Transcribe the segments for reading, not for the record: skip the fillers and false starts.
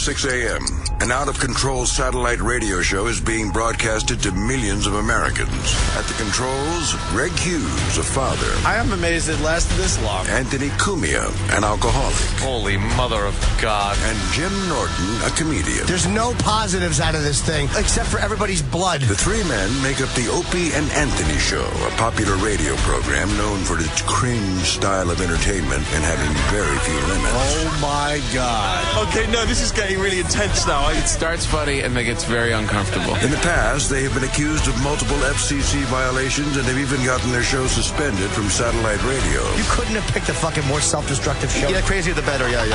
6 a.m. An out-of-control satellite radio show is being broadcasted to millions of Americans. At the controls, Greg Hughes, a father. I am amazed it lasted this long. Anthony Cumia, an alcoholic. Holy mother of God. And Jim Norton, a comedian. There's no positives out of this thing, except for everybody's blood. The three men make up the Opie and Anthony Show, a popular radio program known for its cringe style of entertainment and having very few limits. Oh, my God. Okay, no, this is getting really intense now. It starts funny and then gets very uncomfortable. In the past, they have been accused of multiple FCC violations and have even gotten their show suspended from satellite radio. You couldn't have picked a fucking more self-destructive show. Yeah, crazier the better, yeah.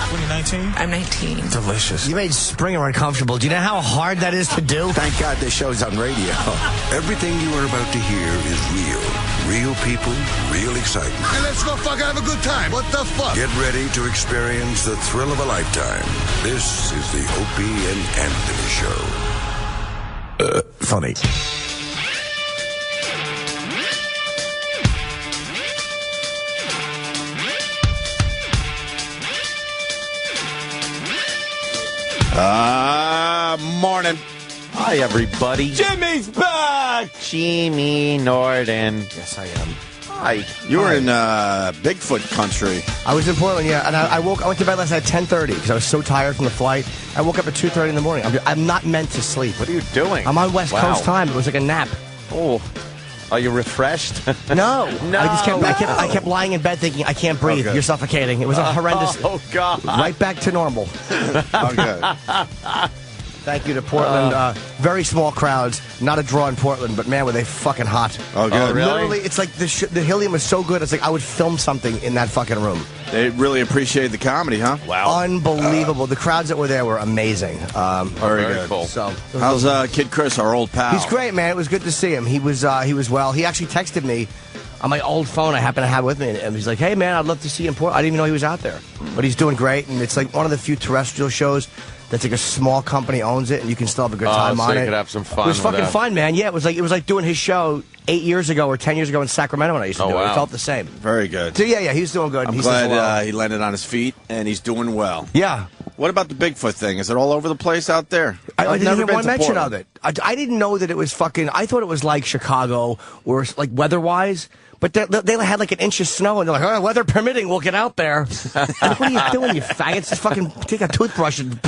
2019? I'm 19. Delicious. You made Springer uncomfortable. Do you know how hard that is to do? Thank God this show's on radio. Everything you are about to hear is real. Real people, real excitement. Hey, let's go fucking have a good time. What the fuck? Get ready to experience the thrill of a lifetime. This is the Opie and Anthony Show. Funny. Morning. Hi, everybody. Jimmy's back! Jimmy Norton. Yes, I am. Hi. You were in Bigfoot country. I was in Portland, yeah, and I went to bed last night at 10:30 because I was so tired from the flight. I woke up at 2:30 in the morning. I'm not meant to sleep. What are you doing? I'm on West Coast time. It was like a nap. Oh, are you refreshed? No. No. I kept lying in bed thinking, I can't breathe. Okay. You're suffocating. It was a horrendous. Oh, God. Right back to normal. Okay. Thank you to Portland. Very small crowds. Not a draw in Portland, but man, were they fucking hot. Oh, good. really? Literally, it's like the helium was so good. It's like I would film something in that fucking room. They really appreciated the comedy, huh? Wow. Unbelievable. The crowds that were there were amazing. Very good. cool. So How's Kid Chris, our old pal? he's great, man. It was good to see him. He was well. He actually texted me on my old phone I happen to have with me, and he's like, "Hey, man, I'd love to see you in Portland." I didn't even know he was out there, but he's doing great, and it's like one of the few terrestrial shows that's like a small company owns it, and you can still have a good time so on you it. could have some fun It was with fucking that. fun, man. Yeah, it was like doing his show 8 years ago or 10 years ago in Sacramento when I used to Oh, do it. It wow. felt the same. Very good. So yeah, he's doing good. I'm He says hello. glad he landed on his feet, and he's doing well. Yeah. What about the Bigfoot thing? Is it all over the place out there? I I've didn't never hear been one to mention Portland. of it. I didn't know that it was fucking. I thought it was like Chicago or like weather-wise. But they had like an inch of snow, and they're like, "Oh, weather permitting, we'll get out there." Like, what are you doing, you faggots? Just fucking take a toothbrush and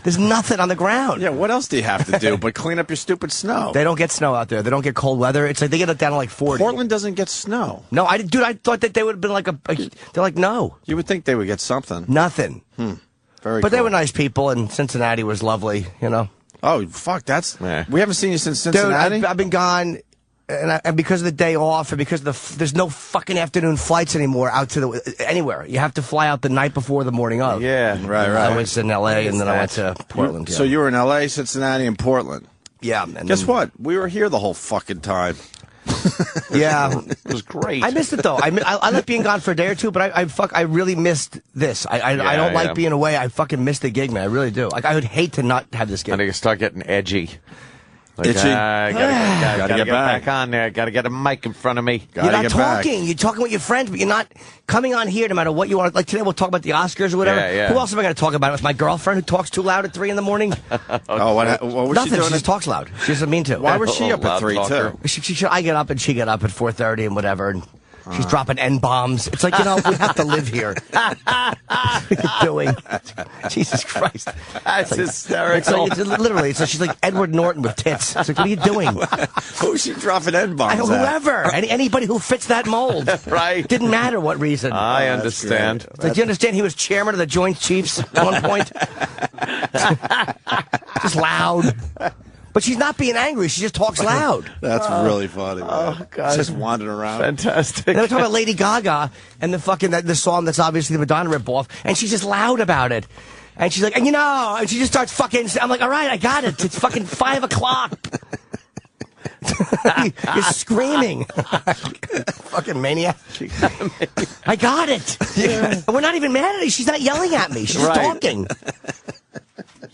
there's nothing on the ground. Yeah, what else do you have to do but clean up your stupid snow? They don't get snow out there. They don't get cold weather. It's like they get it down to like 40. Portland doesn't get snow. No, I thought that they would have been like they're like, no, You would think they would get something. nothing. Very But cool. they were nice people, and Cincinnati was lovely, you know. Oh, fuck, that's... Yeah. We haven't seen you since Dude, Cincinnati? I've been gone, and because of the day off, and because there's no fucking afternoon flights anymore out to anywhere. You have to fly out the night before the morning of. Yeah. Right. I was in L.A. and then I went that? to Portland. So you were in L.A., Cincinnati, and Portland. yeah. And Guess then- what? We were here the whole fucking time. Yeah. It was great. I missed it though. I like being gone for a day or two, but I really missed this. I don't like being away. I fucking missed the gig, man. I really do. Like I would hate to not have this gig. I think you start getting edgy. Like, Itchy. Gotta get back. back on there. Gotta get a mic in front of me. Gotta You're not get back. talking. You're talking with your friends, but you're not coming on here no matter what you want. Like today, we'll talk about the Oscars or whatever. Yeah. Who else am I going to talk about? With my girlfriend who talks too loud at 3 in the morning? Oh, what was Nothing. she doing? Just talks loud. She doesn't mean to. Why was she up Loud at 3, talker. too? I get up and she get up at 4:30 and whatever. And she's dropping N-bombs. It's like, we have to live here. What are you doing? Jesus Christ. That's hysterical. It's literally, it's like she's like Edward Norton with tits. It's like, what are you doing? Who's she dropping N-bombs at? Whoever. Anybody who fits that mold. Right. Didn't matter what reason. I understand. Like, do you understand he was chairman of the Joint Chiefs at one point? Just loud. But she's not being angry. She just talks loud. That's really funny, man. Oh, God. Just wandering around. Fantastic. And they're talking about Lady Gaga and the song that's obviously the Madonna ripoff, and she's just loud about it. And she's like, and she just starts fucking. I'm like, all right, I got it. It's fucking 5 o'clock. You're screaming. Fucking maniac. I got it. Yeah. We're not even mad at her. She's not yelling at me. She's just Right. talking.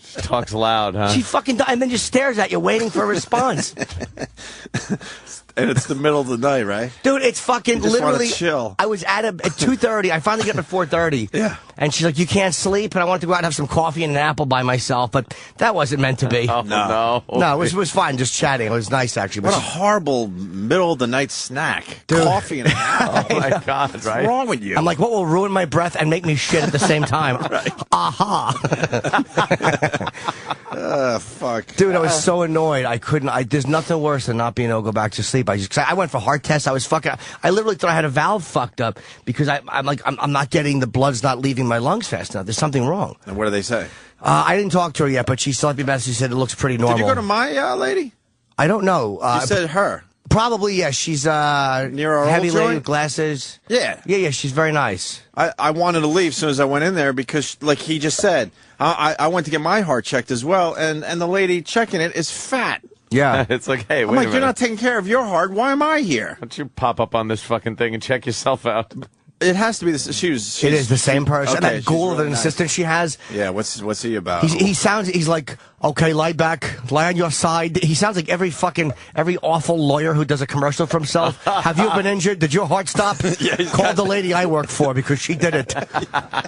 She talks loud, huh? She fucking and then just stares at you, waiting for a response. And it's the middle of the night, right? Dude, it's fucking You just wanna literally. chill. I was at 2:30. I finally get up at 4:30. Yeah. And she's like, "You can't sleep," and I wanted to go out and have some coffee and an apple by myself, but that wasn't meant to be. Oh, no. No, it was fine, just chatting. It was nice actually. But What a horrible middle of the night snack. Coffee and an apple. Oh, my God, What's right? wrong with you? I'm like, what will ruin my breath and make me shit at the same time? Aha. Fuck. Dude, I was so annoyed. I couldn't. There's nothing worse than not being able to go back to sleep. Cause I went for heart tests. I was fucking. I literally thought I had a valve fucked up because I'm not getting the blood's not leaving my lungs fast enough. There's something wrong. And what do they say? I didn't talk to her yet, but she still left me a message. She said it looks pretty normal. Did you go to my lady? I don't know. You said her. Probably, yes. She's Near our heavy old lady joint? with glasses. Yeah. Yeah. She's very nice. I wanted to leave as soon as I went in there because, like he just said, I went to get my heart checked as well, and the lady checking it is fat. Yeah. It's like, hey, I'm wait like, a you're minute. not taking care of your heart. Why am I here? Why don't you pop up on this fucking thing and check yourself out? It has to be this. She's It is the same person. Okay, That she's ghoul of really an nice. assistant she has. Yeah, what's he about? He's like, okay, lie back, lie on your side. He sounds like every awful lawyer who does a commercial for himself. Have you been injured? Did your heart stop? Call the lady I work for because she did it.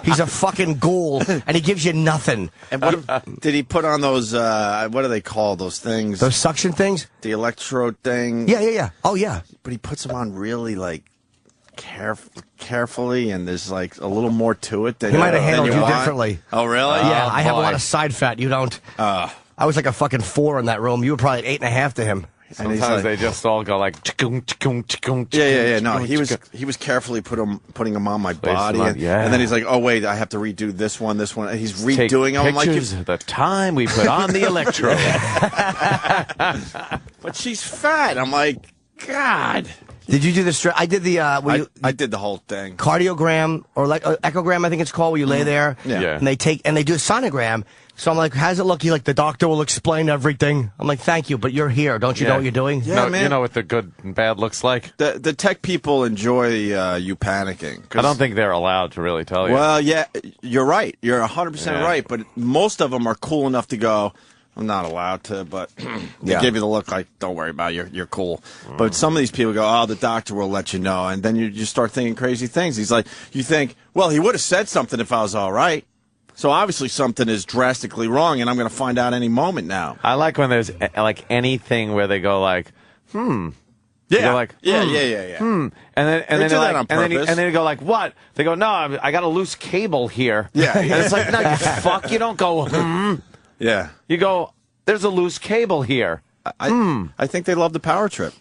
He's a fucking ghoul, and he gives you nothing. And what did he put on those? What do they call those things? Those suction things? The electrode thing. Yeah. Oh, yeah. But he puts them on really like carefully, and there's like a little more to it than He might have than handled you want. differently. Oh, really? Yeah, I have a boy. lot of side fat. You don't. I was like a fucking 4 in that room. You were probably 8.5 to him. And he's Sometimes like- they just all go like, chikung, chikung, chikung, Yeah. No, chikung, he was carefully putting them on my Place body, them on- and, yeah. and then he's like, "Oh wait, I have to redo this one. And he's Take redoing them. I'm like, pictures of the time we put on the electrode. but she's fat. I'm like, God. Did you do the I did the I did the whole thing. cardiogram or like echogram, I think it's called, where you lay there Yeah. and they do a sonogram. So I'm like, how's it look? He's like, the doctor will explain everything. I'm like, thank you, but you're here. Don't you know what you're doing? Yeah, No, man. you know what the good and bad looks like? The tech people enjoy you panicking. 'cause- I don't think they're allowed to really tell you. Well, yeah, you're right. You're 100% Yeah. right. But most of them are cool enough to go, I'm not allowed to, but they Yeah. give you the look like, don't worry about it, you're cool. But some of these people go, oh, the doctor will let you know. And then you start thinking crazy things. He's like, you think, well, he would have said something if I was all right. So obviously something is drastically wrong, and I'm going to find out any moment now. I like when there's like anything where they go like, Yeah, You're like, yeah. and then They they're do that like, on and then purpose. they go like, what? They go, no, I got a loose cable here. Yeah. And it's like, no, you fuck, you don't go. Yeah. You go, there's a loose cable here. I think they love the power trip.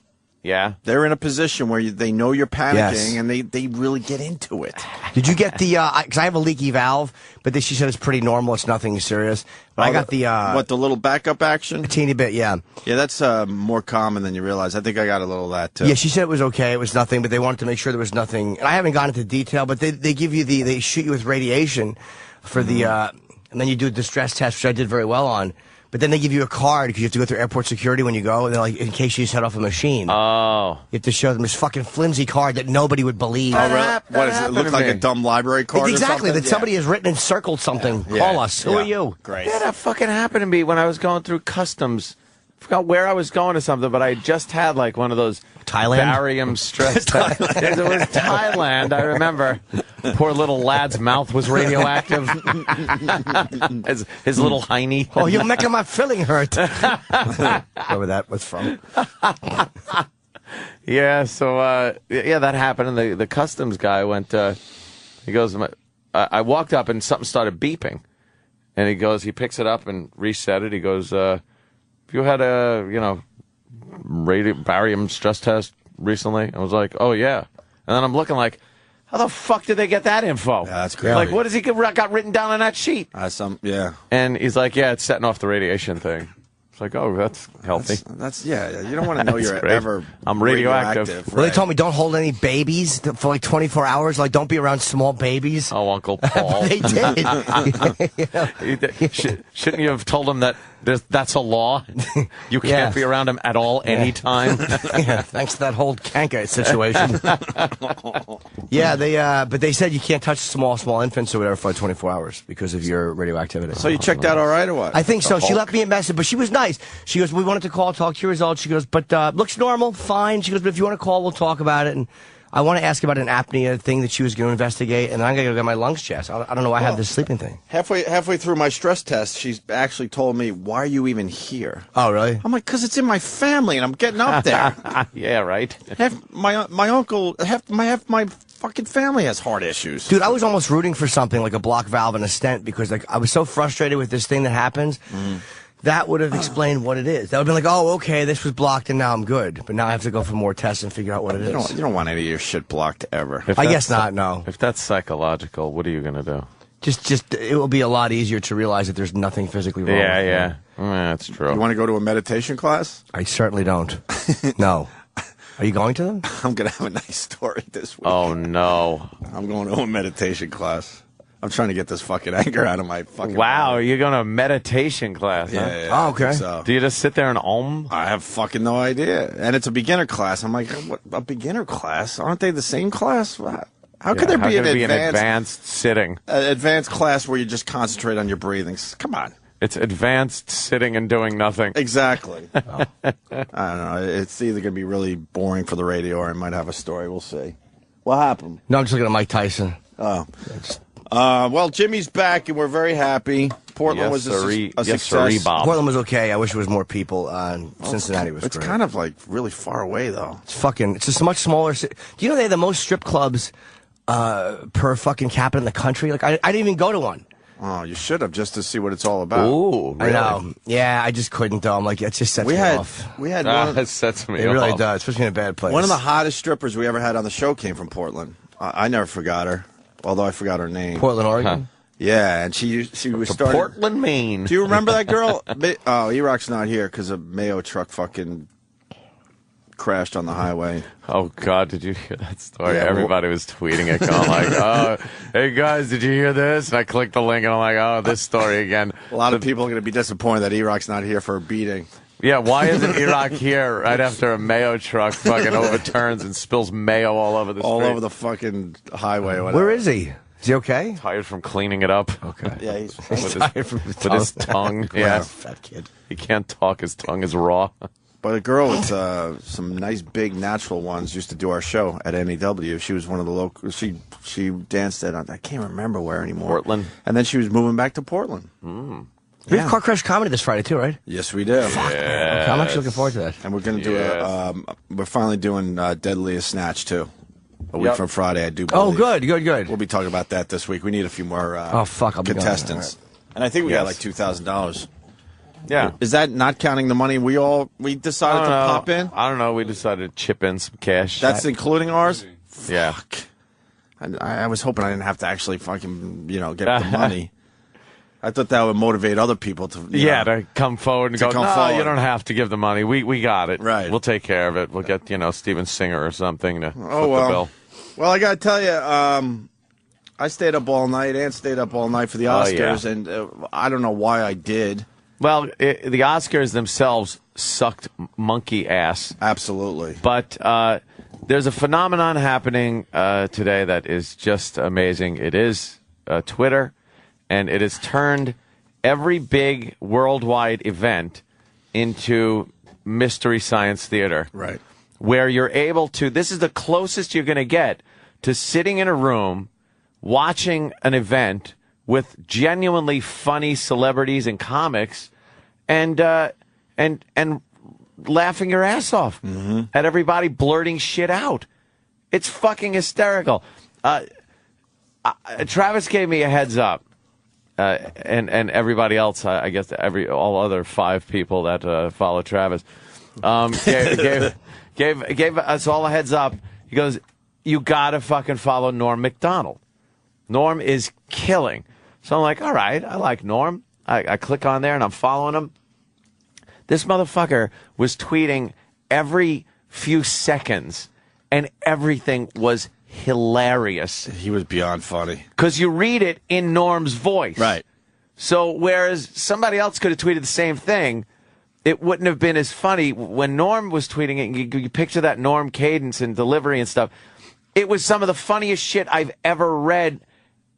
Yeah. They're in a position where they know you're panicking, Yes. and they really get into it. Did you get the? Because I have a leaky valve, but she said it's pretty normal. It's nothing serious. But I got the the little backup action? a teeny bit. Yeah. Yeah, that's more common than you realize. I think I got a little of that too. Yeah, she said it was okay. It was nothing, but they wanted to make sure there was nothing. And I haven't gone into detail, but they give you they shoot you with radiation for the, and then you do a distress test, which I did very well on. But then they give you a card because you have to go through airport security when you go. And they're like, in case you set off a machine. Oh. You have to show them this fucking flimsy card that nobody would believe. Oh, really? That What does it happened look to like? me. A dumb library card? It's exactly or something? that somebody has written and circled something. Yeah. Call us. Who Yeah. are you? Great. Yeah, that fucking happened to me when I was going through customs. I forgot where I was going to something, but I just had like one of those Thailand? barium stress tests. It was Thailand, I remember. Poor little lad's mouth was radioactive. his little hiney. Oh, you're making my feeling hurt. Wherever that was from. Yeah, so yeah, that happened, and the customs guy went. He goes, I walked up and something started beeping, and he picks it up and reset it. He goes, "Have you had a barium stress test recently?" I was like, "Oh yeah," and then I'm looking like, how the fuck did they get that info? Yeah, that's crazy. Like, what has he got written down on that sheet? Yeah. And he's like, "Yeah, it's setting off the radiation thing." It's like, oh, that's healthy. That's yeah. You don't want to know That's you're great. ever. I'm radioactive. Well, they right. told me don't hold any babies for like 24 hours. Like, don't be around small babies. Oh, Uncle Paul. They did. Shouldn't you have told him that That's a law. You can't Yeah. be around him at all, anytime. Yeah, thanks to that whole Kanka situation. But they said you can't touch small infants or whatever for 24 hours because of your radioactivity. So you checked out all right or what? I think so. She left me a message, but she was nice. She goes, we wanted to call, talk to your results. She goes, but looks normal, fine. She goes, but if you want to call, we'll talk about it. And I want to ask about an apnea thing that she was going to investigate, and I'm going to go get my lungs checked. I don't know why I have this sleeping thing. Halfway through my stress test, she's actually told me, "Why are you even here?" Oh, really? I'm like, "Cause it's in my family, and I'm getting up there." Yeah, right. half my uncle, half my fucking family has heart issues. Dude, I was almost rooting for something like a block valve and a stent because I was so frustrated with this thing that happens. That would have explained what it is. That would have been like, oh, okay, this was blocked and now I'm good. But now I have to go for more tests and figure out what it is. You don't want any of your shit blocked ever. If I that's- guess not, no. If that's psychological, what are you going to do? Just it will be a lot easier to realize that there's nothing physically wrong. Yeah, with me. yeah. That's true. You want to go to a meditation class? I certainly don't. No. Are you going to them? I'm gonna have a nice story this week. Oh, no. I'm going to a meditation class. I'm trying to get this fucking anger out of my fucking Wow, body. you're going to a meditation class, huh? Yeah. Oh, okay. So Do you just sit there and om? I have fucking no idea, and it's a beginner class. I'm like, what? A beginner class? Aren't they the same class? How could there How be could an it be advanced, advanced sitting? advanced class where you just concentrate on your breathing? Come on. It's advanced sitting and doing nothing. Exactly. I don't know. It's either going to be really boring for the radio or I might have a story. We'll see. What happened? No, I'm just looking at Mike Tyson. Oh. Well, Jimmy's back and we're very happy. Portland Yes, was sirree. a Yes, success. sirree, Bob. Portland was okay. I wish there was more people. Cincinnati was It's great. kind of like really far away, though. It's just a much smaller city. Do you know they have the most strip clubs per fucking capita in the country? Like I didn't even go to one. Oh, you should have just to see what it's all about. Ooh, really? I know. Yeah, I just couldn't though. I'm like, it just sets We me had off. That sets me It really off. does, especially in a bad place. one of the hottest strippers we ever had on the show came from Portland. I never forgot her, although I forgot her name. Portland, Oregon. Yeah, and she was starting. Portland, Maine. Do you remember that girl? Oh, E-Rock's not here because a Mayo truck fucking crashed on the highway. Oh, God, did you hear that story? Yeah, Everybody was tweeting it, going like, oh, hey, guys, did you hear this? And I clicked the link, and I'm like, oh, this story again. A lot of people are going to be disappointed that E-Rock's not here for a beating. Yeah, why isn't Iraq here right after a Mayo truck fucking overturns and spills mayo all over the street? All over the fucking highway or whatever. Where is he? Is he okay? Tired from cleaning it up. Okay. Yeah, he's With Tired from his with his tongue. Yeah. Fat kid. He can't talk. His tongue is raw. But a girl with some nice big natural ones used to do our show at NEW. She was one of the local. She danced at I can't remember where anymore. Portland. And then she was moving back to Portland. We have Car Crash Comedy this Friday too, right? Yes, we do. Okay, I'm actually looking forward to that. And we're going to do we're finally doing Deadliest Snatch too. A week Yep. from Friday, I do. Oh, believe. good. We'll be talking about that this week. We need a few more Oh, fuck, I'll be gone. contestants. And I think we got like $2,000. Yeah. Is that not counting the money we decided to pop in? I don't know. We decided to chip in some cash. That's including ours? yeah. Fuck. I was hoping I didn't have to actually fucking, get the money. I thought that would motivate other people to, Yeah, to come forward and To go, come no, forward. you don't have to give the money. We got it. Right. We'll take care of it. We'll get, Steven Singer or something to foot the well. bill. Well, I got to tell you, I stayed up all night and stayed up all night for the Oh, yeah. Oscars, and I don't know why I did. Well, the Oscars themselves sucked monkey ass. Absolutely. But there's a phenomenon happening today that is just amazing. It is Twitter, and it has turned every big worldwide event into Mystery Science Theater. Right. Where you're able to, this is the closest you're going to get to sitting in a room watching an event with genuinely funny celebrities and comics and laughing your ass off at everybody blurting shit out. It's fucking hysterical. Travis gave me a heads up. And everybody else, I guess all other 5 people that follow Travis, gave us all a heads up. He goes, you gotta fucking follow Norm Macdonald. Norm is killing. So I'm like, all right, I like Norm. I click on there and I'm following him. This motherfucker was tweeting every few seconds, and everything was hilarious. He was beyond funny. Because you read it in Norm's voice. Right. So whereas somebody else could have tweeted the same thing, it wouldn't have been as funny. When Norm was tweeting it, you picture that Norm cadence and delivery and stuff. It was some of the funniest shit I've ever read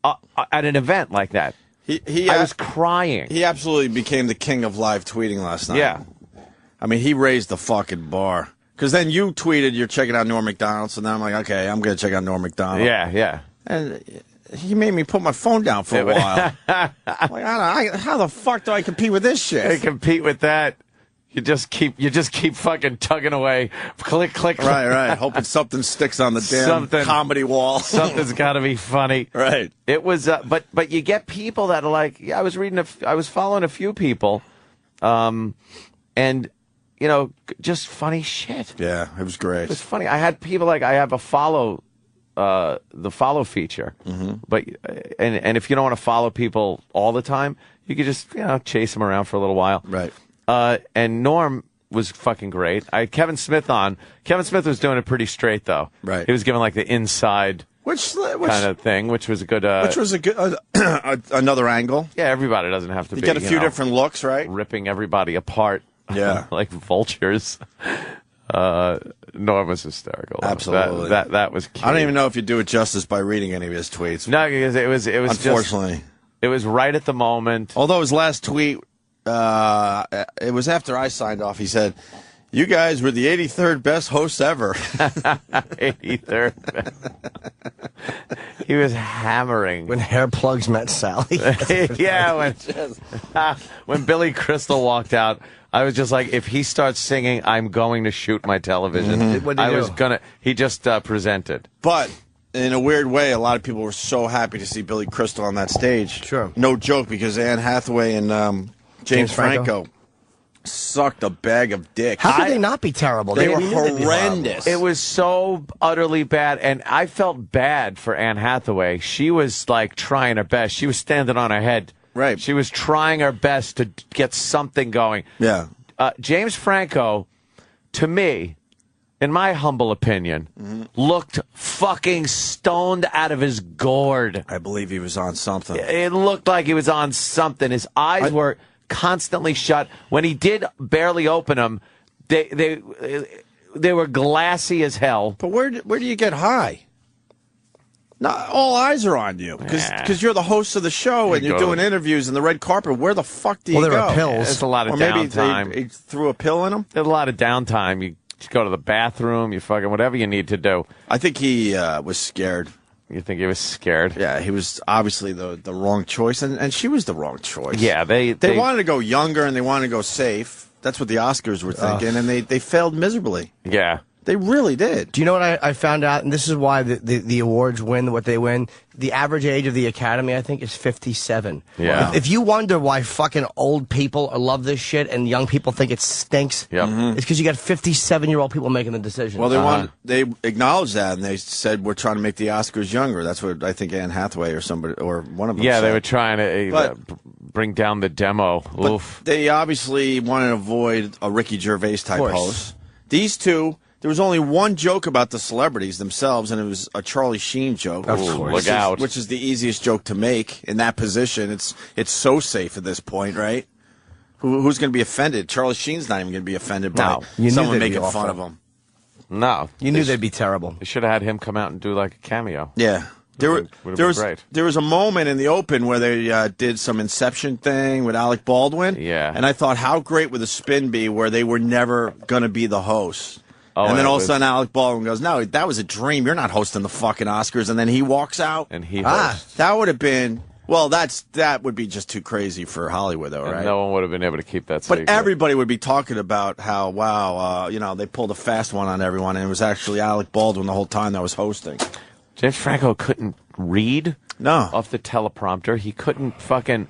at an event like that. I was crying. He absolutely became the king of live tweeting last night. Yeah. I mean, he raised the fucking bar. Because then you tweeted you're checking out Norm Macdonald, so then I'm like, okay, I'm going to check out Norm Macdonald. Yeah. And he made me put my phone down for a while. Like, how the fuck do I compete with this shit? To compete with that, you just keep fucking tugging away. Click, click, click. Right. Hoping something sticks on the damn comedy wall. Something's got to be funny. Right. It was, but you get people that are like, yeah, I was following a few people, and just funny shit. Yeah, it was great. It was funny. I had people like, I have a follow. The follow feature, but and if you don't want to follow people all the time, you could just chase them around for a little while, right? And Norm was fucking great. I had Kevin Smith on. Kevin Smith was doing it pretty straight though, right? He was giving like the inside which kind of thing, which was a good. Which was a good another angle. Yeah, everybody doesn't have to. You get a few different looks, right? Ripping everybody apart, yeah, like vultures. Norm was hysterical. Absolutely, that was cute. I don't even know if you do it justice by reading any of his tweets. No, because it was unfortunately it was right at the moment. Although his last tweet, it was after I signed off. He said, "You guys were the 83rd best hosts ever." 83rd. He was hammering when hair plugs met Sally. Yeah, when Billy Crystal walked out. I was just like, if he starts singing, I'm going to shoot my television. Mm-hmm. He just presented. But in a weird way, a lot of people were so happy to see Billy Crystal on that stage. Sure. No joke, because Anne Hathaway and James Franco sucked a bag of dick. How could they not be terrible? They were knew they'd be horrendous. It was so utterly bad, and I felt bad for Anne Hathaway. She was like trying her best. She was standing on her head. Right. She was trying her best to get something going. Yeah. James Franco, to me, in my humble opinion, looked fucking stoned out of his gourd. I believe he was on something. It looked like he was on something. His eyes were constantly shut. When he did barely open them, they were glassy as hell. But where do you get high? Not all eyes are on you because you're the host of the show and you're doing interviews in the red carpet. Where the fuck do you go? Well, there are pills. There's a lot of or maybe downtime. They threw a pill in him. There's a lot of downtime. You go to the bathroom. You fucking whatever you need to do. I think he was scared. You think he was scared? Yeah, he was obviously the wrong choice, and she was the wrong choice. Yeah, they wanted to go younger and they wanted to go safe. That's what the Oscars were thinking, and they failed miserably. Yeah. They really did. Do you know what I found out? And this is why the awards win what they win. The average age of the Academy, I think, is 57. Yeah. If you wonder why fucking old people love this shit and young people think it stinks, it's because you got 57-year-old people making the decision. Well, they acknowledged that, and they said we're trying to make the Oscars younger. That's what I think Anne Hathaway or somebody or one of them said. They were trying to bring down the demo. Oof. They obviously wanted to avoid a Ricky Gervais type host. These two. There was only one joke about the celebrities themselves, and it was a Charlie Sheen joke. Of course. Look out. Which is the easiest joke to make in that position. It's so safe at this point, right? Who's going to be offended? Charlie Sheen's not even going to be offended by someone making fun of him. No. You knew they'd be terrible. They should have had him come out and do like a cameo. Yeah. There was a moment in the Open where they did some Inception thing with Alec Baldwin. Yeah. And I thought, how great would the spin be where they were never going to be the host? Oh, and then all of a sudden Alec Baldwin goes, no, that was a dream. You're not hosting the fucking Oscars. And then he walks out. And he hosts. That would have been, well, that would be just too crazy for Hollywood, though, right? And no one would have been able to keep that secret. But everybody would be talking about how, wow, they pulled a fast one on everyone. And it was actually Alec Baldwin the whole time that was hosting. James Franco couldn't read off the teleprompter. He couldn't fucking...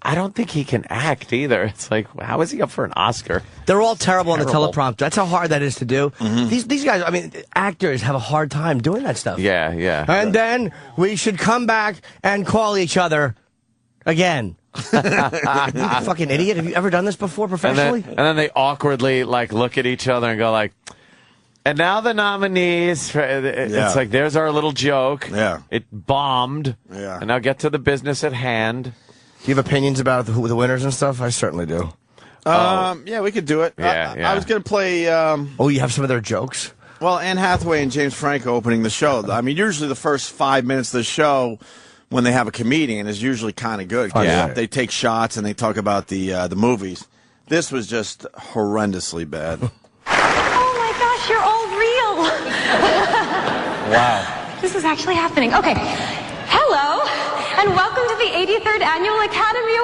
I don't think he can act either. It's like, how is he up for an Oscar? They're all terrible on the teleprompter. That's how hard that is to do. These guys, I mean, actors have a hard time doing that stuff. Yeah, yeah. And then we should come back and call each other again. You fucking idiot. Have you ever done this before professionally? And then they awkwardly look at each other and go like, and now the nominees. It's like, there's our little joke. Yeah. It bombed. Yeah. And now get to the business at hand. you have opinions about who the winners and stuff? I certainly do. Yeah, we could do it. Yeah, yeah. I was going to play. Oh, you have some of their jokes? Well, Anne Hathaway and James Franco opening the show. I mean, usually the first 5 minutes of the show, when they have a comedian, is usually kind of good. Yeah. They take shots and they talk about the movies. This was just horrendously bad. Oh my gosh, you're all real. Wow. This is actually happening. Okay. Hello, and welcome to the 83rd Annual Academy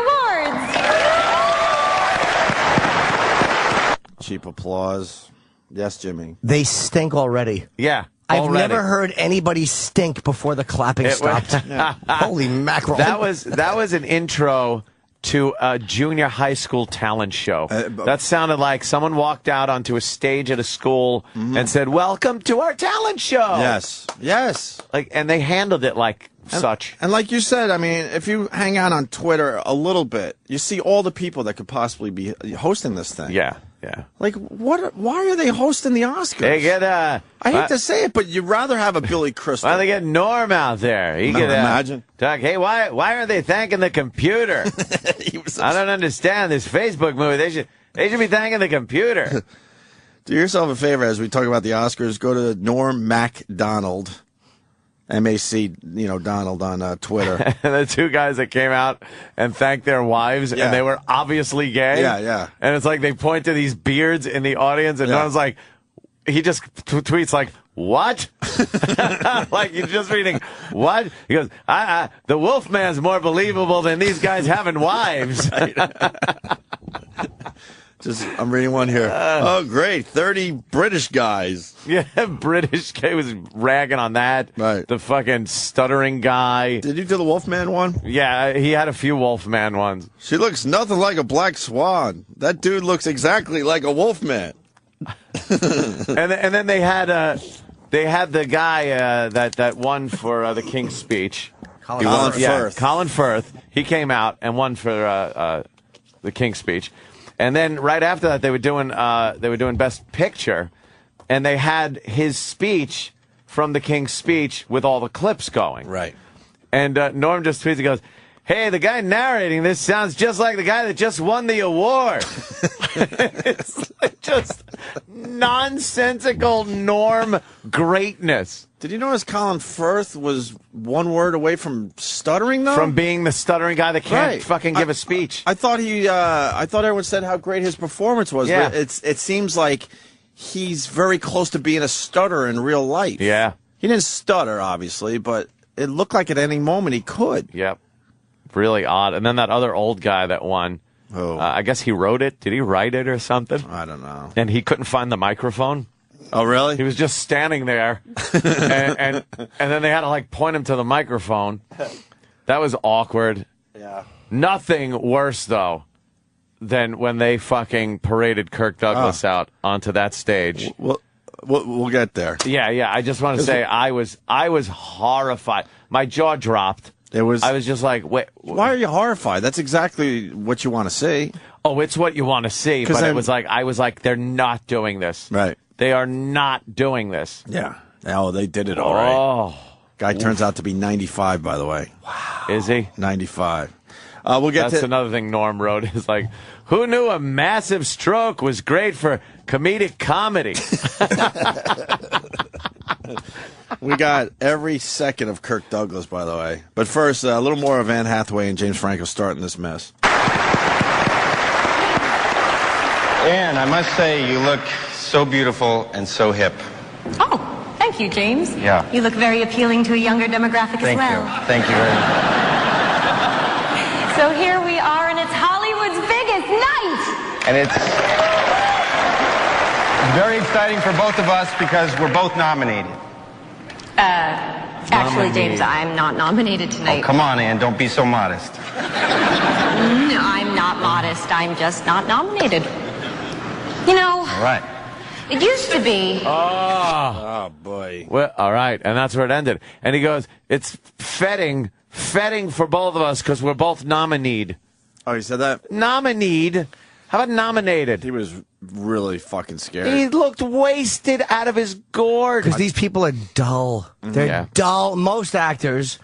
Awards. Cheap applause. Yes, Jimmy. They stink already. Yeah. I've already. never heard anybody stink before the clapping stopped. Holy mackerel. That was an intro to a junior high school talent show. That sounded like someone walked out onto a stage at a school and said, "Welcome to our talent show." Yes. And they handled it like such. And like you said, I mean, if you hang out on Twitter a little bit, you see all the people that could possibly be hosting this thing. Yeah. Like, what? Why are they hosting the Oscars? They get I hate to say it, but you'd rather have a Billy Crystal. why they get Norm out there? He No, could imagine. talk. Hey, why aren't they thanking the computer? I don't understand this Facebook movie. They should be thanking the computer. Do yourself a favor as we talk about the Oscars. Go to Norm Macdonald, M-A-C, Donald on Twitter. And the two guys that came out and thanked their wives, Yeah. and they were obviously gay. Yeah. And it's like they point to these beards in the audience, and Yeah. Norman's like, he just tweets like, "What?" Like you're just reading, "What?" He goes, "The Wolfman's more believable than these guys having wives." I'm reading one here. Oh, great. 30 British guys. Yeah, British guy was ragging on that. Right. The fucking stuttering guy. Did you do the Wolfman one? Yeah, he had a few Wolfman ones. She looks nothing like a black swan. That dude looks exactly like a Wolfman. And then they had the guy that won for the King's Speech. Colin Firth. Colin Firth. He came out and won for the King's Speech, and then right after that they were doing Best Picture, and they had his speech from the King's Speech with all the clips going. Right. And Norm just tweets and goes, "Hey, the guy narrating this sounds just like the guy that just won the award." It's like just nonsensical Norm greatness. Did you notice Colin Firth was one word away from stuttering, though? From being the stuttering guy that can't Right. fucking give a speech. I thought everyone said how great his performance was. Yeah. But it seems like he's very close to being a stutterer in real life. Yeah. He didn't stutter, obviously, but it looked like at any moment he could. Yep. Really odd. And then that other old guy that won, Oh. I guess he wrote it. Did he write it or something? I don't know. And he couldn't find the microphone. Oh, really? He was just standing there, and then they had to like point him to the microphone. That was awkward. Yeah. Nothing worse though than when they fucking paraded Kirk Douglas out onto that stage. We'll get there. Yeah. I just want to say I was horrified. My jaw dropped. I was just like, wait. Why are you horrified? That's exactly what you want to see. Oh, it's what you want to see. But then- it was like, I was like, they're not doing this. Right. They are not doing this. Yeah. Oh, they did it all right. Oh, Guy turns out to be 95, by the way. is he? 95. We'll get That's to another thing Norm wrote is like, who knew a massive stroke was great for comedic comedy? We got every second of Kirk Douglas, by the way. But first, a little more of Anne Hathaway and James Franco starting this mess. Anne, I must say you look so beautiful and so hip. Oh, thank you, James. Yeah. You look very appealing to a younger demographic Thank as well. you. Thank you very much. So here we are, and it's Hollywood's biggest night. And it's very exciting for both of us because we're both nominated. Actually, James, I'm not nominated tonight. Oh, come on, Anne, don't be so modest. No, I'm not modest. I'm just not nominated. You know, All right. it used to be. Oh, boy. Well, all right, and that's where it ended. And he goes, it's fetting for both of us because we're both nominated. Oh, you said that? Nominated? How about nominated? He was really fucking scared. He looked wasted out of his gourd. Because these people are dull. They're Yeah. dull. Most actors,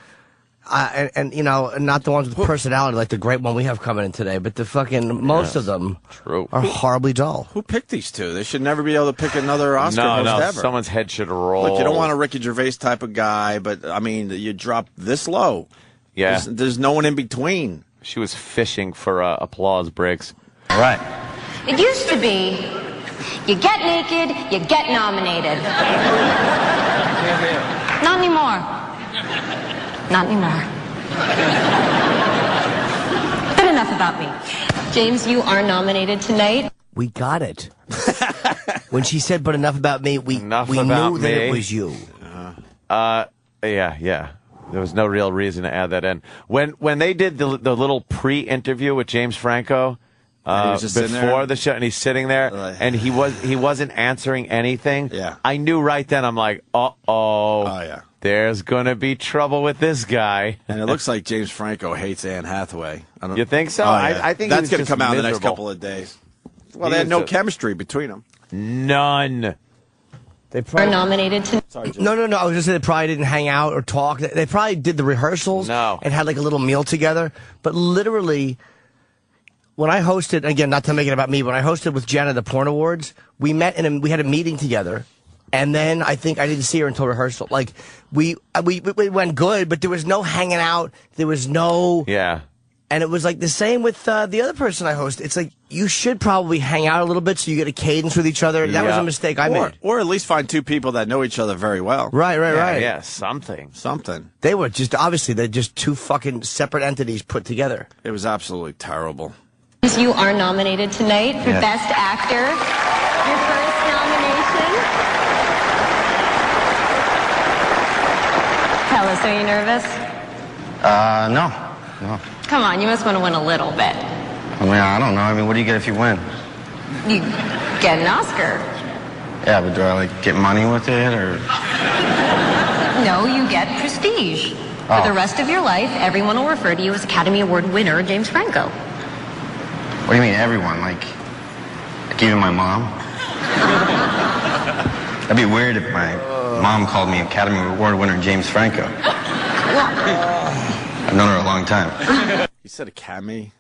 and you know, not the ones with personality like the great one we have coming in today, but the fucking most of them True. are horribly dull. Who picked these two? They should never be able to pick another Oscar host ever. Someone's head should roll. Look, you don't want a Ricky Gervais type of guy, but I mean, you drop this low. Yeah. There's no one in between. She was fishing for applause breaks. All right. It used to be, you get naked, you get nominated. Not anymore. Not anymore. But enough about me. James, you are nominated tonight. We got it. When she said, "But enough about me," we knew that it was you. Yeah. There was no real reason to add that in. When they did the little pre-interview with James Franco before the show, and he's sitting there, and he wasn't answering anything. Yeah. I knew right then. I'm like, Oh yeah. there's gonna be trouble with this guy. And it looks like James Franco hates Anne Hathaway. You think so? Oh, yeah. I think that's going to come out in the next miserable. couple of days. Well, He they had was no just- chemistry between them. None. They Are nominated tonight. Sorry, Jim. No. I was just saying they probably didn't hang out or talk. They probably did the rehearsals and had like a little meal together. But literally, when I hosted, again, not to make it about me, when I hosted with Jenna the Porn Awards, we met and we had a meeting together. And then I think I didn't see her until rehearsal. Like we went good, but there was no hanging out. There was no. Yeah. And it was like the same with the other person I hosted. It's like you should probably hang out a little bit so you get a cadence with each other. That was a mistake I made. Or at least find two people that know each other very well. Right. Yeah, something. They were just, obviously, they're just two fucking separate entities put together. It was absolutely terrible. You are nominated tonight for Best Actor. Your first nomination. Tell us, are you nervous? No. Come on, you must want to win a little bit. I mean, I don't know. I mean, what do you get if you win? You get an Oscar. Yeah, but do I, like, get money with it, or? No, you get prestige. For the rest of your life, everyone will refer to you as Academy Award winner James Franco. What do you mean, everyone? Like even my mom? That'd be weird if my mom called me Academy Award winner James Franco. I've known her a long time. He said Academy.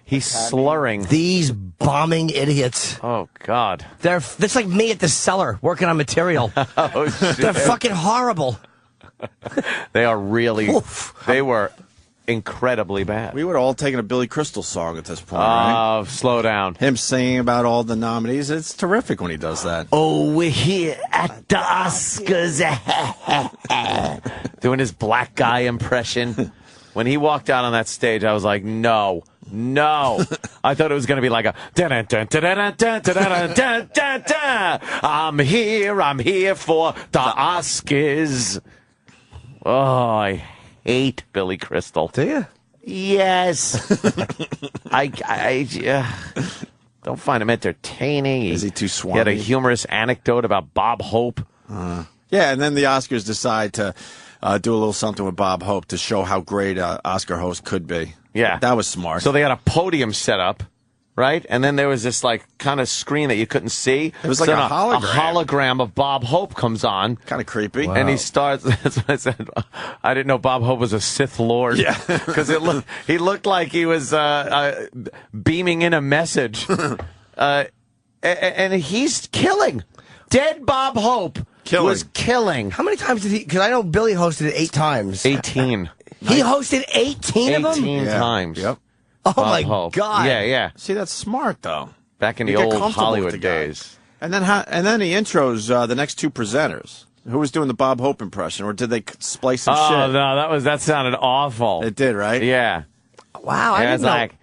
He's slurring. These bombing idiots. Oh, God. That's like me at the cellar working on material. Oh, shit. They're fucking horrible. They are really. They were incredibly bad. We would have all taken a Billy Crystal song at this point, right? Oh, slow down. Him singing about all the nominees. It's terrific when he does that. Oh, we're here at the Oscars. Doing his black guy impression. When he walked out on that stage, I was like, no. I thought it was going to be like a I'm here for the Oscars. Oh, I hate Billy Crystal. Do you? Yes. I don't find him entertaining. Is he too He had a swanky? humorous anecdote about Bob Hope. Yeah, and then the Oscars decide to do a little something with Bob Hope to show how great an Oscar host could be. Yeah. That was smart. So they had a podium set up, right? And then there was this like kind of screen that you couldn't see. It was like So a then hologram. A hologram of Bob Hope comes on. Kind of creepy. And he starts. That's what I said. I didn't know Bob Hope was a Sith Lord. Yeah, because he looked like he was beaming in a message, and he's killing. Dead Bob Hope was killing. How many times did he? Because I know Billy hosted it 8 times. 18. He hosted 18 of them? 18 times. Yep. Oh, Bob my Hope. God. Yeah. See, that's smart though. Back in the You get old comfortable with Hollywood the guy. days. And then he intros the next two presenters. Who was doing the Bob Hope impression, or did they splice some Oh shit? no, that sounded awful. It did, right? Yeah. Wow, I It didn't was know. like,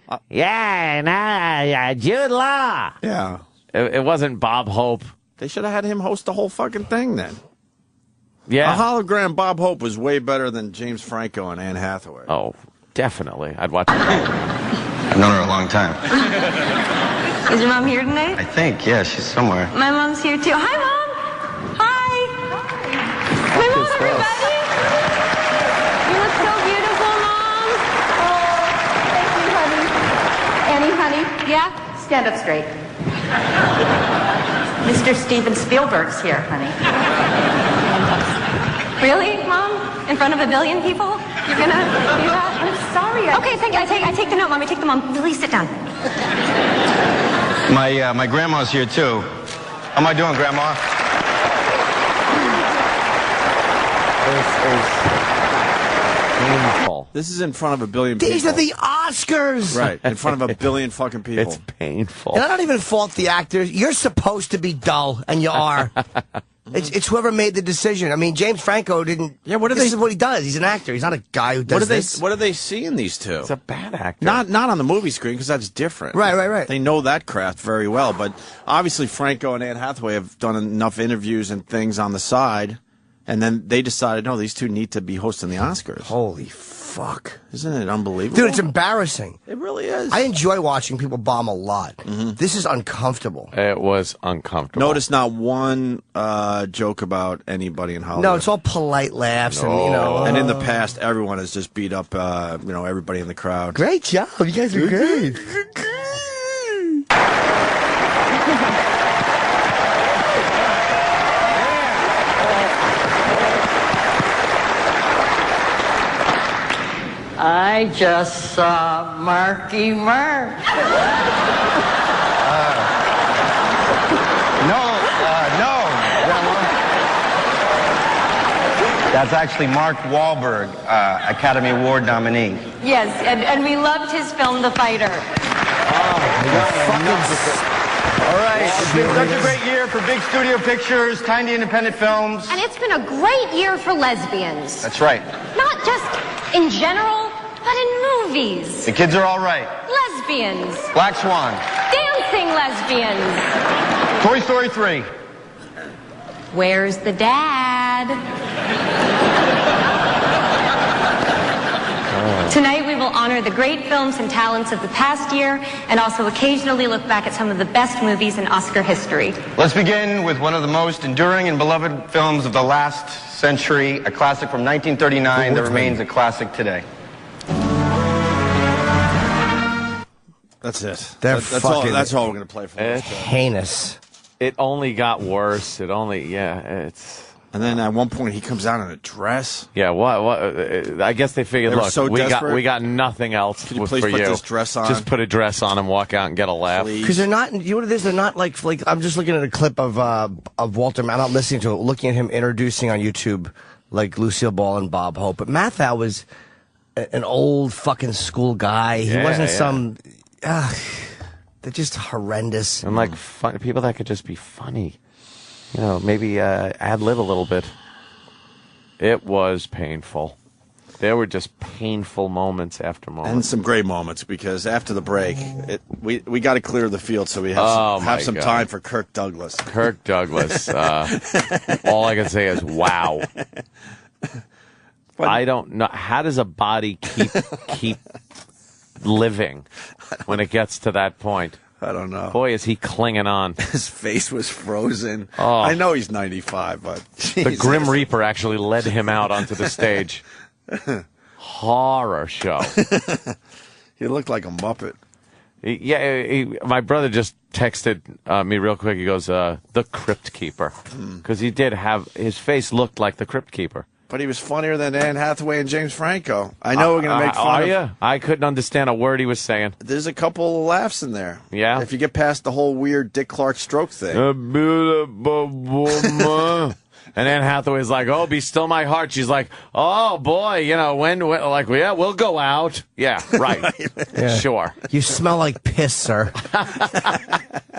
Jude Law. Yeah. It wasn't Bob Hope. They should have had him host the whole fucking thing then. Yeah. A hologram Bob Hope was way better than James Franco and Anne Hathaway. Oh, definitely. I'd watch it. I've known her a long time. Is your mom here tonight? I think, yeah, she's somewhere. My mom's here too. Hi, Mom. Hi. My mom, everybody. You look so beautiful, Mom. Oh, thank you, honey. Annie, honey. Yeah? Stand up straight. Mr. Steven Spielberg's here, honey. Really, Mom? In front of a billion people? You're gonna do that? I'm sorry. Okay, thank you. I take the note, Mommy. Take the mom. Please sit down. My grandma's here too. How am I doing, Grandma? Painful. This is in front of a billion people. These are the Oscars! Right, in front of a billion fucking people. It's painful. And I don't even fault the actors. You're supposed to be dull, and you are. It's whoever made the decision. I mean, James Franco didn't. Yeah, what do this they- is what he does. He's an actor. He's not a guy who does this. What do they see in these two? It's a bad actor. Not on the movie screen, because that's different. Right. They know that craft very well. But obviously, Franco and Anne Hathaway have done enough interviews and things on the side, and then they decided, no, these two need to be hosting the Oscars. Holy fuck. Isn't it unbelievable? Dude, it's embarrassing. It really is. I enjoy watching people bomb a lot. This is uncomfortable. It was uncomfortable. Notice not one joke about anybody in Hollywood. No, it's all polite laughs and, you know. And in the past, everyone has just beat up, everybody in the crowd. Great job. You guys are great. I just saw Marky Mark. No, Grandma. That's actually Mark Wahlberg, Academy Award nominee. Yes, and we loved his film, The Fighter. All right, it's been such a great year for big studio pictures, tiny independent films. And it's been a great year for lesbians. That's right. Not just in general, but in movies. The kids are all right. Lesbians. Black Swan. Dancing lesbians. Toy Story 3. Where's the dad? Tonight we will honor the great films and talents of the past year and also occasionally look back at some of the best movies in Oscar history. Let's begin with one of the most enduring and beloved films of the last century, a classic from 1939 that remains a classic today. That's it. That's all. fucking- That's all we're gonna play for this. Heinous. It only got worse. It's. And then at one point he comes out in a dress. Yeah, what? I guess they figured, They were look, so desperate. we got nothing else Can you for please put you. this dress on? Just put a dress on and walk out and get a laugh. Please. Because they're not, you know what it is? They're not like I'm just looking at a clip of Walter, I'm not listening to it, looking at him introducing on YouTube, like Lucille Ball and Bob Hope. But Mathau was an old fucking school guy. He wasn't some, they're just horrendous. And like people that could just be funny. You know, maybe ad-lib a little bit. It was painful. There were just painful moments after moments. And some great moments, because after the break, we got to clear the field so we have some God. time for Kirk Douglas. Kirk Douglas. All I can say is wow. I don't know. How does a body keep living when it gets to that point? I don't know. Boy, is he clinging on. His face was frozen. Oh. I know he's 95, but The Jesus. Grim Reaper actually led him out onto the stage. Horror show. He looked like a Muppet. My brother just texted me real quick. He goes, the Crypt Keeper. Because he did have, his face looked like the Crypt Keeper. But he was funnier than Anne Hathaway and James Franco. I know we're going to make fun Are of you? I couldn't understand a word he was saying. There's a couple of laughs in there. Yeah? If you get past the whole weird Dick Clark stroke thing. A beautiful woman. And Anne Hathaway's like, oh, be still my heart. She's like, oh, boy, you know, when like, yeah, we'll go out. Yeah, right. Sure. You smell like piss, sir.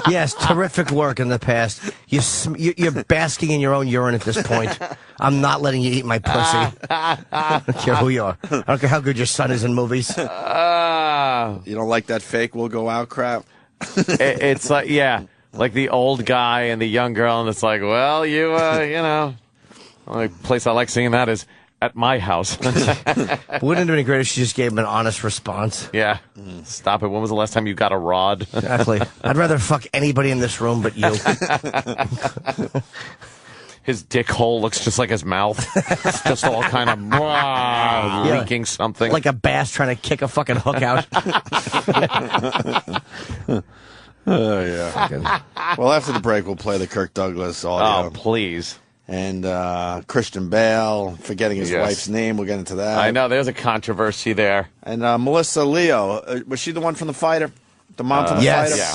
Yes, terrific work in the past. You're basking in your own urine at this point. I'm not letting you eat my pussy. I don't care who you are. I don't care how good your son is in movies. You don't like that fake we'll go out crap? It's like, yeah, like the old guy and the young girl, and it's like, well, you know, the only place I like seeing that is at my house. Wouldn't it have been great if she just gave him an honest response? Yeah. Stop it. When was the last time you got a rod? Exactly. I'd rather fuck anybody in this room but you. His dick hole looks just like his mouth. It's just all kind of leaking something. Like a bass trying to kick a fucking hook out. Oh, yeah. Well, after the break, we'll play the Kirk Douglas audio. Oh, please. and Christian Bale, forgetting his Yes. wife's name. We'll get into that. I know there's a controversy there. And Melissa Leo, was she the one from The Fighter? The mom from The Yes. Fighter? Yeah.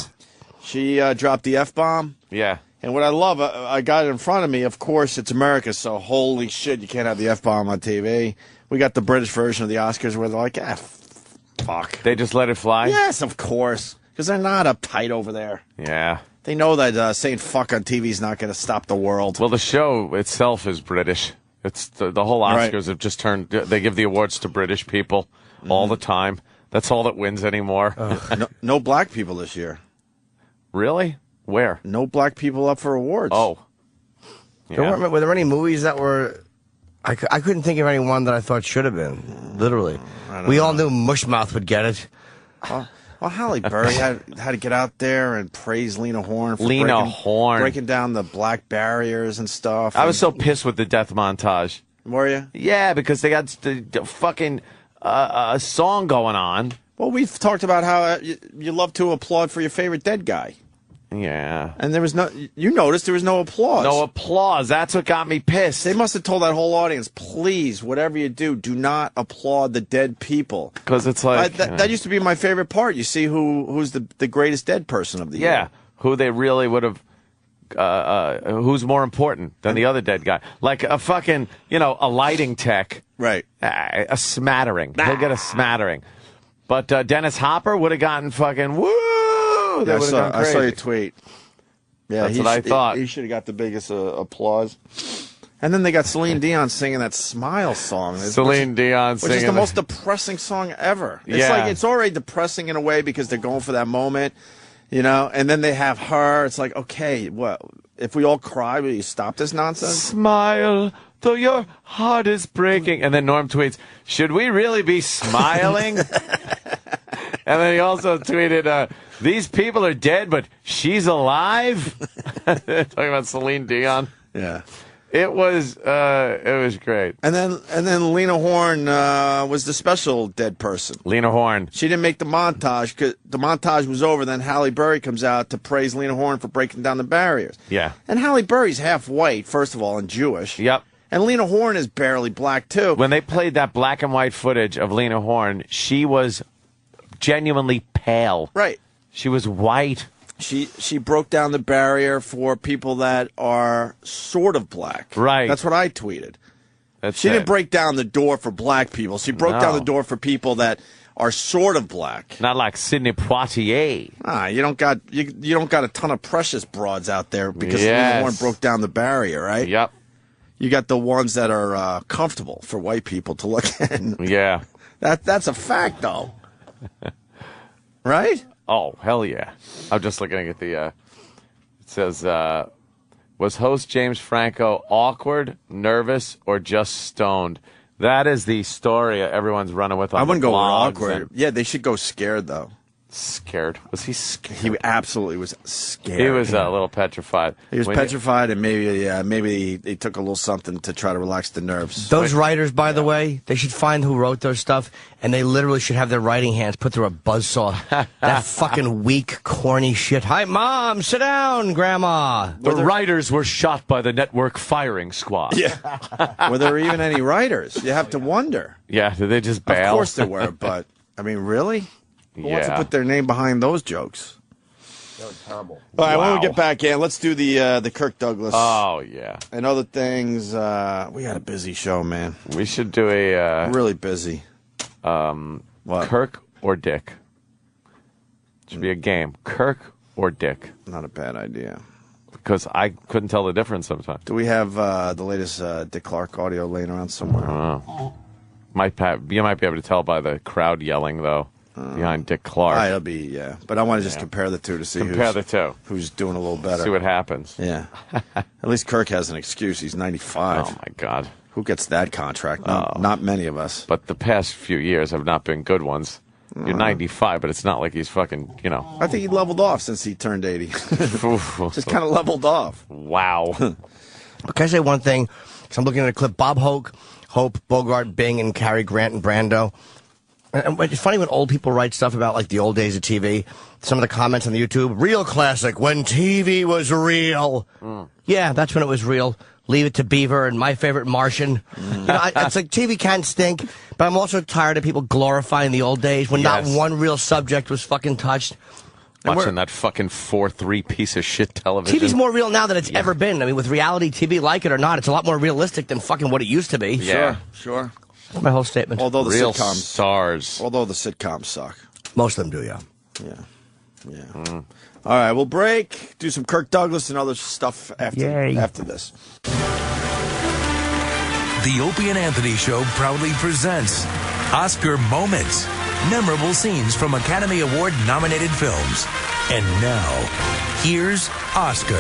She dropped the F-bomb. Yeah. And what I love, I got it in front of me. Of course, it's America, so holy shit, you can't have the F-bomb on TV. We got the British version of the Oscars where they're like, fuck. They just let it fly? Yes, of course, because they're not uptight over there. Yeah. They know that saying fuck on TV is not going to stop the world. Well, the show itself is British. It's the whole Oscars Right. have just turned. They give the awards to British people all the time. That's all that wins anymore. No black people this year. Really? Where? No black people up for awards. Oh. Were there any movies that were... I couldn't think of any one that I thought should have been, literally. We all knew Mushmouth would get it. Well, Halle Berry had to get out there and praise Lena Horne for breaking down the black barriers and stuff. I was so pissed with the death montage. Were you? Yeah, because they got the fucking song going on. Well, we've talked about how you love to applaud for your favorite dead guy. Yeah. And there was you noticed there was no applause. No applause. That's what got me pissed. They must have told that whole audience, please, whatever you do not applaud the dead people. Because it's like... that used to be my favorite part. You see who's the greatest dead person of the year. Yeah, who they really would have... who's more important than the other dead guy. Like a fucking, a lighting tech. Right. A smattering. He'll get a smattering. But Dennis Hopper would have gotten fucking woo! Yeah, I saw your tweet. Yeah, That's what I thought. He should have got the biggest applause. And then they got Celine Dion singing that Smile song. Celine Dion singing. Which is the most depressing song ever. It's Yeah. like, it's already depressing in a way because they're going for that moment, and then they have her. It's like, okay, what? If we all cry, will you stop this nonsense? Smile, though your heart is breaking. And then Norm tweets, should we really be smiling? And then he also tweeted, these people are dead, but she's alive? Talking about Celine Dion. Yeah. It was great. And then Lena Horne was the special dead person. Lena Horne. She didn't make the montage because the montage was over. Then Halle Berry comes out to praise Lena Horne for breaking down the barriers. Yeah. And Halle Berry's half white, first of all, and Jewish. Yep. And Lena Horne is barely black, too. When they played that black and white footage of Lena Horne, she was genuinely pale. Right. She was white. She broke down the barrier for people that are sort of black. Right. That's what I tweeted. She didn't break down the door for black people. She broke down No. the door for people that are sort of black. Not like Sidney Poitier. You don't got a ton of precious broads out there because Yes. Lena Horne broke down the barrier, right? Yep. You got the ones that are comfortable for white people to look at. Yeah. That's a fact, though. Right? Oh, hell yeah. I'm just looking at the, it says, was host James Franco awkward, nervous, or just stoned? That is the story everyone's running with on I wouldn't the go with blogs awkward. and- Yeah, they should go scared, though. Scared. Was he scared? He absolutely was scared. He was a little petrified. He was When petrified, and maybe he took a little something to try to relax the nerves. Those writers, by the way, they should find who wrote their stuff, and they literally should have their writing hands put through a buzzsaw. That fucking weak, corny shit. Hi, Mom, sit down, Grandma. The writers were shot by the network firing squad. Yeah. Were there even any writers? You have to wonder. Yeah, did they just bail? Of course there were, but, I mean, really? Who wants to put their name behind those jokes? That was terrible. All right, when Wow. we get back in, let's do the Kirk Douglas Oh, yeah. and other things. We had a busy show, man. We should do a Really busy. What? Kirk or Dick. Should be a game. Kirk or Dick. Not a bad idea. Because I couldn't tell the difference sometimes. Do we have the latest Dick Clark audio laying around somewhere? You might be able to tell by the crowd yelling, though, behind Dick Clark. It'll be, yeah. But I want to just compare the two to see who's doing a little better. See what happens. Yeah. At least Kirk has an excuse. He's 95. Oh, my God. Who gets that contract? Not many of us. But the past few years have not been good ones. You're 95, but it's not like he's fucking, I think he leveled off since he turned 80. Just kind of leveled off. Wow. Can I say one thing? So I'm looking at a clip. Bob Hope, Bogart, Bing, and Cary Grant and Brando. And it's funny when old people write stuff about like the old days of TV. Some of the comments on the YouTube, real classic, when TV was real. Yeah, that's when it was real. Leave It to Beaver and My Favorite Martian. You know, it's like TV can stink, but I'm also tired of people glorifying the old days when not one real subject was fucking touched. Watching that fucking 4-3 piece of shit television. TV's more real now than it's ever been. I mean, with reality TV, like it or not, it's a lot more realistic than fucking what it used to be. Yeah. Sure. That's my whole statement. Although the Real sitcoms stars. Although the sitcoms suck. Most of them do, yeah. Yeah. All right, we'll break, do some Kirk Douglas and other stuff after this. The Opie and Anthony Show proudly presents Oscar Moments. Memorable scenes from Academy Award-nominated films. And now, here's Oscar.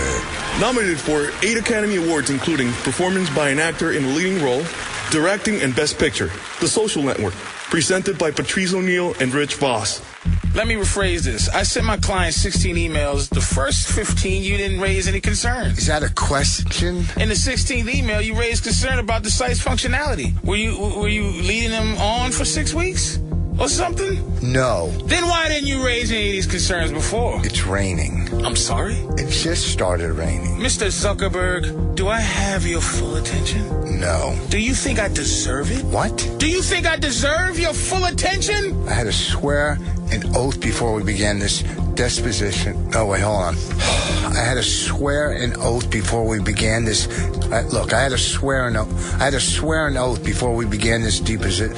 Nominated for 8 Academy Awards, including Performance by an Actor in a Leading Role, Directing, and Best Picture. The Social Network. Presented by Patrice O'Neill and Rich Voss. Let me rephrase this. I sent my client 16 emails. The first 15, you didn't raise any concerns. Is that a question? In the 16th email, you raised concern about the site's functionality. Were you leading them on for 6 weeks? Or something? No. Then why didn't you raise any of these concerns before? It's raining. I'm sorry? It just started raining. Mr. Zuckerberg, do I have your full attention? No. Do you think I deserve it? What? Do you think I deserve your full attention? I had to swear an oath before we began this deposition. Oh, wait, hold on. I had to swear an oath before we began this. Look, I had to swear an oath. I had to swear an oath before we began this deposition.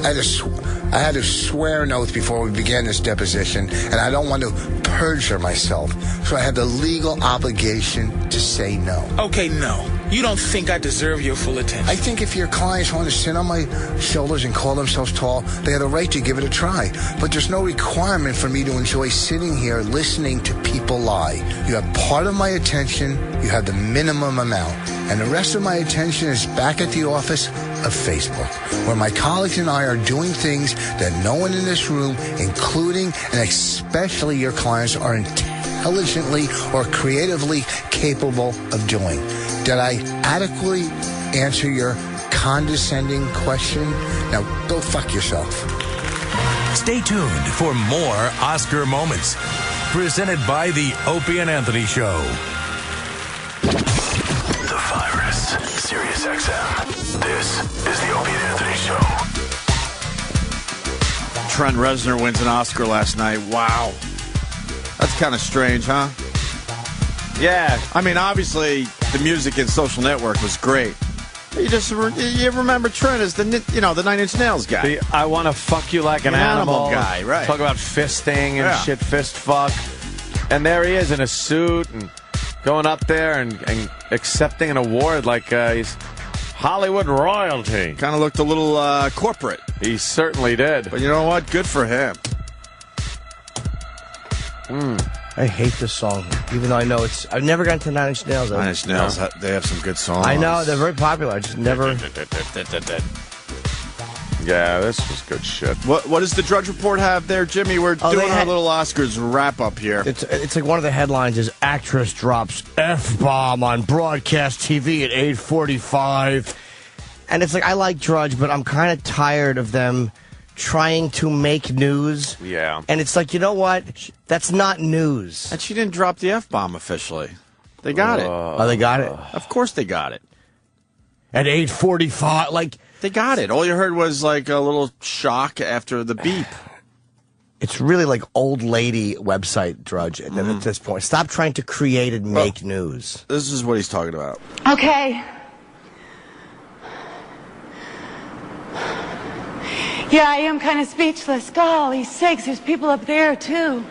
I had to swear an oath before we began this deposition, and I don't want to perjure myself, so I have the legal obligation to say no. Okay, no. You don't think I deserve your full attention? I think if your clients want to sit on my shoulders and call themselves tall, they have a right to give it a try. But there's no requirement for me to enjoy sitting here listening to people lie. You have part of my attention, you have the minimum amount, and the rest of my attention is back at the office of Facebook, where my colleagues and I are doing things that no one in this room, including and especially your clients, are intelligently or creatively capable of doing. Did I adequately answer your condescending question? Now, go fuck yourself. Stay tuned for more Oscar Moments. Presented by the Opie and Anthony Show. The Virus. Sirius XM. This is the Opie and Anthony Show. Trent Reznor wins an Oscar last night. Wow. That's kind of strange, huh? Yeah. I mean, obviously, the music in Social Network was great. You remember Trent as the 9 Inch Nails guy. The I want to fuck you like an animal guy, right? Talk about fisting and shit, fist fuck. And there he is in a suit and going up there and accepting an award like he's Hollywood royalty. Kind of looked a little corporate. He certainly did. But you know what? Good for him. I hate this song, even though I know it's. I've never gotten to 9 Inch Nails. 9 Inch Nails, they have some good songs. I know, they're very popular. I just never. Yeah, this was good shit. What does the Drudge Report have there, Jimmy? We're doing our little Oscars wrap up here. It's like one of the headlines is actress drops F-bomb on broadcast TV at 8:45. And it's like, I like Drudge, but I'm kind of tired of them trying to make news. Yeah. And it's like, you know what? That's not news. And she didn't drop the F-bomb officially. They got it. Oh, they got it? Of course they got it. At 8:45, like... They got it. All you heard was like a little shock after the beep. It's really like old lady website Drudge at this point. Stop trying to create and make news. This is what he's talking about. Okay. Yeah, I am kind of speechless. Golly sakes, there's people up there, too.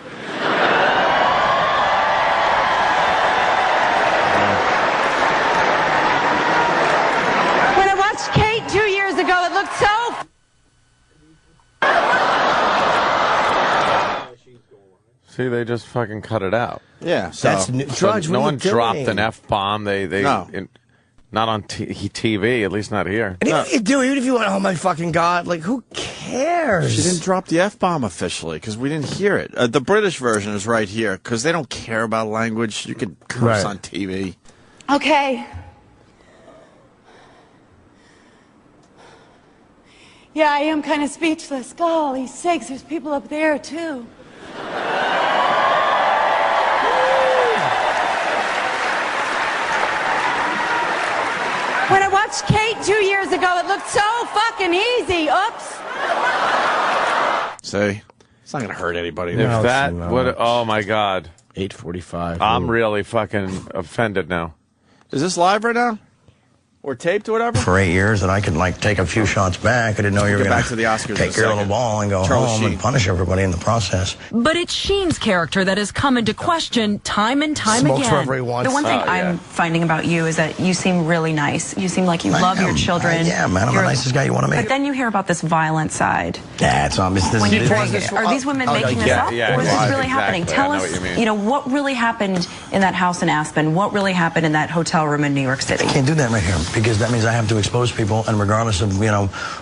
When I watched Kate 2 years ago, it looked so... See, they just fucking cut it out. Yeah. That's Drudge. No one dropped doing? an F-bomb. Not on TV, at least not here. And even if you do, even if you went, oh my fucking God, like, who cares? She didn't drop the F-bomb officially because we didn't hear it. The British version is right here because they don't care about language. You can curse on TV. Okay. Yeah, I am kind of speechless. Golly sakes, there's people up there, too. fucking easy. Oops. See? It's not going to hurt anybody. If that would, oh my God. 8:45. I'm really fucking offended now. Is this live right now? Or taped or whatever? For 8 years, and I could like take a few shots back. I didn't know you were Get going back to the Oscars in a take your little second. ball and go Charlie home Sheen. and punish everybody in the process. But it's Sheen's character that has come into question time and time Smokes again. wherever he wants. The one thing Oh, yeah. I'm finding about you is that you seem really nice. You seem like you love your children. Yeah, man, I'm the nicest guy you want to meet. But then you hear about this violent side. Yeah, it's obvious. This When you is drink, are these women making this up, yeah, or is this yeah, really happening? exactly. Tell I know us, what you mean. what really happened in that house in Aspen? What really happened in that hotel room in New York City? Can't do that right here because that means I have to expose people, and regardless of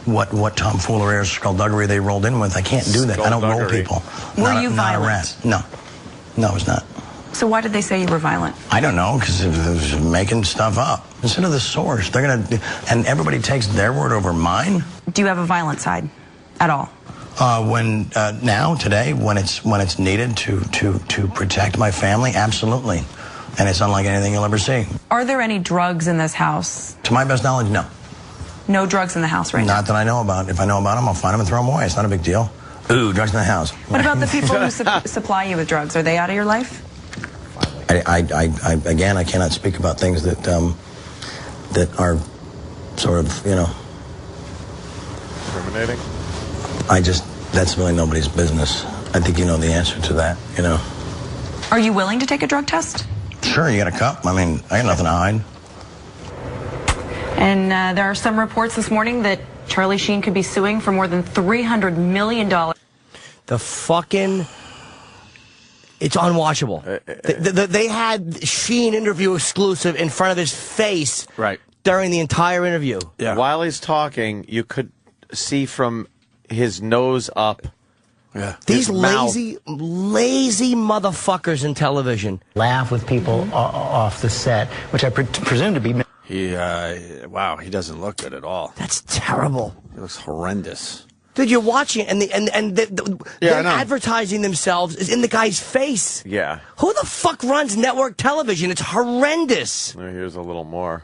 what tomfoolery or skullduggery they rolled in with, I can't do that. I don't roll Skullduggery. people. Were you not a violent? rat. No, I was not. So why did they say you were violent? I don't know, because it was making stuff up. Instead of the source, they're going to, and everybody takes their word over mine. Do you have a violent side at all? Today, when it's needed to protect my family, absolutely. And it's unlike anything you'll ever see. Are there any drugs in this house? To my best knowledge, no. No drugs in the house right now? Not that I know about. If I know about them, I'll find them and throw them away. It's not a big deal. Ooh, drugs in the house. What about the people who supply you with drugs? Are they out of your life? Again, I cannot speak about things that are sort of, Discriminating? That's really nobody's business. I think you know the answer to that, Are you willing to take a drug test? Sure, you got a cup. I mean, I got nothing to hide. And there are some reports this morning that Charlie Sheen could be suing for more than $300 million. The fucking... It's unwatchable. They had Sheen interview exclusive in front of his face during the entire interview. Yeah. While he's talking, you could see from his nose up. Yeah. These his mouth. lazy motherfuckers in television. Laugh with people off the set, which I presume to be... Wow, he doesn't look good at all. That's terrible. He looks horrendous. Dude, you're watching it, and Yeah, they're I know. advertising themselves is in the guy's face. Yeah. Who the fuck runs network television? It's horrendous. Here's a little more.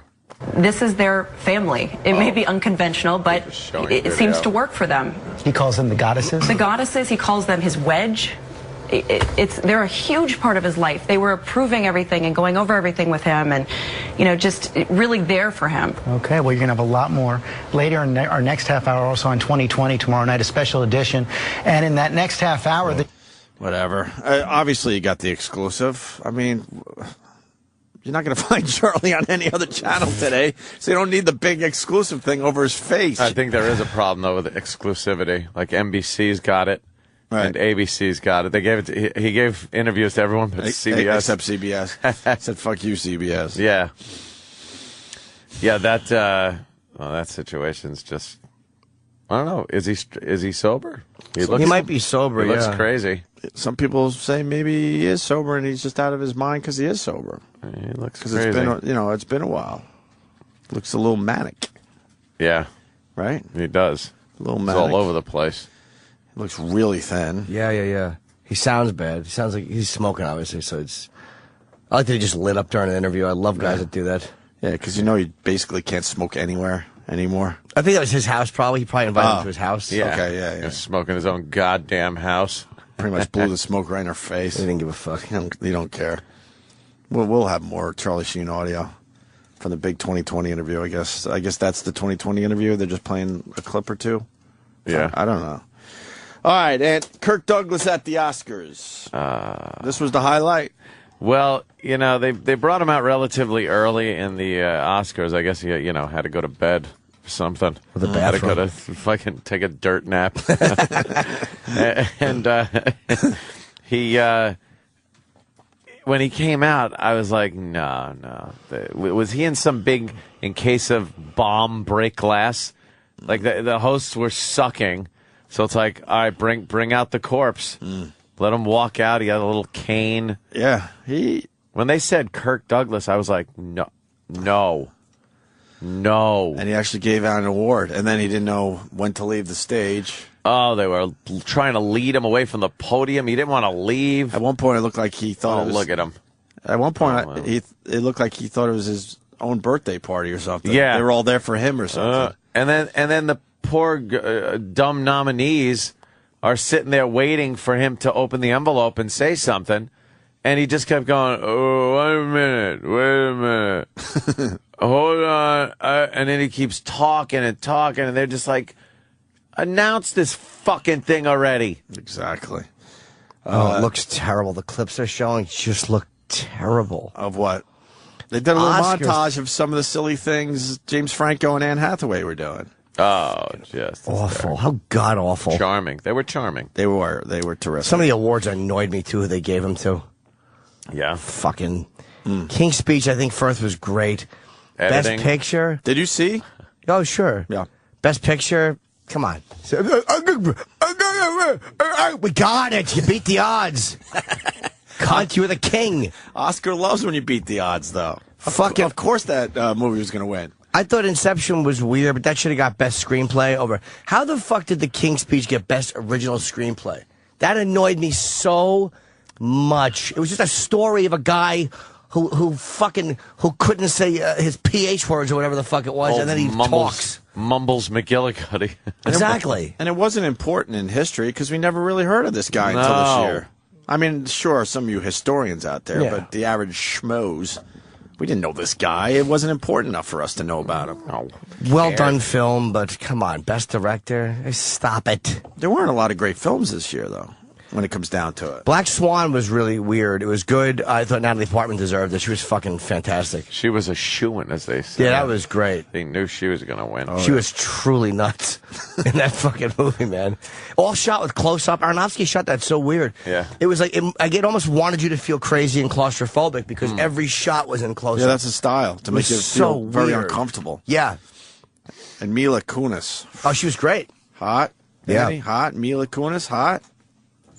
This is their family. It may be unconventional, but showing it video. seems to work for them. He calls them the goddesses? The goddesses, he calls them his wedge. They're a huge part of his life. They were approving everything and going over everything with him and, just really there for him. Okay, well, you're going to have a lot more later in our next half hour, also on 2020, tomorrow night, a special edition. And in that next half hour... Whatever. Obviously, you got the exclusive. I mean, you're not going to find Charlie on any other channel today, so you don't need the big exclusive thing over his face. I think there is a problem, though, with exclusivity. Like, NBC's got it. Right. And ABC's got it. They gave it. He gave interviews to everyone but CBS. Except CBS. Said, fuck you, CBS. Yeah. Yeah, that situation's just... I don't know. Is he sober? He might be sober, He looks yeah. crazy. Some people say maybe he is sober and he's just out of his mind because he is sober. He looks Because crazy. it's been a while. Looks a little manic, Yeah. right? He does. A little He's manic. all over the place. Looks really thin. Yeah. He sounds bad. He sounds like he's smoking, obviously, so it's... I like that he just lit up during an interview. I love guys that do that. Yeah, because you basically can't smoke anywhere anymore. I think that was his house, probably. He probably invited him to his house. Yeah. Okay, yeah. He's smoking his own goddamn house. Pretty much blew the smoke right in her face. He didn't give a fuck. He don't care. We'll have more Charlie Sheen audio from the big 2020 interview, I guess. I guess that's the 2020 interview. They're just playing a clip or two. Yeah. I don't know. All right, and Kirk Douglas at the Oscars. This was the highlight. Well, they brought him out relatively early in the Oscars. I guess he, had to go to bed or something. Or the Had to go bathroom. to fucking take a dirt nap. And he, when he came out, I was like, no. Was he in some big, in case of bomb, break glass? Like the hosts were sucking. So it's like, all right, bring out the corpse. Let him walk out. He had a little cane. Yeah, When they said Kirk Douglas, I was like, no. And he actually gave out an award, and then he didn't know when to leave the stage. Oh, they were trying to lead him away from the podium. He didn't want to leave. At one point, it looked like he thought it was... look at him. At one point, it looked like he thought it was his own birthday party or something. Yeah. They were all there for him or something. And then the poor dumb nominees are sitting there waiting for him to open the envelope and say something, and he just kept going, "Oh, wait a minute, hold on," and then he keeps talking, and they're just like, "Announce this fucking thing already." Exactly. Oh, it looks terrible. The clips they're showing just look terrible. Of what? They did a little Oscars. montage of some of the silly things James Franco and Anne Hathaway were doing. Oh, just awful. How god awful. Charming. They were charming. They were terrific. Some of the awards annoyed me too. Who they gave them to? Yeah. Fucking King's Speech. I think Firth was great. Editing. Best Picture. Did you see? Oh, sure. Yeah. Best Picture. Come on. We got it. You beat the odds. Cunt, you were the king. Oscar loves when you beat the odds, though. Fucking. Of course that movie was going to win. I thought Inception was weird, but that should have got Best Screenplay over. How the fuck did The King's Speech get Best Original Screenplay? That annoyed me so much. It was just a story of a guy who couldn't say his PH words or whatever the fuck it was, and then he talks. Mumbles McGillicuddy. Exactly. And it wasn't important in history because we never really heard of this guy until this year. I mean, sure, some of you historians out there, but the average schmoes, we didn't know this guy. It wasn't important enough for us to know about him. Oh, well done film, but come on, Best Director, stop it. There weren't a lot of great films this year, though, when it comes down to it. Black Swan was really weird. It was good. I thought Natalie Portman deserved it. She was fucking fantastic. She was a shoo-in, as they say. Yeah, that was great. They knew she was going to win. She was truly nuts in that fucking movie, man. All shot with close-up. Aronofsky shot that so weird. Yeah. It was like, it almost wanted you to feel crazy and claustrophobic because every shot was in close-up. Yeah, that's a style, to make you feel very uncomfortable. Yeah. And Mila Kunis. Oh, she was great. Hot. Yeah. Andy, hot. Mila Kunis, hot.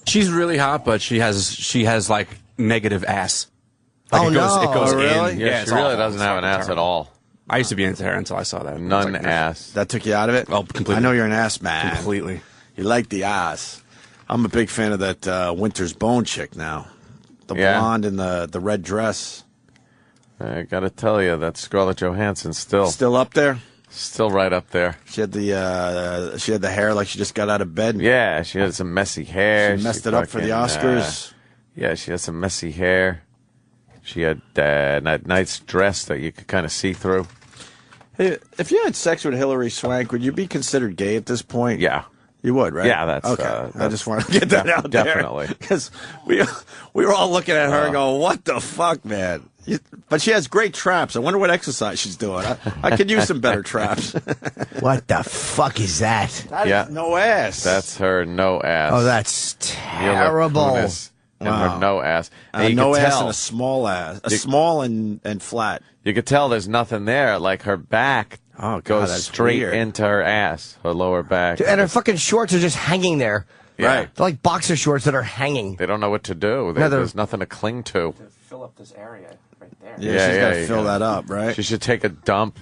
She's really hot, but she has like negative ass. Like Oh, it goes, no. It goes Oh, really? in. Yeah, it's she really awful. doesn't It's have an fucking ass terrible. at all. I used to be into her until I saw that. None It's like, ass. That took you out of it? Oh, completely. I know you're an ass man. Completely. You like the ass. I'm a big fan of that Winter's Bone chick now. The Yeah. blonde in the red dress. I got to tell you, that Scarlett Johansson Still up there? still right up there. She had the hair like she just got out of bed. Yeah, she had some messy hair. She messed it up for the Oscars. Yeah, she had some messy hair. She had that nice dress that you could kind of see through. Hey, if you had sex with Hilary Swank, would you be considered gay at this point? Yeah. You would, right? Yeah, that's okay. I that's just want to get that out there. definitely. Because we were all looking at her and going, what the fuck, man? But she has great traps. I wonder what exercise she's doing. I could use some better traps. What the fuck is that? That Yeah. is no ass. That's her no ass. Oh, that's Mila terrible. Kunis and her no ass. And you no could ass tell, and a small ass. Small and flat. You could tell there's nothing there. Like her back goes that's straight weird. into her ass, her lower back. And her fucking shorts are just hanging there. Yeah. Right. They're like boxer shorts that are hanging. They don't know what to do. No, they're- There's nothing to cling to. Fill up this area right there. Yeah, she's got to you fill gotta- that up, right? She should take a dump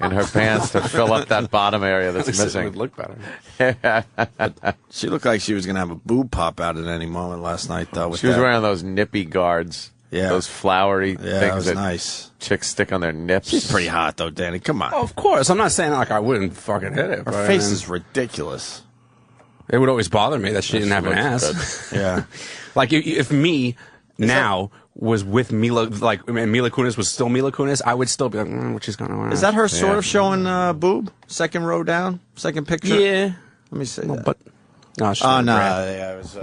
in her pants to fill up that bottom area that's It missing. would look better. She looked like she was going to have a boob pop out at any moment last night, though. With She was that. wearing those nippy guards. Yeah. Those flowery Yeah, things that was that nice. chicks stick on their nips. She's pretty hot, though, Danny. Come on. Oh, of course. I'm not saying like I wouldn't fucking hit it. Her but I face mean, is ridiculous. It would always bother me that she didn't She have an looks ass. Yeah. Like if me now was with Mila, like and Mila Kunis was still Mila Kunis, I would still be like, what she's going on? Is that her sort of showing boob? Second row down? Second picture? Yeah. Let me see. No, that. but no, she's Oh, no. great. Yeah, it was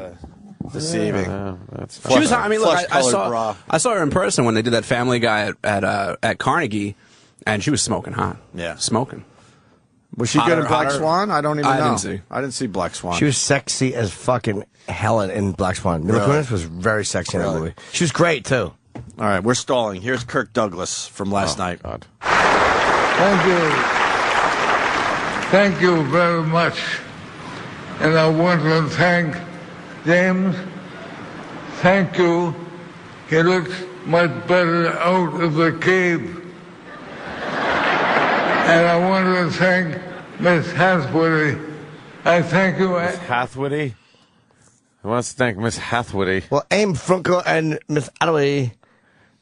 deceiving. That's She was. I mean, look, I Flush-colored bra. saw her in person when they did that Family Guy at Carnegie, and she was smoking hot. Yeah. Smoking. Was she good in Black hotter- Swan? I don't even know. I didn't see. I didn't see Black Swan. She was sexy as fucking hell in Black Swan. Mila Really? Kunis was very sexy in that Really? movie. She was great, too. All right, we're stalling. Here's Kirk Douglas from last night. God. Thank you. Thank you very much. And I want to thank James. Thank you. He looks much better out of the cave. And I want to thank Miss Hathaway. I thank you. Hathaway? Who wants to thank Miss Hathaway? Well, Aim Funko and Miss Attaway.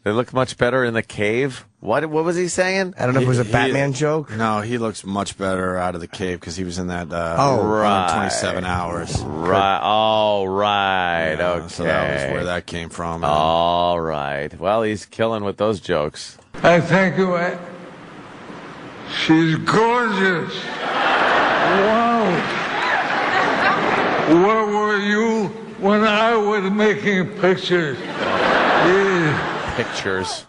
They look much better in the cave. What was he saying? I don't know if it was a Batman joke. No, he looks much better out of the cave because he was in that right. 27 hours. Right. All right. Yeah, okay. So that was where that came from. All right. Well, he's killing with those jokes. I thank you. She's gorgeous. Wow. Where were you when I was making pictures? Pictures.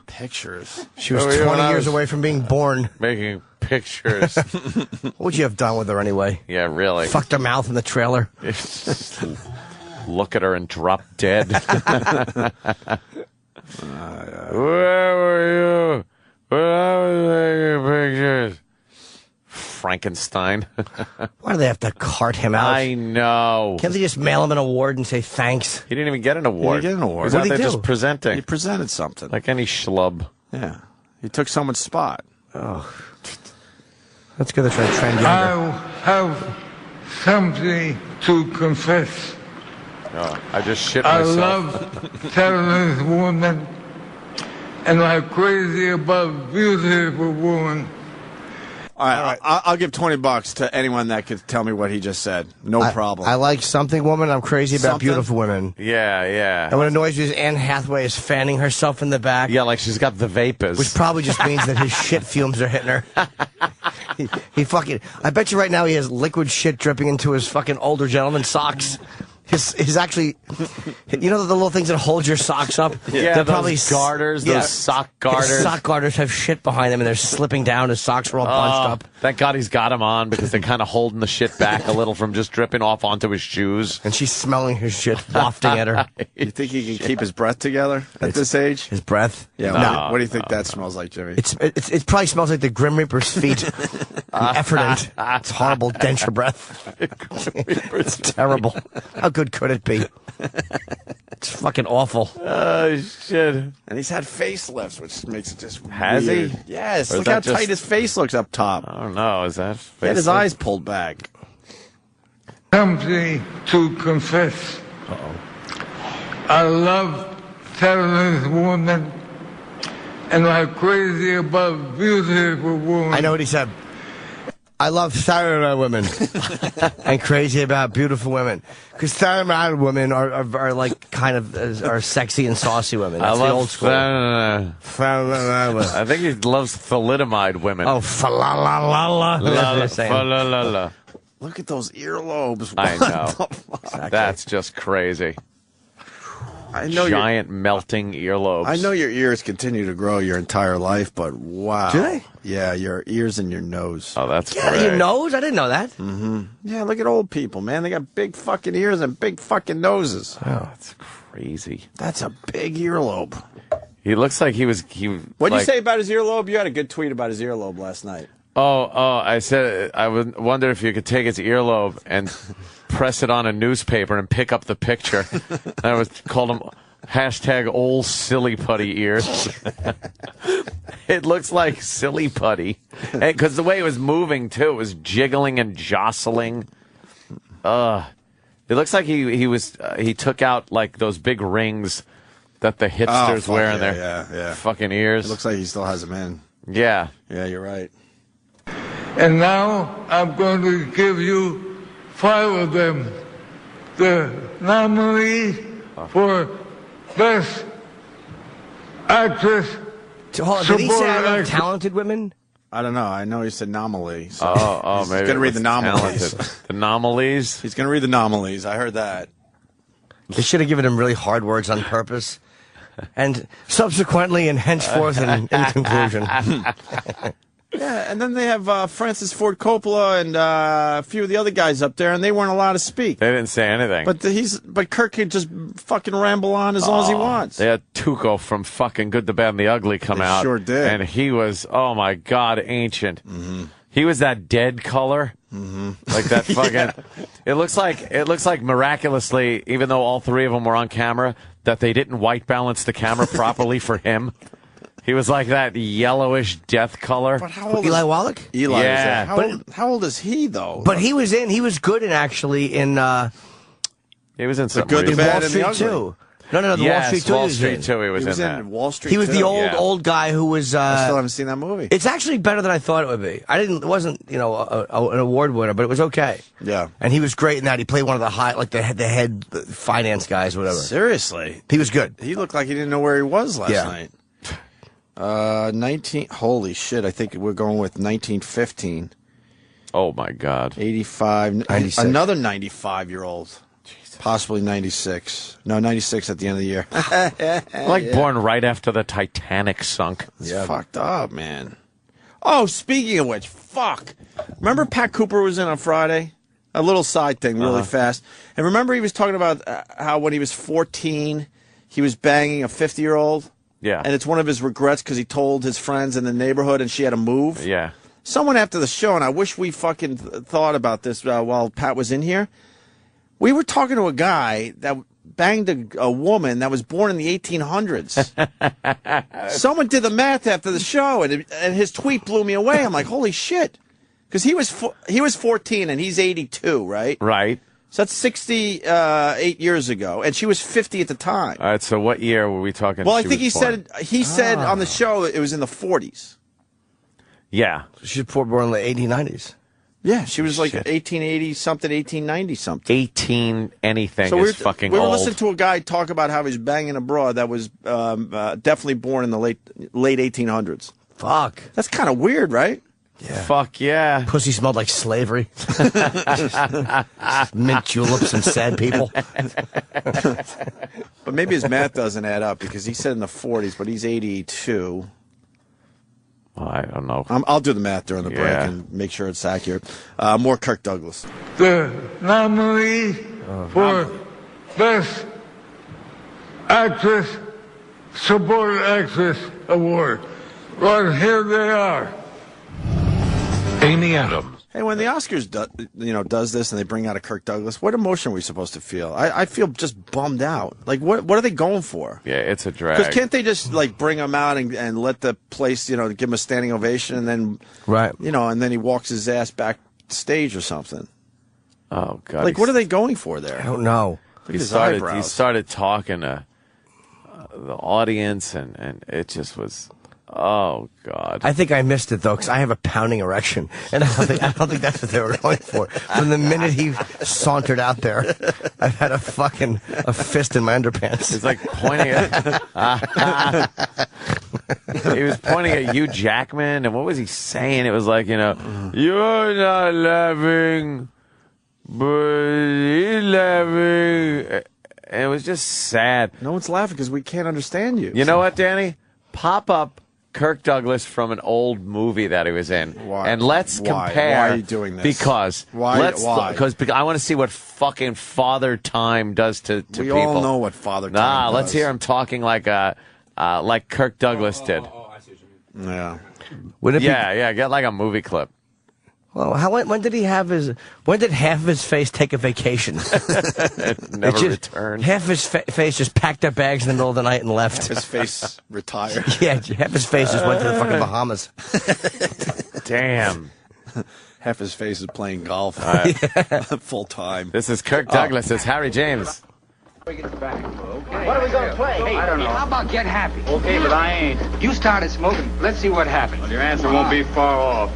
She was 20 years away from being born. Making pictures. What would you have done with her anyway? Yeah, really. Fucked her mouth in the trailer. Look at her and drop dead. Where were you when I was making pictures? Frankenstein. Why do they have to cart him out? I know. Can't they just mail him an award and say thanks? He didn't even get an award. He didn't get an award. He was What out did there he do? just presenting. He presented something. Like any schlub. Yeah. He took someone's spot. Oh. Let's go to transgender. I have something to confess. Oh, I just shit I myself. love telling this woman, and I'm crazy about beautiful woman. All right. I'll give $20 to anyone that could tell me what he just said. No problem. I like something woman. I'm crazy about Something? beautiful women. Yeah, yeah. And what annoys me is Anne Hathaway is fanning herself in the back. Yeah, like she's got the vapors. Which probably just means that his shit fumes are hitting her. He fucking... I bet you right now he has liquid shit dripping into his fucking older gentleman socks. His actually... You know the little things that hold your socks up? Yeah, They're those probably garters, those sock garters. His sock garters have shit behind them and they're slipping down. His socks are all bunched up. Thank God he's got them on because they're kind of holding the shit back a little from just dripping off onto his shoes. And she's smelling his shit wafting at her. You think he can keep his breath together at this age? His breath? Yeah. No. What do you think that smells like, Jimmy? It probably smells like the Grim Reaper's feet. Efferdent. It's horrible denture breath. It's terrible. How good could it be? It's fucking awful. Oh, shit. And he's had facelifts, which makes it just Has weird. he? Yes. Or is Look how that just- tight his face looks up top. I don't know. Is that He had his facelift? eyes pulled back. Something to confess. I love telling this woman, and I'm crazy about beautiful women. I know what he said. I love Saturday women and crazy about beautiful women. Because Saturday women are like kind of are sexy and saucy women. That's I love the old school. I think he loves thalidomide women. Oh, fa-la-la-la-la. That's what they're saying. Fa-la-la-la. Look at those earlobes. I What know. the fuck? That's just crazy. I know Giant melting earlobes. I know your ears continue to grow your entire life, but wow. Do they? Yeah, your ears and your nose. Oh, that's Yeah, great. your nose? I didn't know that. Mm-hmm. Yeah, look at old people, man. They got big fucking ears and big fucking noses. Oh, that's crazy. That's a big earlobe. He looks like he. What'd you like- say about his earlobe? You had a good tweet about his earlobe last night. Oh, I said I would wonder if you could take his earlobe and press it on a newspaper and pick up the picture. And I was called him hashtag old silly putty ears. It looks like silly putty because the way it was moving too, it was jiggling and jostling. It looks like he took out like those big rings that the hipsters wear in their fucking ears. It looks like he still has them in. Yeah. Yeah, you're right. And now I'm going to give you 5 of them. The nominees for Best Actress. Hold on, did he say I Supporting love actress. talented women? I don't know. I know he said anomaly. So Maybe he's gonna read the anomalies. The anomalies. He's gonna read the anomalies. I heard that. They should have given him really hard words on purpose. And subsequently and henceforth in conclusion. Yeah, and then they have Francis Ford Coppola and a few of the other guys up there, and they weren't allowed to speak. They didn't say anything. But Kirk could just fucking ramble on as long as he wants. They had Tuco from fucking Good, the Bad, and the Ugly come They out. sure did. And he was, oh my God, ancient. Mm-hmm. He was that dead color. Mm-hmm. Like that fucking. It looks like miraculously, even though all 3 of them were on camera, that they didn't white balance the camera properly for him. He was like that yellowish death color. But how old Eli is Wallach? Eli? Yeah. How old is he though? But he was good in actually in He was in some Good, the in Bad, Wall and the Street Ugly. too. No, the Wall Yes, Street 2. Wall he was Street in. 2. He was in that. Wall Street. He was the 2. old guy who was. I still haven't seen that movie. It's actually better than I thought it would be. It wasn't, an award winner, but it was okay. Yeah. And he was great in that. He played one of the the head finance guys, or whatever. Seriously, he was good. He looked like he didn't know where he was last night. 19. Holy shit! I think we're going with 1915. Oh my God. 85. 96. Another 95-year-old. Possibly 96. No, 96 at the end of the year. Like born right after the Titanic sunk. It's fucked up, man. Oh, speaking of which, fuck. Remember Pat Cooper was in on Friday? A little side thing, really fast. And remember he was talking about how when he was 14, he was banging a 50-year-old? Yeah. And it's one of his regrets because he told his friends in the neighborhood and she had to move? Yeah. Someone after the show, and I wish we fucking thought about this while Pat was in here. We were talking to a guy that banged a woman that was born in the 1800s. Someone did the math after the show, and his tweet blew me away. I'm like, holy shit. Because he was 14 and he's 82, right? Right. So that's 68 years ago, and she was 50 at the time. All right, so what year were we talking? Well, I she think was born? he said on the show that it was in the 40s. Yeah. She was born in the 80s, 90s. Yeah, she was like 1880 something, 1890 something. 18 anything So is fucking we were old. listening to a guy talk about how he's banging a broad that was definitely born in the late 1800s. Fuck. That's kind of weird, right? Yeah. Fuck yeah. Pussy smelled like slavery. Mint juleps and sad people. But maybe his math doesn't add up because he said in the 40s, but he's 82. Well, I don't know. I'll do the math during the break and make sure it's accurate. More Kirk Douglas. The nominee for Best Actress, Supporting Actress Award. Right here they are. Amy Adams. Hey, when the Oscars does this and they bring out a Kirk Douglas, what emotion are we supposed to feel? I feel just bummed out. Like, what are they going for? Yeah, it's a drag. Because can't they just bring him out and let the place give him a standing ovation and then and then he walks his ass backstage or something? Oh God! Like, what are they going for there? I don't know. Look at He his started eyebrows. talking to the audience, and it just was. Oh God! I think I missed it though, because I have a pounding erection, and I don't think that's what they were going for. From the minute he sauntered out there, I've had a fist in my underpants. It's like pointing at. He was pointing at Hugh Jackman, and what was he saying? It was like, you're not laughing, but he's laughing. And it was just sad. No one's laughing because we can't understand you. You know what, Danny? Pop up Kirk Douglas from an old movie that he was in, and let's compare. Why are you doing this? Because why? Because I want to see what fucking Father Time does to We people. all know what Father Time does. Let's hear him talking like Kirk Douglas did. Yeah. Get like a movie clip. Well, when did half of his face take a vacation? Never returned. Half of his face just packed up bags in the middle of the night and left. His face retired. Yeah, half his face just went to the fucking Bahamas. Damn. Half his face is playing golf full time. This is Kirk Douglas. It's Harry James. What are we going to play? Hey, I don't know. How about get happy? Okay, but I ain't. You started smoking. Let's see what happens. Well, your answer won't be far off.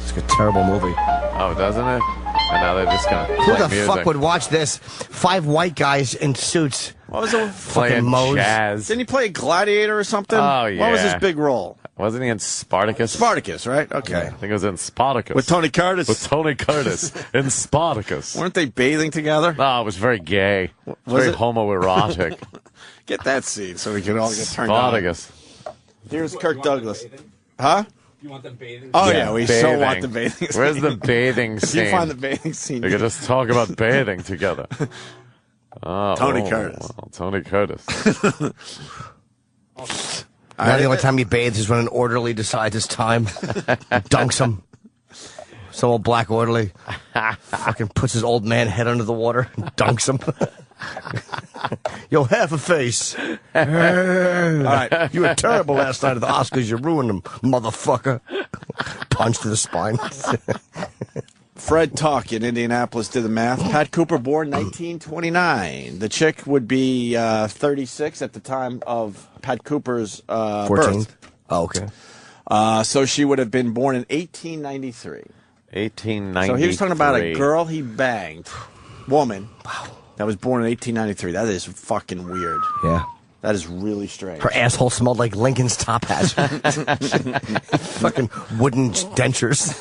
It's a terrible movie. Oh, doesn't it? And now they're just going to Who play the music. fuck would watch this? 5 white guys in suits. What was it? Playing Moe's. jazz. Didn't he play Gladiator or something? Oh, yeah. What was his big role? Wasn't he in Spartacus? Spartacus, right? Okay. I think it was in Spartacus. With Tony Curtis. With Tony Curtis in Spartacus. Weren't they bathing together? No, it was very gay. Was Very it? homoerotic. Get that scene so we can all get turned on. Spartacus. Here's Kirk Douglas. Huh? You want them bathing? Oh, yeah, we so bathing. want the bathing scene. Where's the bathing scene? If you find the bathing scene. We could just talk about bathing together. Tony Curtis. Well, Tony Curtis. Now the only time he bathes is when an orderly decides it's time. Dunks him. Some old black orderly fucking puts his old man head under the water and dunks him. Yo, half a face. All right, you were terrible last night at the Oscars. You ruined them, motherfucker. Punch to the spine. Fred Tuck in Indianapolis did the math. Pat Cooper, born 1929. The chick would be 36 at the time of Pat Cooper's 14th. birth. Oh, okay. So she would have been born in 1893. 1893. So he was talking about a girl he banged, woman, that was born in 1893. That is fucking weird. Yeah. That is really strange. Her asshole smelled like Lincoln's top hat. Fucking wooden dentures.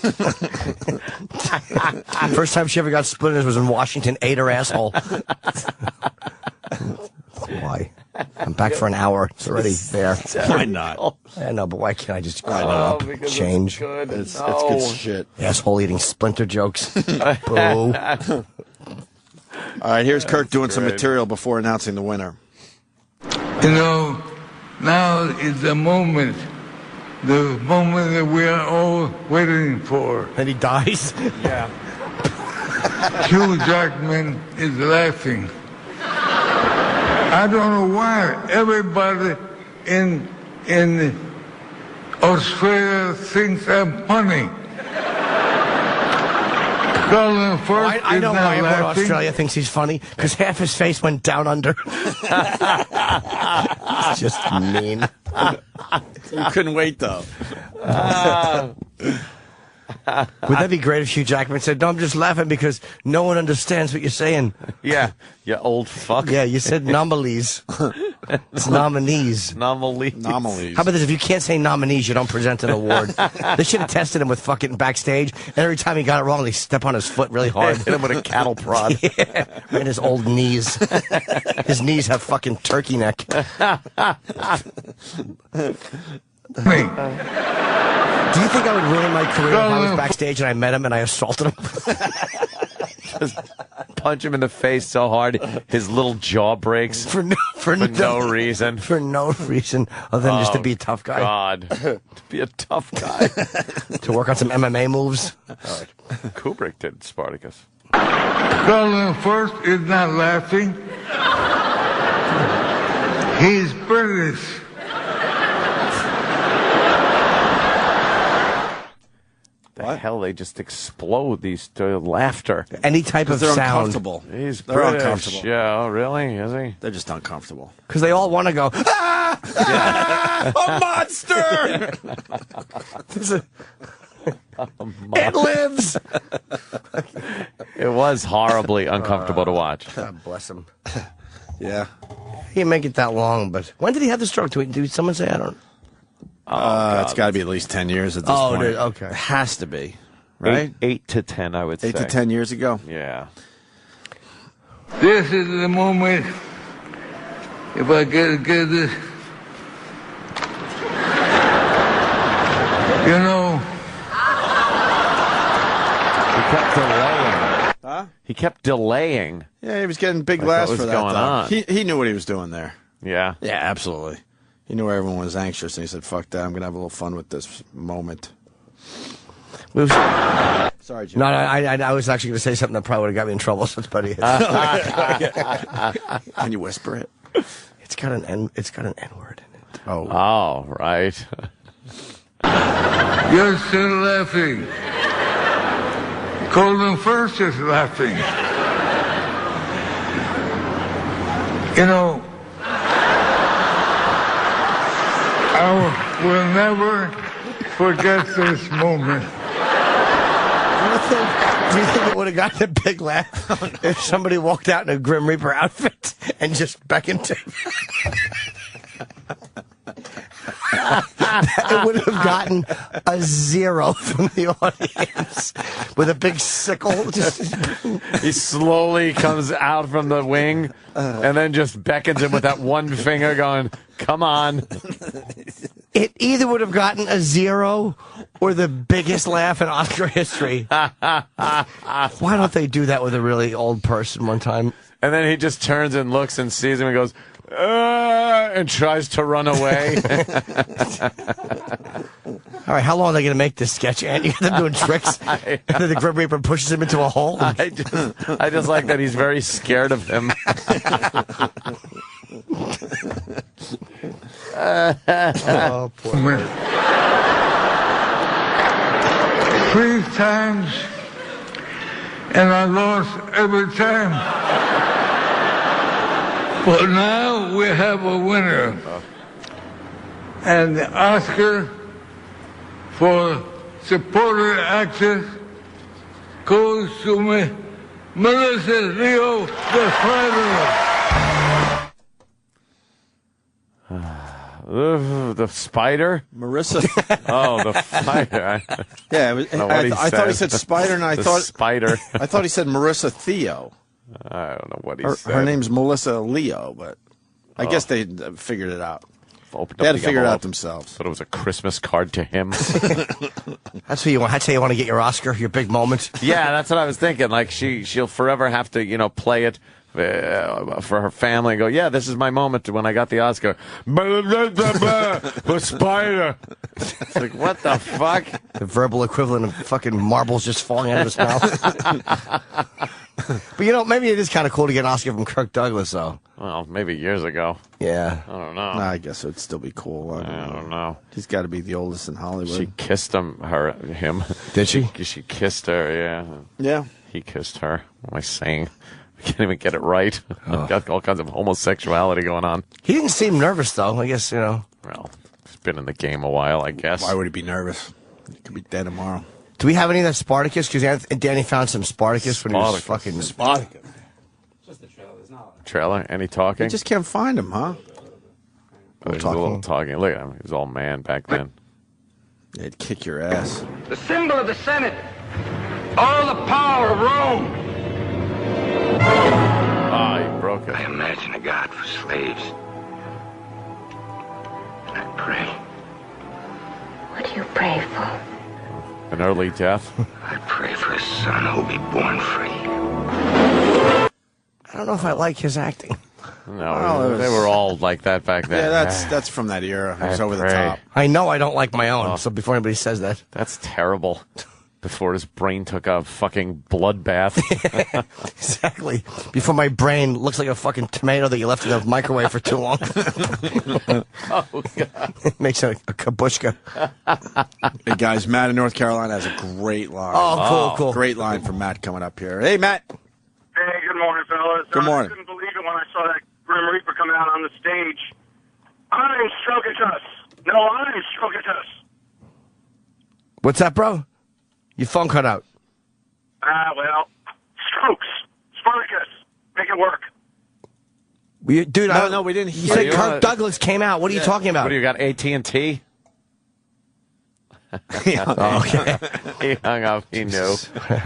First time she ever got splinters was in Washington. Ate her asshole. Why? I'm back for an hour. It's already there. Why not? I know, but why can't I just grow up, because change? It's It's good shit. Asshole eating splinter jokes. Boo. All right, here's Kirk doing some material before announcing the winner. You know, now is the moment that we are all waiting for. And he dies. Yeah. Hugh Jackman is laughing. I don't know why everybody in Australia thinks I'm funny. Colin Firth I know is why not everyone in laughing. Australia thinks he's funny, because half his face went down under. It's just mean. You couldn't wait, though. Would that be great if Hugh Jackman said, "No, I'm just laughing because no one understands what you're saying." Yeah, you old fuck. Yeah, you said nominees. It's nominees. Nominees. How about this? If you can't say nominees, you don't present an award. They should have tested him with fucking backstage, and every time he got it wrong, they step on his foot really hard. Hit him with a cattle prod. Yeah, right in his old knees. His knees have fucking turkey neck. Do you think I would ruin my career if I was backstage and I met him and I assaulted him? Just punch him in the face so hard his little jaw breaks for no reason. For no reason other than just to be a tough guy. God, to be a tough guy. To work on some MMA moves. Kubrick did Spartacus. Colin Firth is not laughing. He's British. The hell, they just explode these laughter. Any type of they're sound. uncomfortable. He's They're British. uncomfortable. Yeah, oh, really? Is he? They're just uncomfortable. Because they all want to go, "Ah! Ah! A monster! It lives!" It was horribly uncomfortable to watch. God bless him. Yeah. He didn't make it that long, but when did he have the stroke? Did someone say? I don't. It's got to be at least 10 years at this point. Dude, okay. It has to be, right? 8 to 10, I would say. 8 to 10 years ago. Yeah. This is the moment, if I get this, you know. He kept delaying. Huh? He kept delaying. Yeah, he was getting big Like, laughs what was for that. going though. on? He knew what he was doing there. Yeah. Yeah, absolutely. He knew everyone was anxious, and he said, "Fuck that! I'm gonna have a little fun with this moment." Sorry, Jim. No, I was actually going to say something that probably would have got me in trouble. So it's funny. Can you whisper it? It's got an N word in it. Oh, right. You're still laughing. Colin Firth is laughing. You know, I will never forget this moment. Do you think it would have gotten a big laugh if somebody walked out in a Grim Reaper outfit and just beckoned to him? It would have gotten a 0 from the audience with a big sickle. He slowly comes out from the wing and then just beckons him with that one finger going, "Come on." It either would have gotten a 0 or the biggest laugh in Oscar history. Why don't they do that with a really old person one time? And then he just turns and looks and sees him and goes, and tries to run away. All right, how long are they going to make this sketch, Andy? Them doing tricks? And then the Grim Reaper pushes him into a hole? I just like that he's very scared of him. Oh, poor 3 times and I lost every time. But now we have a winner. And the Oscar for supporting actress goes to Melissa Leo, the Spider. The spider? Marissa. Oh, the spider. Yeah, I thought he said spider, and I thought spider. I thought he said Marissa Theo. I don't know what he said. Her name's Melissa Leo, but I guess they figured it out. They had to figure it out themselves. But it was a Christmas card to him. That's what you want. That's how you want to get your Oscar, your big moment. Yeah, that's what I was thinking. Like she'll forever have to, play it for her family and go, yeah, this is my moment when I got the Oscar. The spider. It's like, what the fuck? The verbal equivalent of fucking marbles just falling out of his mouth. But maybe it is kind of cool to get an Oscar from Kirk Douglas, though. Well, maybe years ago. Yeah. I don't know. I guess it would still be cool. I don't know. He's got to be the oldest in Hollywood. She kissed him. Did she? She kissed her, yeah. Yeah. He kissed her. What am I saying? I can't even get it right. Got all kinds of homosexuality going on. He didn't seem nervous, though. I guess, Well, he's been in the game a while, I guess. Why would he be nervous? He could be dead tomorrow. Do we have any of that Spartacus? Because Danny found some Spartacus when he was fucking... Spartacus. Just the trailer. There's not Trailer? Any talking? You just can't find him, huh? There's a little talking. Look at him. He was all man back then. They'd kick your ass. The symbol of the Senate. All the power of Rome. He broke it. I imagine a God for slaves. And I pray. What do you pray for? An early death? I pray for a son who'll be born free. I don't know if I like his acting. No, they were all like that back then. Yeah, that's from that era. It was over the top. I know I don't like my own, so before anybody says that. That's terrible. Before his brain took a fucking bloodbath. Exactly. Before my brain looks like a fucking tomato that you left in the microwave for too long. Oh, God. It makes a kabushka. Hey, guys, Matt in North Carolina has a great line. Oh, cool. Great line from Matt coming up here. Hey, Matt. Hey, good morning, fellas. Good morning. I couldn't believe it when I saw that Grim Reaper come out on the stage. I'm Stroketus. No, I'm Stroketus. What's that, bro? Your phone cut out. Well, Strokes. Spartacus. Make it work. Dude, no, we didn't hear. You said Kirk Douglas came out. What are you talking about? What do you got, AT&T? Okay. He hung up. He knew.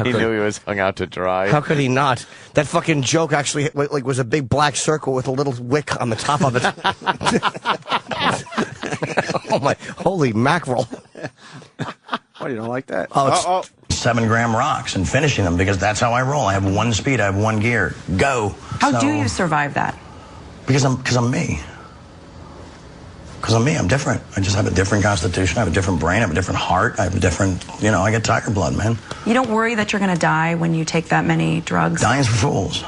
He knew he was hung out to dry. How could he not? That fucking joke actually was a big black circle with a little wick on the top of it. Oh my! Holy mackerel! Why you don't like that? 7-gram rocks and finishing them because that's how I roll. I have one speed. I have one gear. Go. How do you survive that? Because I'm me. Because I'm me. I'm different. I just have a different constitution. I have a different brain. I have a different heart. I have a different, I get tiger blood, man. You don't worry that you're going to die when you take that many drugs? Dying's for fools.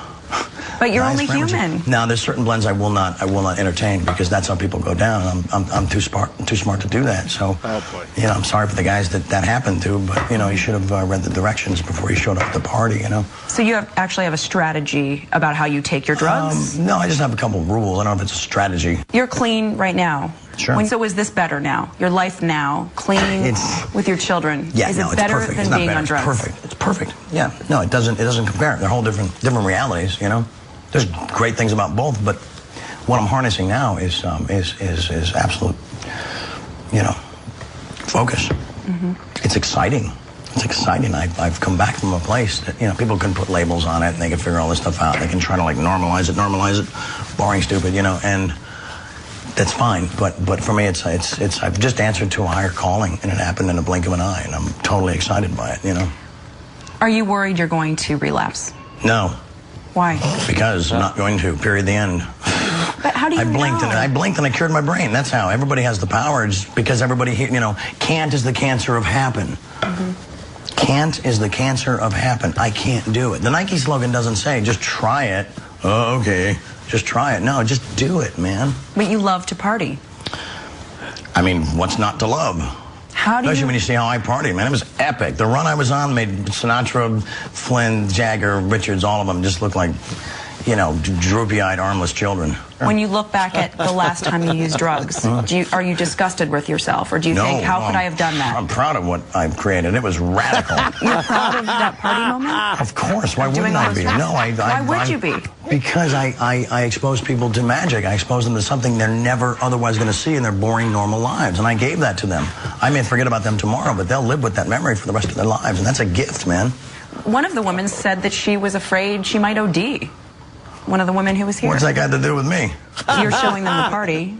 But you're only human. Now, there's certain blends I will not entertain because that's how people go down. I'm too smart to do that. So, I'm sorry for the guys that happened to, but you should have read the directions before you showed up at the party. So you actually have a strategy about how you take your drugs? No, I just have a couple of rules. I don't know if it's a strategy. You're clean right now. Sure. So is this better now? Your life now, clean with your children? Yeah, is no, it it's better perfect. than It's not being better. on drugs? It's perfect. It's perfect. Yeah. No, it doesn't compare. They're whole different realities. There's great things about both, but what I'm harnessing now is absolute, focus. Mm-hmm. It's exciting. It's exciting. I've come back from a place that people can put labels on it and they can figure all this stuff out. They can try to normalize it, boring, stupid, and that's fine. But for me, it's I've just answered to a higher calling, and it happened in a blink of an eye, and I'm totally excited by it. Are you worried you're going to relapse? No. Why? Because I'm not going to. Period. The end. But how do you I blinked know? and I cured my brain. That's how. Everybody has the power. It's because everybody, can't is the cancer of happen. Mm-hmm. Can't is the cancer of happen. I can't do it. The Nike slogan doesn't say just try it. Oh, okay. Just try it. No, just do it, man. But you love to party. I mean, what's not to love? How do Especially you... when you see how I party, man. It was epic. The run I was on made Sinatra, Flynn, Jagger, Richards, all of them just look like, you know, droopy-eyed, armless children. When you look back at the last time you used drugs, are you disgusted with yourself, or do you think, how could I have done that? I'm proud of what I've created. It was radical. You're proud of that party moment? Of course. Why wouldn't I be? No, Why would you be? Because I expose people to magic. I expose them to something they're never otherwise going to see in their boring, normal lives. And I gave that to them. I may forget about them tomorrow, but they'll live with that memory for the rest of their lives. And that's a gift, man. One of the women said that she was afraid she might OD. One of the women who was here. What's that got to do with me? You're showing them the party.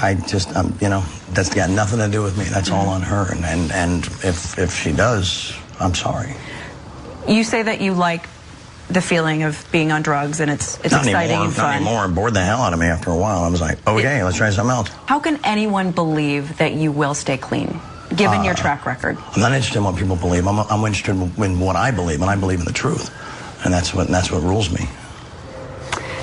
I just, you know, that's got nothing to do with me. That's all on her. And if she does, I'm sorry. You say that you like the feeling of being on drugs, and it's exciting and fun. Not anymore. It bored the hell out of me after a while. I was like, okay, let's try something else. How can anyone believe that you will stay clean, given your track record? I'm not interested in what people believe. I'm interested in what I believe, and I believe in the truth. And that's what rules me.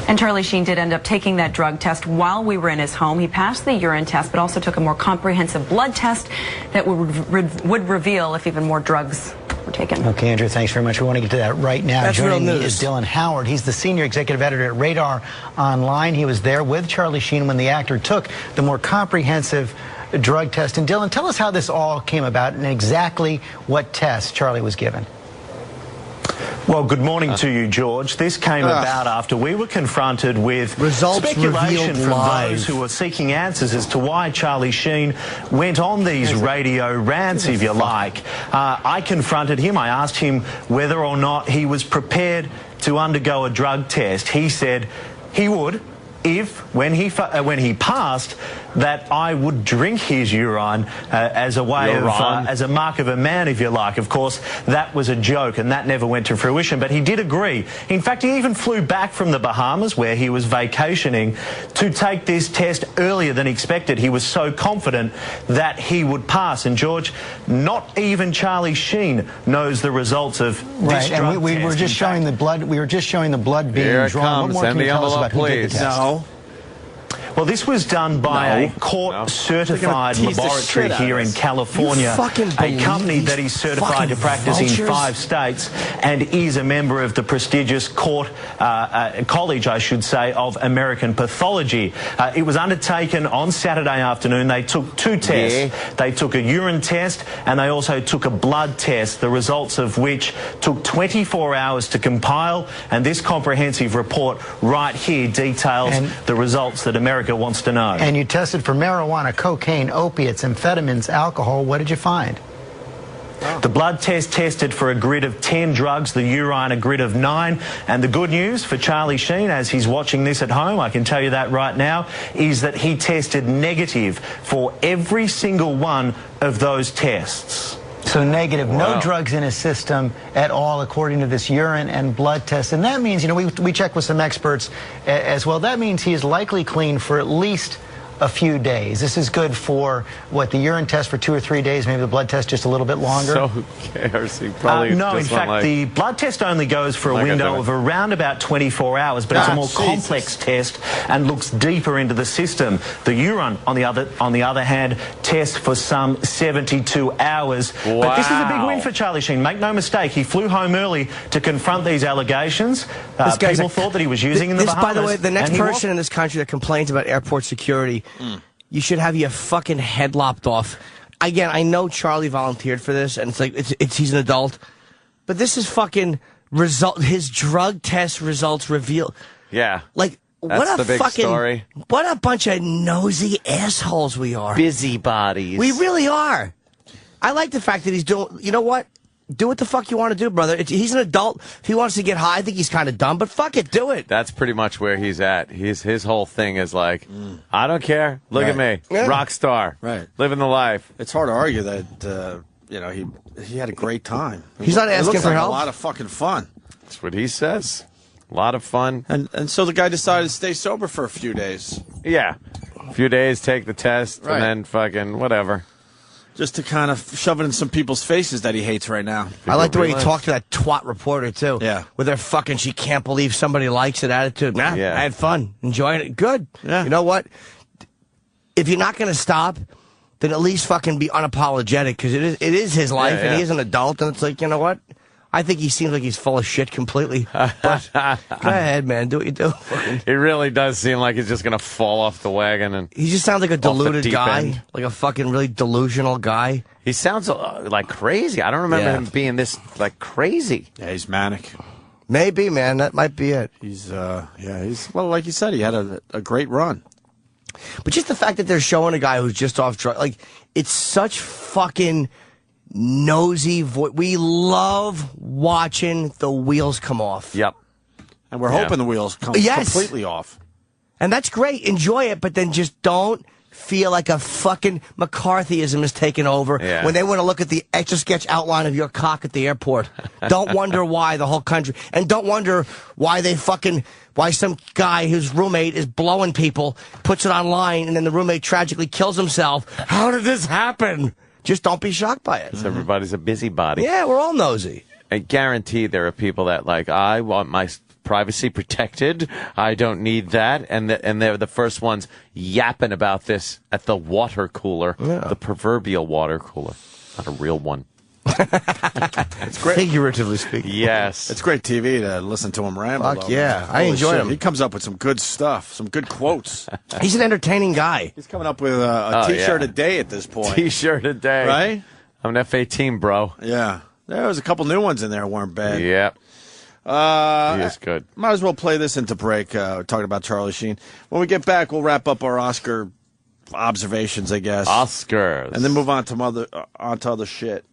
And Charlie Sheen did end up taking that drug test while we were in his home. He passed the urine test, but also took a more comprehensive blood test that would reveal if even more drugs were taken. Okay, Andrew, thanks very much. We want to get to that right now. That's Joining real me news. is Dylan Howard. He's the senior executive editor at Radar Online. He was there with Charlie Sheen when the actor took the more comprehensive drug test. And Dylan, tell us how this all came about and exactly what test Charlie was given. Well, good morning to you, George. This came about after we were confronted with speculation from those who were seeking answers as to why Charlie Sheen went on these radio rants, if you like. I confronted him. I asked him whether or not he was prepared to undergo a drug test. He said he would if, when he passed, that I would drink his urine as a way of, as a mark of a man, if you like. Of course, that was a joke, and that never went to fruition, but he did agree. In fact, he even flew back from the Bahamas, where he was vacationing, to take this test earlier than expected. He was so confident that he would pass. And, George, not even Charlie Sheen knows the results of this drug and we were just showing the blood. We were just showing the blood being drawn. What more can you tell us about who did the test? No. Well, this was done by a court-certified laboratory here in California, a company that is certified to practice in 5 states and is a member of the prestigious college, I should say, of American Pathology. It was undertaken on Saturday afternoon. They took 2 tests. They took a urine test and they also took a blood test, the results of which took 24 hours to compile. And this comprehensive report right here details the results that America wants to know. And you tested for marijuana, cocaine, opiates, amphetamines, alcohol. What did you find? The blood test tested for a grid of 10 drugs, the urine a grid of 9. And the good news for Charlie Sheen, as he's watching this at home, I can tell you that right now, is that he tested negative for every single one of those tests. So negative, no drugs in his system at all, according to this urine and blood test. And that means, you know, we checked with some experts as well. That means he is likely clean for at least a few days. This is good for, what, the urine test for 2 or 3 days, maybe the blood test just a little bit longer? So who cares? He probably no, in fact, the blood test only goes for a window of around about 24 hours, but it's a more complex test and looks deeper into the system. The urine, on the other hand, tests for some 72 hours. Wow. But this is a big win for Charlie Sheen. Make no mistake, he flew home early to confront these allegations. People thought that he was using in the Bahamas. By the way, the next person in this country that complains about airport security, you should have your fucking head lopped off. Again, I know Charlie volunteered for this, and it's like he's an adult, but this is fucking his drug test results reveal. Yeah. Like, That's what a the big fucking story. What a bunch of nosy assholes we are. Busybodies. We really are. I like the fact that he's doing. You know what? Do what the fuck you want to do, brother. He's an adult. If he wants to get high, I think he's kind of dumb, but fuck it, do it. That's pretty much where he's at. His whole thing is like, I don't care. Look at me, rock star, living the life. It's hard to argue that you know he had a great time. He's not asking for help. A lot of fucking fun. That's what he says. A lot of fun. And so the guy decided to stay sober for a few days. Yeah, a few days, take the test, and then fucking whatever. Just to kind of shove it in some people's faces that he hates right now. I like the way he talked to that twat reporter, too. Yeah. With their fucking, she can't believe somebody likes it attitude. Nah, Yeah. I had fun. Enjoying it. Good. Yeah. You know what? If you're not going to stop, then at least fucking be unapologetic, because it is his life, and he is an adult, and it's like, you know what? I think he seems like he's full of shit completely. But go ahead, man. Do what you do. He really does seem like he's just going to fall off the wagon. And he just sounds like a deluded guy. Like a fucking really delusional guy. He sounds like crazy. I don't remember him being this, like, crazy. Yeah, he's manic. Maybe, man. That might be it. He's, well, like you said, he had a great run. But just the fact that they're showing a guy who's just off drugs, like, it's such fucking nosy voice. We love watching the wheels come off. Yep. And we're hoping the wheels come completely off. And that's great. Enjoy it, but then just don't feel like a fucking McCarthyism is taking over when they want to look at the Etch-a-Sketch outline of your cock at the airport. Don't wonder why the whole country, and don't wonder why why some guy whose roommate is blowing people, puts it online, and then the roommate tragically kills himself. How did this happen? Just don't be shocked by it. Everybody's a busybody. Yeah, we're all nosy. I guarantee there are people that, like, I want my privacy protected. I don't need that. And they're the first ones yapping about this at the water cooler, the proverbial water cooler. Not a real one. It's great. Figuratively speaking. Yes. It's great TV to listen to him ramble. Fuck yeah. I enjoy him. He comes up with some good stuff, some good quotes. He's an entertaining guy. He's coming up with a T-shirt a day at this point. T-shirt a day. Right? I'm an F-18, bro. Yeah. There was a couple new ones in there weren't bad. Yep. He is good. Might as well play this into break, talking about Charlie Sheen. When we get back, we'll wrap up our Oscar observations, I guess. Oscars. And then move on to other shit.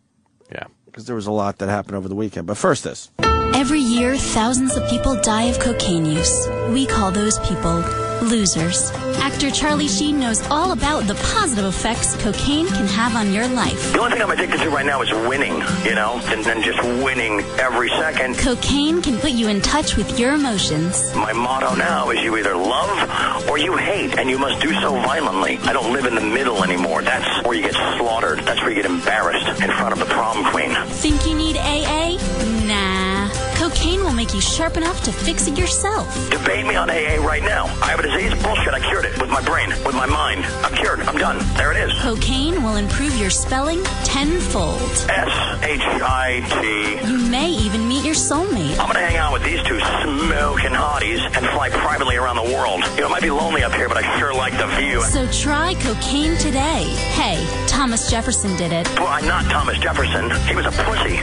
Yeah. Because there was a lot that happened over the weekend. But first this. Every year, thousands of people die of cocaine use. We call those people losers. Actor Charlie Sheen knows all about the positive effects cocaine can have on your life. The only thing I'm addicted to right now is winning, and just winning every second. Cocaine can put you in touch with your emotions. My motto now is you either love or you hate, and you must do so violently. I don't live in the middle anymore. That's where you get slaughtered. That's where you get embarrassed in front of the prom queen. Think you need AA? Nah. Cocaine will make you sharp enough to fix it yourself. Debate me on AA right now. I have a disease? Bullshit. I cured it with my brain, with my mind. I'm cured. I'm done. There it is. Cocaine will improve your spelling tenfold. S-H-I-T. You may even meet your soulmate. I'm going to hang out with these two smoking hotties and fly privately around the world. It might be lonely up here, but I sure like the view. So try cocaine today. Hey, Thomas Jefferson did it. Well, I'm not Thomas Jefferson. He was a pussy.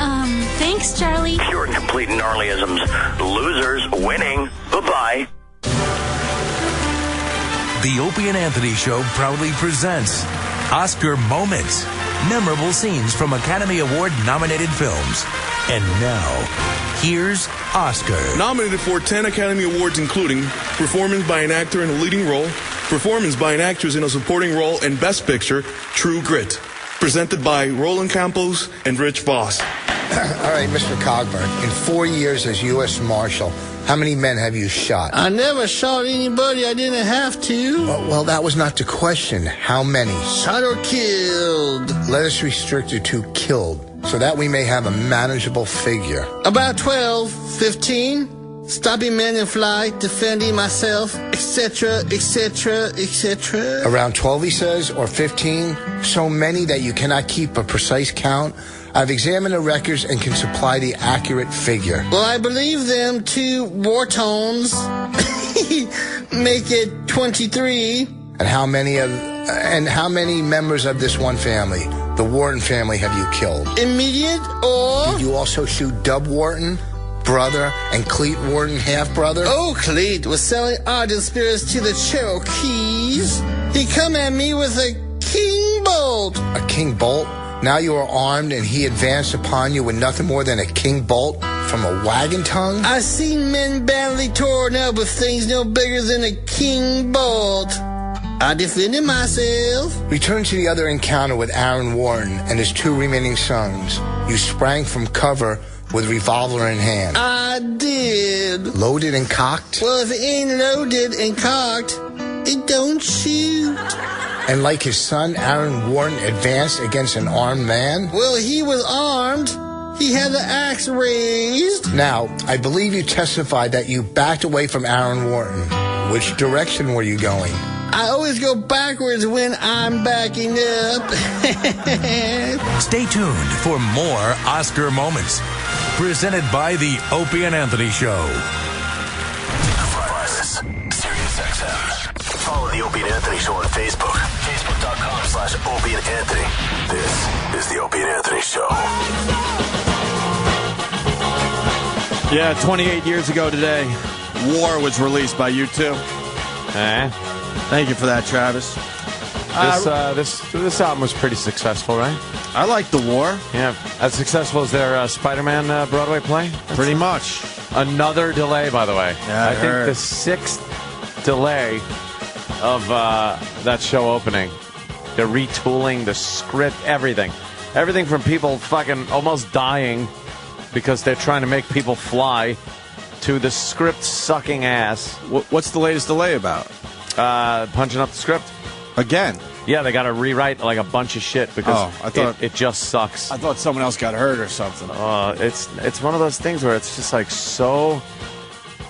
Thanks, Charlie. Pure and complete gnarlyisms. Losers winning. Bye-bye. The Opie and Anthony Show proudly presents Oscar Moments. Memorable scenes from Academy Award-nominated films. And now, here's Oscar. Nominated for 10 Academy Awards, including Performance by an Actor in a Leading Role, Performance by an Actress in a Supporting Role, and Best Picture, True Grit. Presented by Roland Campos and Rich Voss. All right, Mr. Cogburn, in 4 years as U.S. Marshal, how many men have you shot? I never shot anybody I didn't have to. Well, that was not the question. How many? Shot or killed. Let us restrict it to killed, so that we may have a manageable figure. About 12, 15. Stopping men in flight, defending myself, etc., etc., etc. Around 12, he says, or 15? So many that you cannot keep a precise count? I've examined the records and can supply the accurate figure. Well, I believe them two war tones make it 23. And how many members of this one family, the Wharton family, have you killed? Immediate or? Did you also shoot Dub Wharton, brother, and Cleet Wharton, half-brother? Oh, Cleet was selling ardent spirits to the Cherokees. He come at me with a king bolt. A king bolt? Now you are armed and he advanced upon you with nothing more than a king bolt from a wagon tongue? I seen men badly torn up with things no bigger than a king bolt. I defended myself. Return to the other encounter with Aaron Wharton and his two remaining sons. You sprang from cover with revolver in hand. I did. Loaded and cocked? Well, if it ain't loaded and cocked, it don't shoot. And like his son, Aaron Wharton advanced against an armed man? Well, he was armed. He had the axe raised. Now, I believe you testified that you backed away from Aaron Wharton. Which direction were you going? I always go backwards when I'm backing up. Stay tuned for more Oscar moments. Presented by the Opie and Anthony Show. Sirius XM. Follow the Opie and Anthony Show on Facebook. Facebook.com/Opie and Anthony. This is the Opie and Anthony Show. Yeah, 28 years ago today, War was released by U2. Thank you for that, Travis. This album was pretty successful, right? I like The War. Yeah, as successful as their Spider-Man Broadway play. Pretty much. Another delay, by the way. Yeah, I think the 6th delay of that show opening. They're retooling the script, everything from people fucking almost dying because they're trying to make people fly to the script sucking ass. What's the latest delay about? Punching up the script. Again? Yeah, they got to rewrite like a bunch of shit because it just sucks. I thought someone else got hurt or something. It's one of those things where it's just like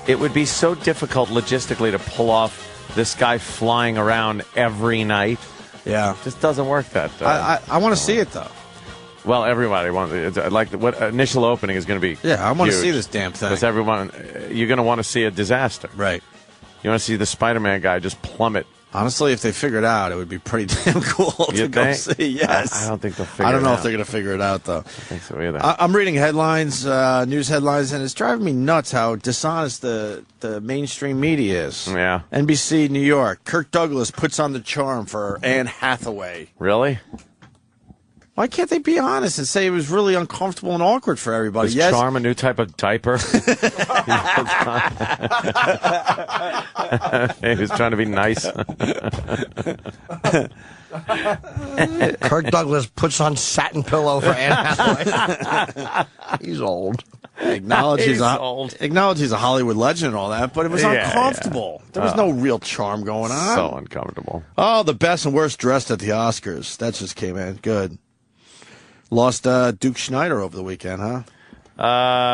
it would be so difficult logistically to pull off this guy flying around every night. Yeah. It just doesn't work that. I want to see it, though. Well, everybody wants it. Like what initial opening is going to be. Yeah, I want to huge see this damn thing. Because you're going to want to see a disaster. Right. You want to see the Spider-Man guy just plummet. Honestly, if they figure it out, it would be pretty damn cool to go see. Yes. I don't think they'll figure it out. I don't know if they're going to figure it out, though. I think so either. I'm reading headlines, news headlines, and it's driving me nuts how dishonest the mainstream media is. Yeah. NBC New York. Kirk Douglas puts on the charm for Anne Hathaway. Really? Why can't they be honest and say it was really uncomfortable and awkward for everybody? Is charm a new type of diaper? He was trying to be nice. Kirk Douglas puts on satin pillow for Anne Hathaway. He's old. Acknowledge he's a Hollywood legend and all that, but it was uncomfortable. Yeah. There was no real charm going on. So uncomfortable. Oh, the best and worst dressed at the Oscars. That just came in. Good. Lost Duke Schneider over the weekend, huh?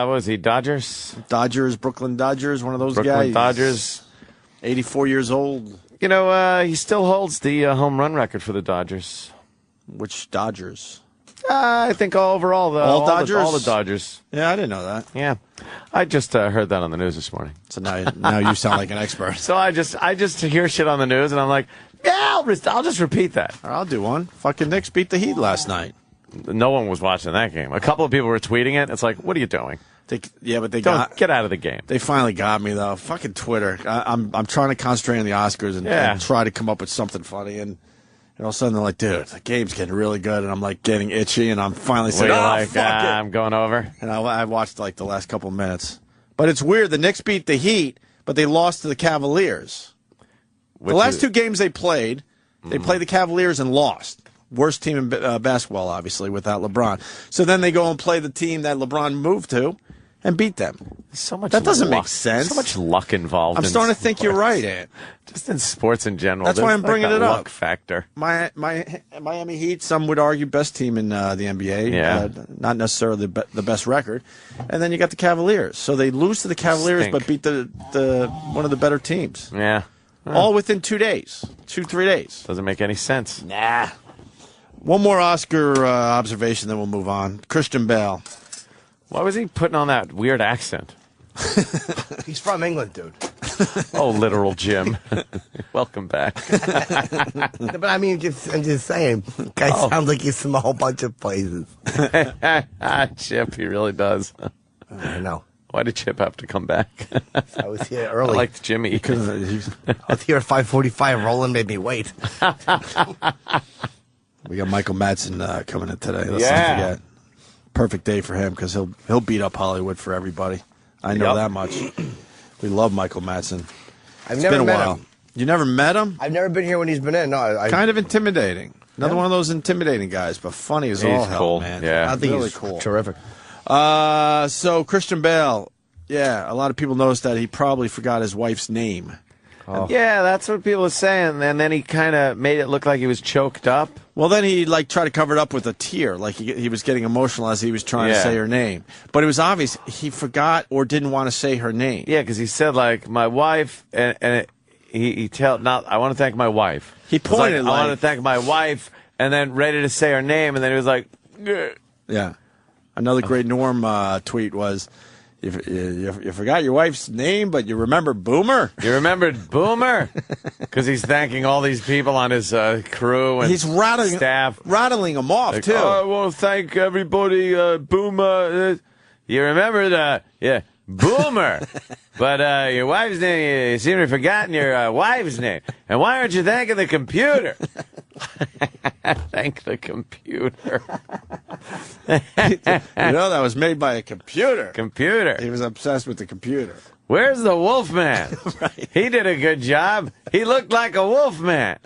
What was he, Dodgers? Brooklyn Dodgers, one of those Brooklyn guys. Dodgers. 84 years old. You know, he still holds the home run record for the Dodgers. Which Dodgers? I think overall, all Dodgers? all the Dodgers. Yeah, I didn't know that. Yeah. I just heard that on the news this morning. So now you sound like an expert. So I just hear shit on the news, and I'm like, yeah, I'll just repeat that. I'll do one. Fucking Knicks beat the Heat last night. No one was watching that game. A couple of people were tweeting it. It's like, what are you doing? But they get out of the game. They finally got me though. Fucking Twitter. I'm trying to concentrate on the Oscars and try to come up with something funny, and all of a sudden they're like, dude, the game's getting really good, and I'm like getting itchy, and I'm finally saying, fuck it. I'm going over. And I watched like the last couple of minutes, but it's weird. The Knicks beat the Heat, but they lost to the Cavaliers. The last two games they played the Cavaliers and lost. Worst team in basketball, obviously, without LeBron. So then they go and play the team that LeBron moved to and beat them. So much that doesn't luck. make sense. So much luck involved. I'm starting to think you're right, Ant. Just in sports in general. That's why I'm bringing it up. Luck factor. My Miami Heat, some would argue, best team in the NBA. Yeah. Not necessarily the best record. And then you got the Cavaliers. So they lose to the Cavaliers, but beat the one of the better teams. Yeah. All within 2 days. 2-3 days. Doesn't make any sense. Nah. One more Oscar observation, then we'll move on. Christian Bale. Why was he putting on that weird accent? He's from England, dude. Oh, literal Jim. Welcome back. But I mean, I'm just saying, guy sounds like he's from a whole bunch of places. Chip, he really does. I know. Why did Chip have to come back? I was here early. I liked Jimmy. I was here at 5:45. Roland made me wait. We got Michael Madsen coming in today. Let's not forget. Perfect day for him because he'll beat up Hollywood for everybody. I know that much. We love Michael Madsen. I've never met him. You never met him? I've never been here when he's been in. No, kind of intimidating. Another one of those intimidating guys, but funny as all hell, cool. Man. Yeah, I think really he's cool. Terrific. So Christian Bale, a lot of people noticed that he probably forgot his wife's name. Oh. Yeah, that's what people are saying. And then he kind of made it look like he was choked up. Well, then he tried to cover it up with a tear, like he was getting emotional as he was trying to say her name. But it was obvious he forgot or didn't want to say her name. Yeah, because he said like my wife, and I want to thank my wife. He pointed I want to thank my wife, and then ready to say her name, and then he was like, "Grr." Yeah. Another great Norm tweet was, you forgot your wife's name, but you remember Boomer? You remembered Boomer? Because he's thanking all these people on his crew and he's staff. rattling them off, like, too. I want to thank everybody, Boomer. You remember Boomer. But your wife's name, you seem to have forgotten your wife's name. And why aren't you thanking the computer? Thank the computer. That was made by a computer. Computer. He was obsessed with the computer. Where's the Wolfman? Right. He did a good job. He looked like a Wolfman.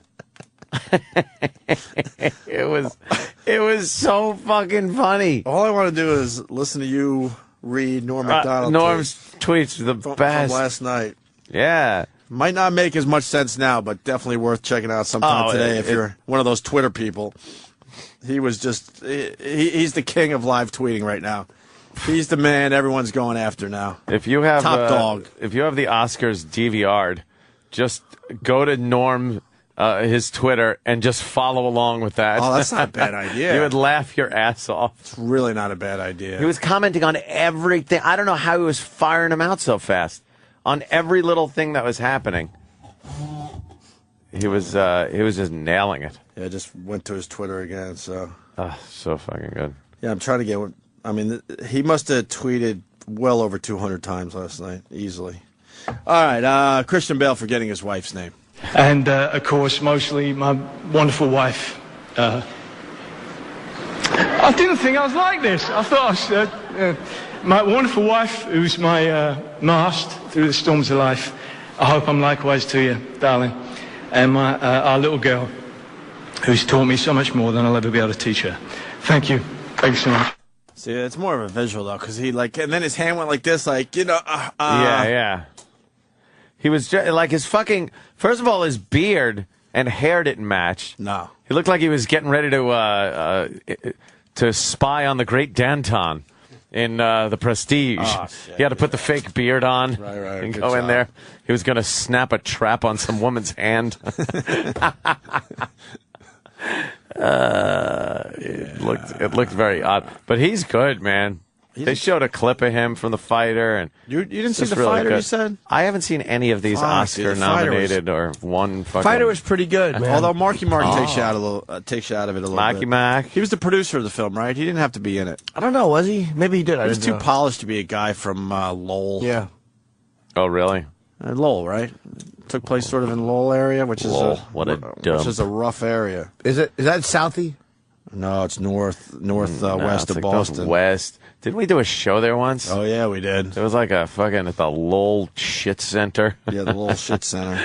It was so fucking funny. All I want to do is listen to you read Norm Macdonald Norm's tweets are the from best. last night. Yeah. Might not make as much sense now, but definitely worth checking out sometime today if you're one of those Twitter people. He was just, he's the king of live tweeting right now. He's the man everyone's going after now. If you have Top dog. If you have the Oscars DVR'd, just go to Norm, his Twitter, and just follow along with that. Oh, that's not a bad idea. You would laugh your ass off. It's really not a bad idea. He was commenting on everything. I don't know how he was firing them out so fast. On every little thing that was happening. He was just nailing it. Yeah, I just went to his Twitter again, so. So fucking good. Yeah, I'm trying to get one. I mean, he must have tweeted well over 200 times last night, easily. All right, Christian Bale forgetting his wife's name. And, of course, mostly my wonderful wife. I didn't think I was like this. I thought I was, my wonderful wife, who's my mast through the storms of life. I hope I'm likewise to you, darling. And our little girl, who's taught me so much more than I'll ever be able to teach her. Thank you. Thank you so much. See, it's more of a visual, though, because and then his hand went like this, like, Yeah. He was like his fucking, first of all, his beard and hair didn't match. No. He looked like he was getting ready to spy on the great Danton in The Prestige. Oh, shit, he had to put the fake beard on right, and good go in job. there. He was going to snap a trap on some woman's hand. It looked very odd, but he's good, man. They showed a clip of him from The Fighter, and you didn't see it's The really Fighter, good. you said? I haven't seen any of these Fuck, dude, The Fighter Oscar-nominated or one fucking... Fighter was pretty good, man. Although Marky Mark takes you out of it a little Marky bit. Mark. He was the producer of the film, right? He didn't have to be in it. I don't know, was he? Maybe he did. He was too polished to be a guy from Lowell. Yeah. Oh, really? Lowell, right? Took place sort of in Lowell area, which Lowell, is what a which dump. is a rough area. Is that Southie? No, it's northwest it's of like Boston. West. Didn't we do a show there once? Oh yeah, we did. It was like a fucking at the Lowell Shit Center. Yeah, the Lowell Shit Center.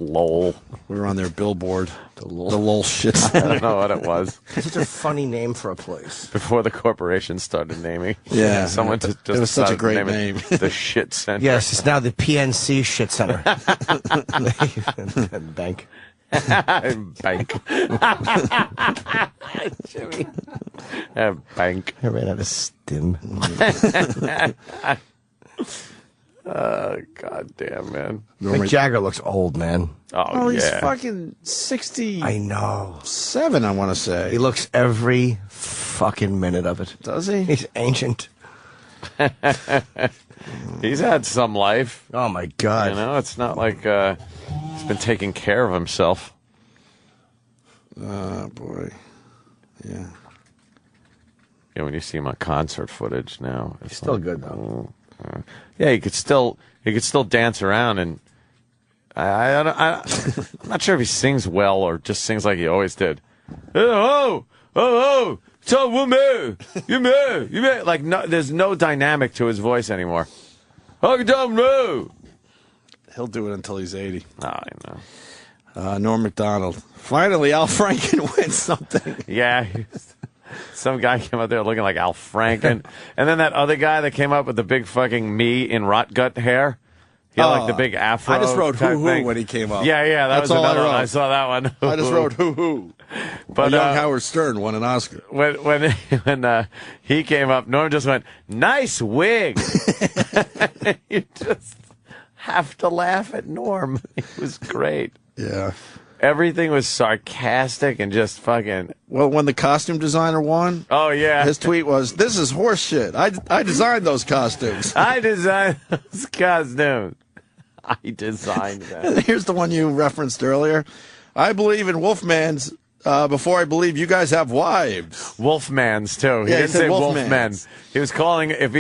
Lowell. We were on their billboard. The Lowell Shit Center. I don't know what it was. Such a funny name for a place. Before the corporation started naming. Yeah. Someone just It was such a decided to great name it The Shit Center. Yes, it's now the PNC Shit Center. Bank. Bank. Jimmy. Bank. I ran out of stim. Oh, goddamn, man. Mick Jagger looks old, man. Oh, he's yeah. fucking 60. I know. 7, I want to say. He looks every fucking minute of it. Does he? He's ancient. He's had some life. Oh, my God. You know, it's not like he's been taking care of himself. Oh, boy. Yeah. Yeah, when you see him on concert footage now. He's still good, though. Yeah, he could still dance around, and I'm not sure if he sings well or just sings like he always did. Oh, so woman, you man, like no, there's no dynamic to his voice anymore. I don't know. He'll do it until he's 80. Oh, I know. Norm Macdonald. Finally, Al Franken wins something. Yeah. Some guy came out there looking like Al Franken. And then that other guy that came up with the big fucking me in rot gut hair. He had like the big afro. I just wrote type hoo-hoo thing. when he came up. Yeah, that That's was all I another one. wrote. I saw that one. I just wrote hoo-hoo. But young Howard Stern won an Oscar. When he came up, Norm just went, "Nice wig." You just have to laugh at Norm. It was great. Yeah. Everything was sarcastic and just fucking. Well, when the costume designer won, oh yeah, his tweet was, "This is horse shit. I designed those costumes. I designed those costumes. I designed them." Here's the one you referenced earlier. I believe in Wolfman's before I believe you guys have wives. Wolfman's too. He Yeah, he didn't said say Wolfman's. Wolfmen. He was calling if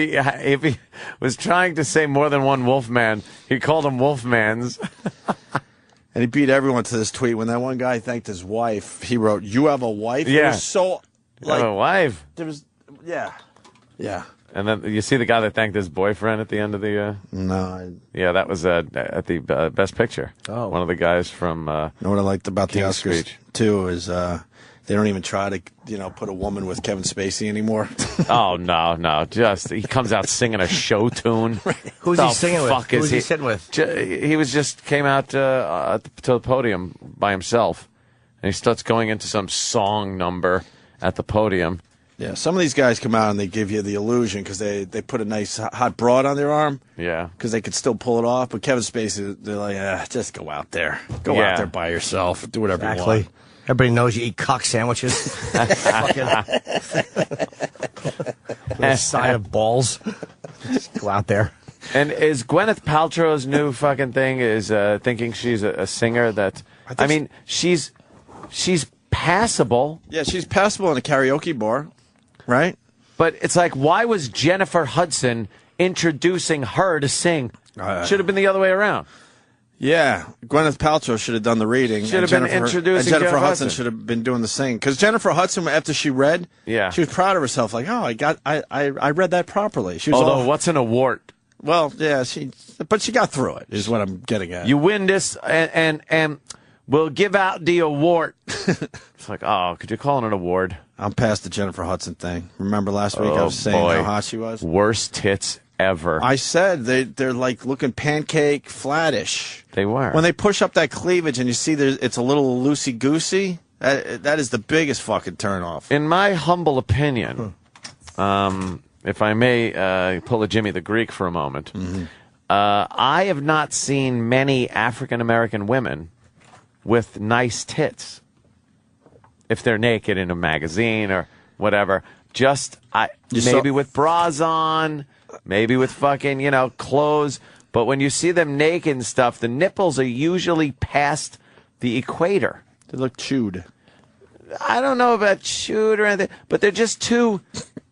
he was trying to say more than one Wolfman, he called them Wolfmans. And he beat everyone to this tweet. When that one guy thanked his wife, he wrote, "You have a wife?" Yeah. It was so You have a wife. There was, yeah. And then you see the guy that thanked his boyfriend at the end of the. No. Yeah, that was at the Best Picture. Oh. One of the guys from. You know what I liked about the King's Oscars Speech. too is they don't even try to put a woman with Kevin Spacey anymore. Oh no! Just he comes out singing a show tune. Who's The he singing with? fuck is Who's he sitting with? He was just came out to the podium by himself, and he starts going into some song number at the podium. Yeah, some of these guys come out and they give you the illusion because they put a nice hot broad on their arm. Yeah. Because they could still pull it off. But Kevin Spacey, they're like, just go out there. Go Yeah. out there by yourself. Do whatever you Exactly. want. Everybody knows you eat cock sandwiches. With a side of balls. Just go out there. And is Gwyneth Paltrow's new fucking thing is thinking she's a singer that I mean she's passable. Yeah, she's passable in a karaoke bar, right? But it's like, why was Jennifer Hudson introducing her to sing? Should have been the other way around. Yeah, Gwyneth Paltrow should have done the reading. Should have been introducing and Jennifer Jeff Hudson Hudson. should have been doing the singing. Because Jennifer Hudson, after she read, Yeah. she was proud of herself. Like, oh, I read that properly. She was Although, all, what's an award? well, yeah, but she got through it. Is what I'm getting at. You win this, and we'll give out the award. It's like, oh, could you call it an award? I'm past the Jennifer Hudson thing. Remember last week I Oh, was saying boy. how hot she was? Worst tits ever. I said they're like looking pancake flattish. They were. When they push up that cleavage and you see it's a little loosey goosey, that is the biggest fucking turnoff. In my humble opinion, if I may pull a Jimmy the Greek for a moment, I have not seen many African American women with nice tits. If they're naked in a magazine or whatever, just maybe with bras on, maybe with fucking clothes. But when you see them naked and stuff, the nipples are usually past the equator. They look chewed. I don't know about chewed or anything, but they're just too.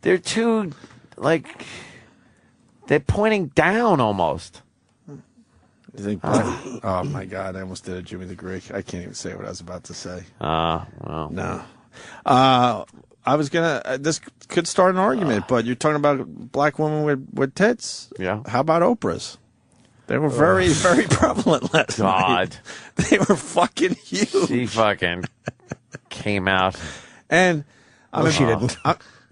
They're too like. They're pointing down almost. You think, oh my God, I almost did a Jimmy the Greek. I can't even say what I was about to say. Well. No. I was gonna. This could start an argument, but you're talking about black women with tits. Yeah. How about Oprah's? They were very, very prevalent last night. They were fucking huge. She fucking came out. And she didn't.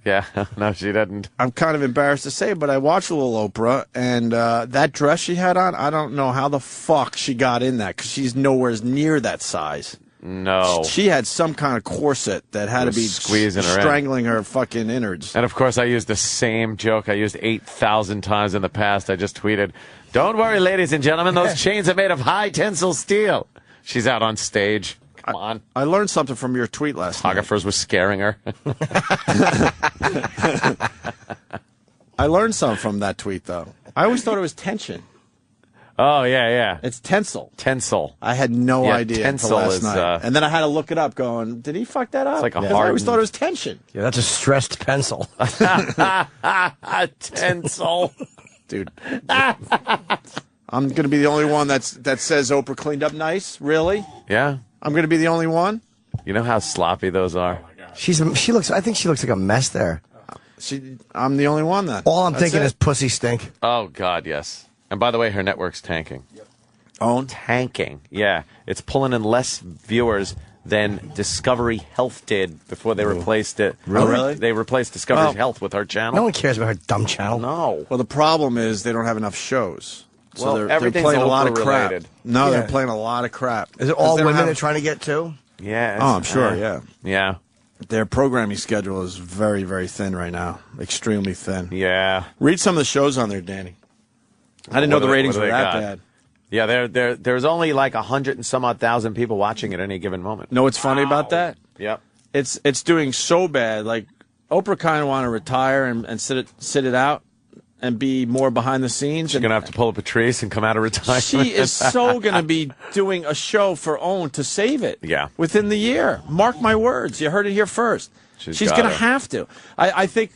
Yeah, no, she didn't. I'm kind of embarrassed to say, but I watched a little Oprah, and that dress she had on, I don't know how the fuck she got in that, because she's nowhere near that size. No. She had some kind of corset that had to be squeezing her in. strangling her fucking innards. And of course, I used the same joke I used 8,000 times in the past. I just tweeted, "Don't worry, ladies and gentlemen, those chains are made of high tensile steel." She's out on stage. Come on. I learned something from your tweet last night. Photographers were scaring her. I learned something from that tweet, though. I always thought it was tension. Oh, yeah. It's tensile. Tensile. I had no Yeah, idea until tensile last is, night. And then I had to look it up going, did he fuck that up? It's like a 'Cause I always hardened- thought it was tension. Yeah, that's a stressed pencil. Tensile. Dude. I'm going to be the only one that says Oprah cleaned up nice? Really? Yeah. I'm going to be the only one? You know how sloppy those are? I think she looks like a mess there. I'm the only one then. All I'm That's thinking it. is pussy stink. Oh, God, yes. And by the way, her network's tanking. Own? Tanking. Yeah. It's pulling in less viewers than Discovery Health did before they replaced it. Really? They replaced Discovery Well, Health with her channel. No one cares about her dumb channel. No. Well, the problem is they don't have enough shows. So Well, they're everything's playing a lot of crap. Oprah-related. No, Yeah. they're playing a lot of crap. Is it 'Cause all they don't women have- they're trying to get to? Yeah. Oh, I'm sure, yeah. Yeah. Their programming schedule is very, very thin right now. Extremely thin. Yeah. Read some of the shows on there, Danny. I didn't know What the do they- ratings what were do they that got? bad. Yeah, there's only like 100 and some odd thousand people watching at any given moment. Know what's funny about that? Yep. It's doing so bad. Like Oprah kind of want to retire and sit it out and be more behind the scenes. She's gonna have to pull up a Patrice and come out of retirement. She is so gonna be doing a show for OWN to save it. Yeah. Within the year. Mark my words. You heard it here first. She's gonna have to. I think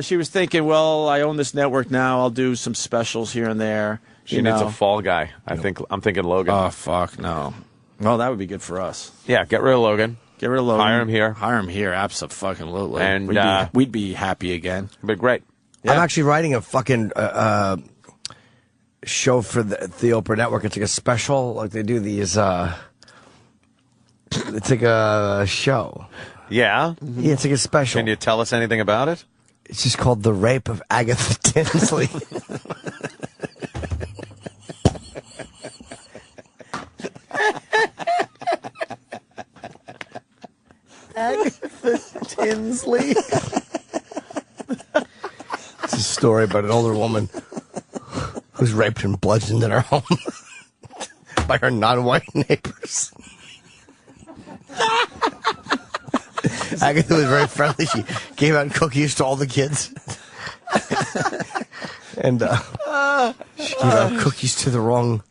she was thinking, well, I own this network now. I'll do some specials here and there. She needs a fall guy. I'm thinking Logan. Oh fuck no. Well, that would be good for us. Yeah, get rid of Logan. Get rid of Logan. Hire him here. Hire him here. Absolutely. And we'd be happy again. It'd be great. Yeah. I'm actually writing a fucking show for the Oprah Network. It's like a special, like they do these. It's like a show. Yeah? Yeah, it's like a special. Can you tell us anything about it? It's just called The Rape of Agatha Tinsley. Agatha Tinsley. It's a story about an older woman who's raped and bludgeoned in her home by her non-white neighbors. Agatha was very friendly. She gave out cookies to all the kids. And she gave out cookies to the wrong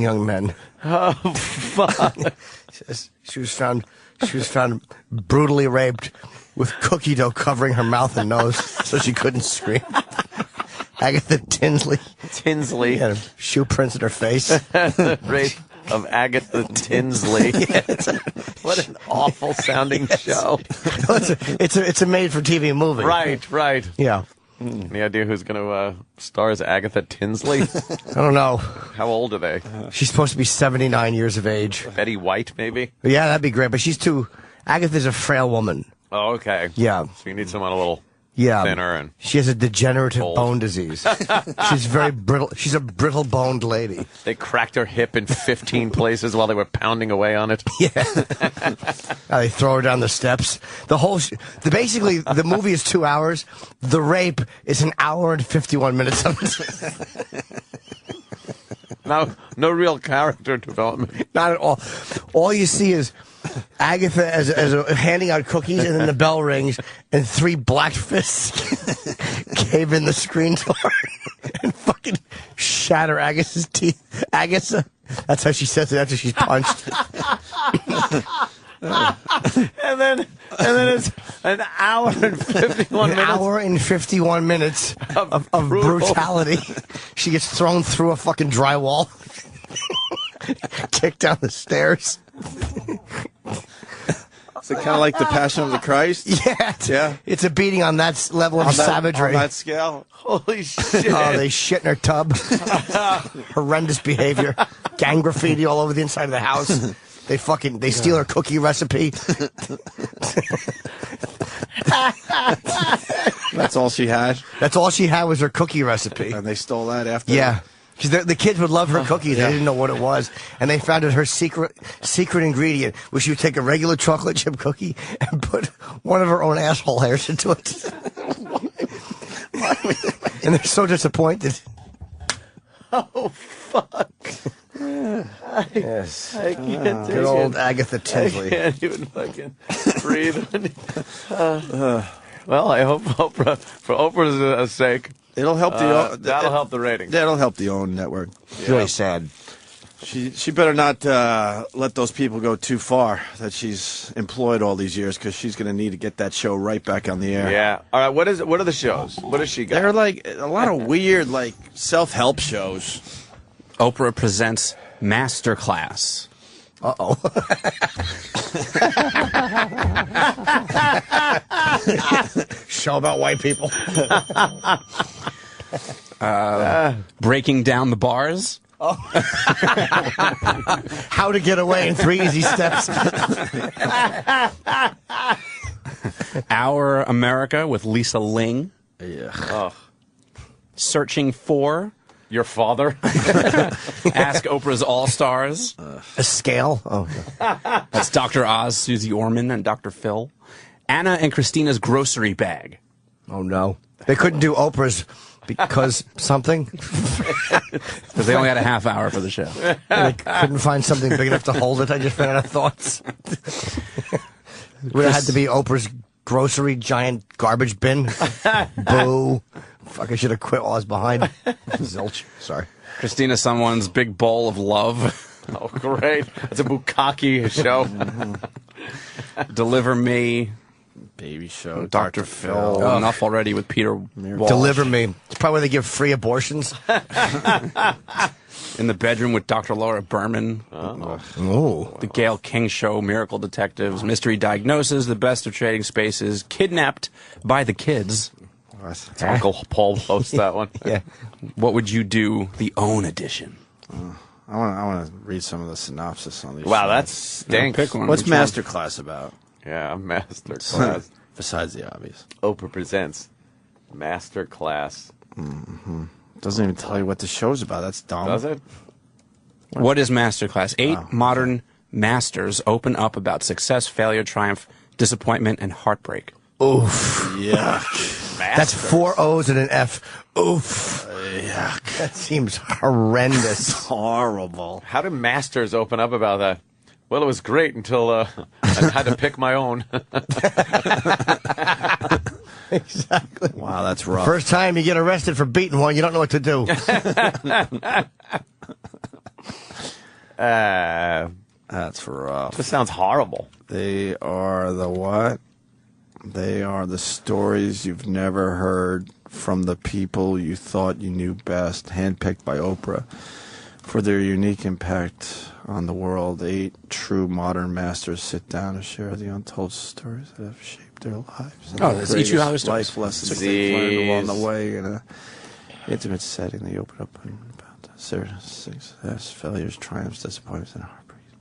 young men. Oh, fuck. She was found brutally raped with cookie dough covering her mouth and nose so she couldn't scream. Agatha Tinsley. Tinsley. Had shoe prints in her face. Rape of Agatha Tinsley. What an awful sounding show. It's a made for TV movie. Right. Yeah. Any idea who's going to star as Agatha Tinsley? I don't know. How old are they? She's supposed to be 79 years of age. Betty White, maybe? Yeah, that'd be great. But Agatha's a frail woman. Oh, okay. Yeah. So you need someone a little Yeah. thinner and She has a degenerative bone disease. She's very brittle. She's a brittle-boned lady. they cracked her hip in 15 places while they were pounding away on it. Yeah. They throw her down the steps. Basically, the movie is 2 hours. The rape is an hour and 51 minutes of it. No real character development. Not at all. All you see is Agatha handing out cookies, and then the bell rings, and 3 black fists cave in the screen door and fucking shatter Agatha's teeth. Agatha, that's how she says it after she's punched. and then it's an hour and 51 minutes. An hour and 51 minutes of brutality. She gets thrown through a fucking drywall, kicked down the stairs. Is it kind of like the Passion of the Christ? Yeah. It's a beating on that level of savagery. On that scale? Holy shit. Oh, they shit in her tub. Horrendous behavior. Gang graffiti all over the inside of the house. They steal her cookie recipe. That's all she had? That's all she had was her cookie recipe. And they stole that after? Yeah. Because the kids would love her cookies. They didn't know what it was. And they found out her secret ingredient was she would take a regular chocolate chip cookie and put one of her own asshole hairs into it. And they're so disappointed. Oh, fuck. Yes. I can't take Good old it. Agatha Tinsley. I can't even fucking breathe. Well, I hope for Oprah's sake, it'll help that'll help the ratings. That'll help the OWN network. It's really sad. She better not let those people go too far that she's employed all these years, because she's going to need to get that show right back on the air. Yeah. All right. What are the shows? What does she got? They're like a lot of weird, like self-help shows. Oprah presents Masterclass. Uh-oh. Show about white people. Breaking down the bars. Oh. How to Get Away in 3 Easy Steps. Our America with Lisa Ling. Oh. Searching for Your Father. Ask Oprah's All-Stars. A Scale. Oh, That's Dr. Oz, Susie Orman, and Dr. Phil. Anna and Christina's Grocery Bag. Oh, no. They couldn't do Oprah's Because something? Because they only had a half hour for the show. I couldn't find something big enough to hold it. I just ran out of thoughts. Would have had to be Oprah's grocery giant garbage bin. Boo. Fuck, I should have quit while I was behind. Zilch. Sorry. Christina Someone's Big Bowl of Love. Oh, great. It's a bukkake show. Deliver Me. Baby Show. Dr. Phil. Enough Already with Peter Walsh. Deliver Me. It's probably where they give free abortions. In the Bedroom with Dr. Laura Berman. Oh. The Gail King Show, Miracle Detectives, Mystery Diagnosis, The Best of Trading Spaces, Kidnapped by the Kids. Uncle Paul posts that one. Yeah. What Would You Do? The Own Edition. I want to read some of the synopsis on these. Wow, shows. that stinks. Pick one. What's Which one? Masterclass about? Yeah, Masterclass. Besides the obvious. Oprah presents Masterclass. Mm-hmm. Doesn't even tell you what the show's about. That's dumb. Does it? What is Masterclass? 8 modern masters open up about success, failure, triumph, disappointment, and heartbreak. Oof. Yeah. That's 4 O's and an F. Oof. Yuck. That seems horrendous. Horrible. How did Masters open up about that? Well, it was great until I had to pick my own. Exactly. Wow, that's rough. First time you get arrested for beating one, you don't know what to do. That's rough. This sounds horrible. They are the what? They are the stories you've never heard from the people you thought you knew best, handpicked by Oprah for their unique impact on the world. 8 true modern masters sit down to share the untold stories that have shaped their lives. Oh, that's each 2 hours. Life lessons they've learned along the way in an intimate setting. They open up about their success, failures, triumphs, disappointments, and heartbreaks.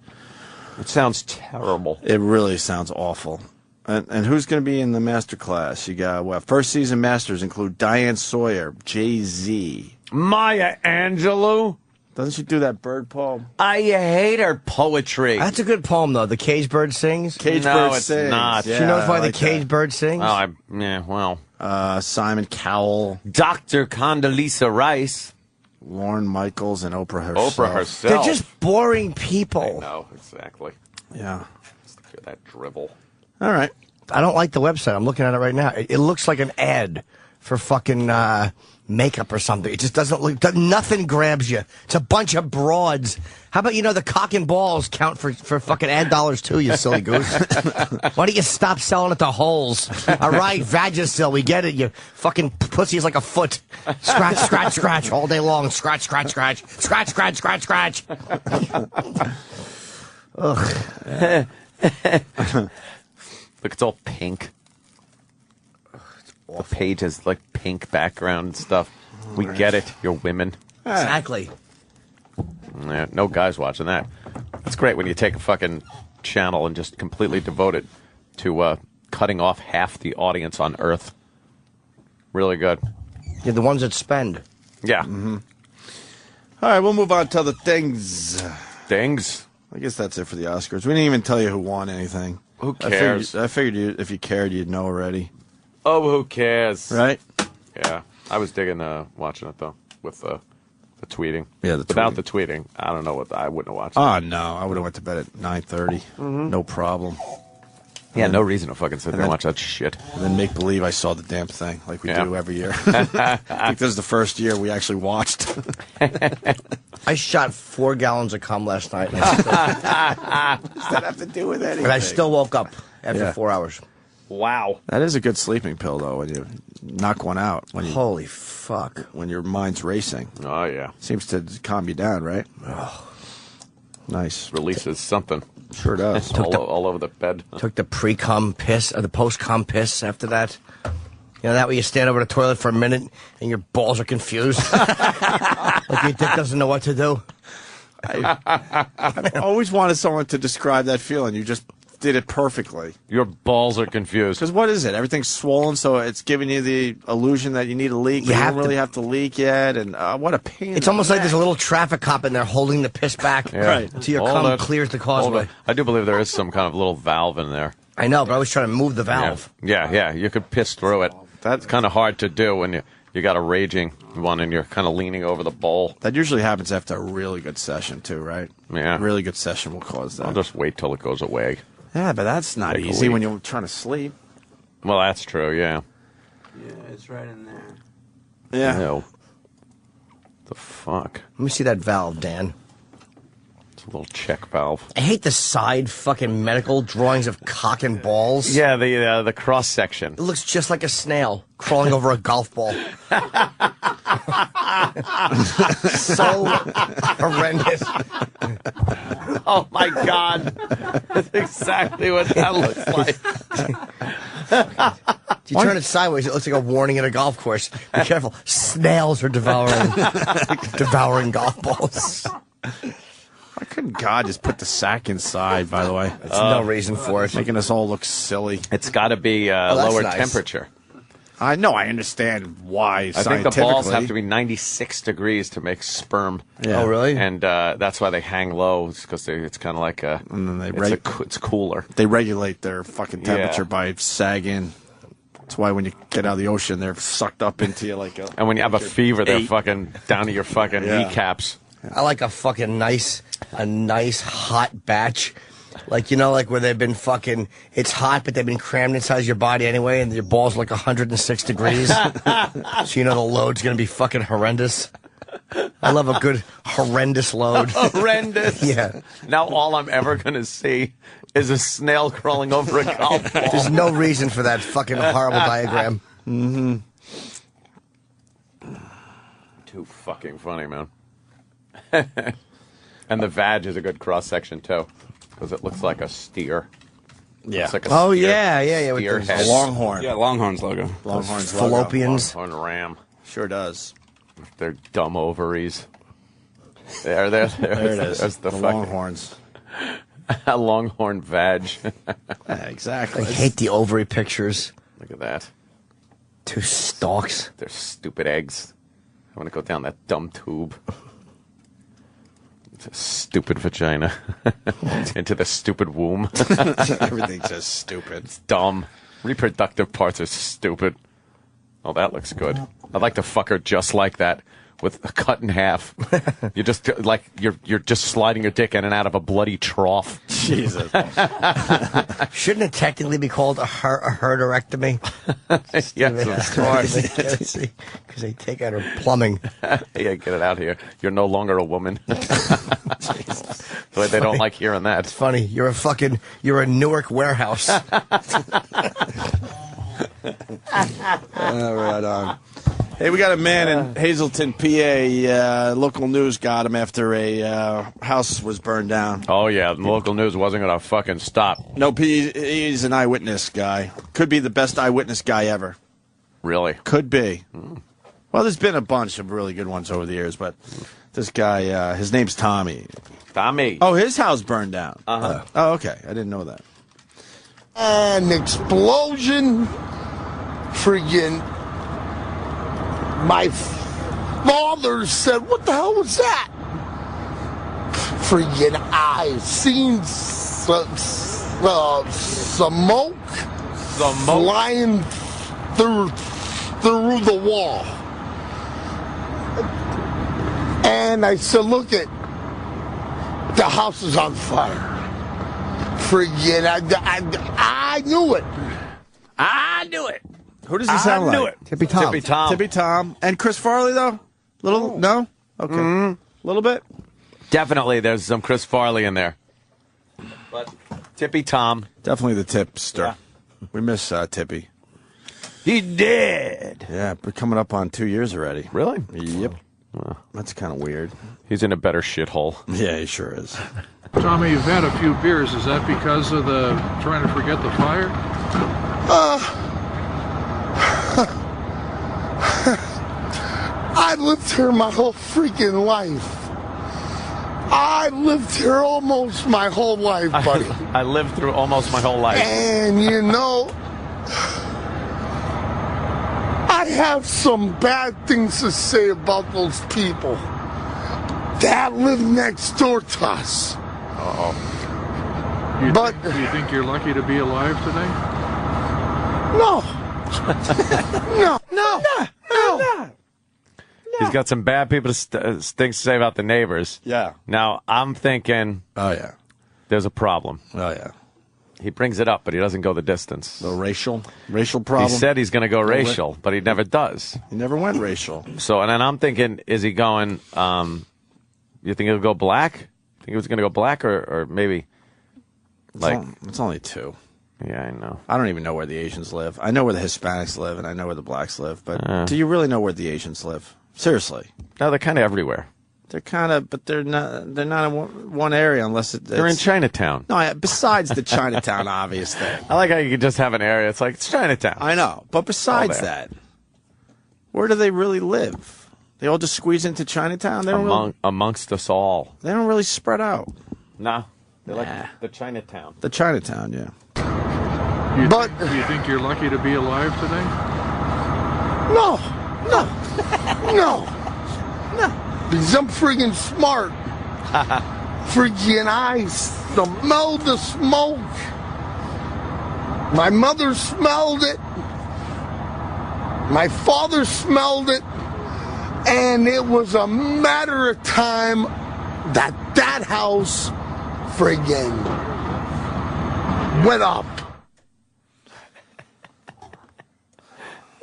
It sounds terrible. It really sounds awful. And who's going to be in the master class? You got, well, first season masters include Diane Sawyer, Jay-Z. Maya Angelou? Doesn't she do that bird poem? I hate her poetry. That's a good poem, though. The Cage Bird Sings. Cage No, Bird it's sings. not. Yeah, She knows why I like the Cage that. Bird sings. Oh, well. Simon Cowell, Dr. Condoleezza Rice. Lorne Michaels, and Oprah herself. Oprah herself. They're just boring people. No, exactly. Yeah. Hear that drivel. All right. I don't like the website. I'm looking at it right now. It looks like an ad for fucking makeup or something. It just doesn't look. Nothing grabs you. It's a bunch of broads. How about, the cock and balls count for fucking ad dollars too, you silly goose? Why don't you stop selling it to holes? All right, Vagisil, we get it. You fucking pussy is like a foot. Scratch, scratch, scratch all day long. Scratch, scratch, scratch. Scratch, scratch, scratch, scratch. Ugh. Look, it's all pink. The page has like pink background and stuff. We get it. You're women. Exactly. Yeah, no guys watching that. It's great when you take a fucking channel and just completely devote it to cutting off half the audience on Earth. Really good. You're the ones that spend. Yeah. Mm-hmm. All right, we'll move on to the things. Things? I guess that's it for the Oscars. We didn't even tell you who won anything. Who cares? I figured if you cared, you'd know already. Oh, who cares? Right? Yeah. I was digging watching it, though, with the tweeting. Yeah, the Without tweeting. the tweeting, I don't know what I wouldn't have watched it. Oh, no. I would have went to bed at 9:30. Mhm. No problem. Yeah, no reason to fucking sit there and watch that shit. And then make believe I saw the damn thing like we Yeah. do every year. I think this is the first year we actually watched. I shot 4 gallons of cum last night. What does that have to do with anything? And I still woke up after Yeah. 4 hours. Wow. That is a good sleeping pill, though, when you knock one out. When you, Holy fuck. When your mind's racing. Oh, yeah. Seems to calm you down, right? Nice. Releases something. Sure does. all over the bed. Took the pre-cum piss, or the post-cum piss after that. That way you stand over the toilet for a minute and your balls are confused. Like your dick doesn't know what to do. I always wanted someone to describe that feeling. You just did it perfectly. Your balls are confused. Because what is it? Everything's swollen, so it's giving you the illusion that you need a leak. You don't really have to leak yet, and what a pain. It's almost like there's a little traffic cop in there holding the piss back until your cum clears the causeway. I do believe there is some kind of little valve in there. I know, but I was trying to move the valve. Yeah, you could piss through it. That's kind of hard to do when You got a raging one, and you're kind of leaning over the bowl. That usually happens after a really good session, too, right? Yeah. A really good session will cause that. I'll just wait till it goes away. Yeah, but that's not Take a easy week. when you're trying to sleep. Well, that's true, yeah. Yeah, it's right in there. Yeah. Ew. The fuck? Let me see that valve, Dan. It's a little check valve. I hate the side fucking medical drawings of cock and balls. Yeah, the cross section. It looks just like a snail crawling over a golf ball. So horrendous. Oh my God. That's exactly what that looks like. If you turn it sideways, it looks like a warning at a golf course. Be careful. Snails are devouring golf balls. Why couldn't God just put the sack inside, by the way? There's no reason for it. Making us all look silly. It's got to be that's lower nice. temperature. I know, I understand why I think the balls have to be 96 degrees to make sperm. Yeah. Oh, really? And that's why they hang low, because it's kind of like a. And then it's cooler. They regulate their fucking temperature Yeah. by sagging. That's why when you get out of the ocean, they're sucked up into you like a. And when you have a fever, they're 8. fucking down to your fucking Yeah. kneecaps. I like a nice hot batch. Like, like where they've been fucking, it's hot, but they've been crammed inside your body anyway, and your balls are like 106 degrees. So the load's going to be fucking horrendous. I love a good horrendous load. Horrendous. Yeah. Now all I'm ever going to see is a snail crawling over a golf ball. There's no reason for that fucking horrible diagram. Mm-hmm. Too fucking funny, man. And the vag is a good cross section too, because it looks like a steer. Yeah. Looks like a Oh, steer, yeah. With steer the head. A longhorn. Yeah, Longhorn's logo. Longhorn's logo. fallopians. Longhorn ram. Sure does. Their dumb ovaries. There There it is. There's the the fucking longhorns. a longhorn vag. Yeah, exactly. I hate the ovary pictures. Look at that. 2 stalks. They're stupid eggs. I want to go down that dumb tube. It's a stupid vagina. Into the stupid womb. Everything's just stupid. It's dumb. Reproductive parts are stupid. Oh, that looks good. I'd like to fuck her just like that, with a cut in half. You're just like you're just sliding your dick in and out of a bloody trough. Jesus. Shouldn't it technically be called a herderectomy? Yes, of course. Because they take out her plumbing. Yeah, get it out here. You're no longer a woman. So they don't like hearing that. It's funny. You're a Newark warehouse. Right on. Hey, we got a man in Hazleton, PA. Local news got him after a house was burned down. Oh, yeah. The local news wasn't going to fucking stop. Nope, he's an eyewitness guy. Could be the best eyewitness guy ever. Really? Could be. Well, there's been a bunch of really good ones over the years, but this guy, his name's Tommy. Tommy. Oh, his house burned down. Uh-huh. Oh, okay. I didn't know that. An explosion. Friggin'. My father said, "What the hell was that?" Friggin', I seen some smoke flying through the wall. And I said, "Look it, the house is on fire." Friggin', I knew it. I knew it. Who does he sound like? knew it. Tippy Tom. Tippy Tom. Tippy Tom. And Chris Farley, though? No? Okay. Little bit? Definitely, there's some Chris Farley in there. But Tippy Tom. Definitely the tipster. We miss Tippy. He did. Yeah, but coming up on 2 years already. Really? Yep. That's kind of weird. He's in a better shithole. Yeah, he sure is. Tommy, you've had a few beers. Is that because of the trying to forget the fire? I lived here my whole freaking life. I lived here almost my whole life, buddy. I lived through almost my whole life. And I have some bad things to say about those people that live next door to us. Do you think you're lucky to be alive today? No. No. No. He's got some bad people things to say about the neighbors. Yeah. Now, I'm thinking, there's a problem. Oh, yeah. He brings it up, but he doesn't go the distance. The racial problem? He said he's going to go racial, but he never does. He never went racial. So, and then I'm thinking, is he going, you think he'll go black? Think he was going to go black or maybe, It's only 2. Yeah, I know. I don't even know where the Asians live. I know where the Hispanics live, and I know where the blacks live. But do you really know where the Asians live? Seriously. No, they're kind of everywhere. They're kind of, but they're not in one area unless they're in Chinatown. No, besides the Chinatown obvious thing. I like how you could just have an area. It's like, it's Chinatown. I know. But besides that, where do they really live? They all just squeeze into Chinatown? They don't amongst us all. They don't really spread out. No. They're like the Chinatown. The Chinatown, yeah. Do you think you're lucky to be alive today? No. Because I'm friggin' smart. Friggin' I smell the smoke. My mother smelled it. My father smelled it. And it was a matter of time that house friggin' went up.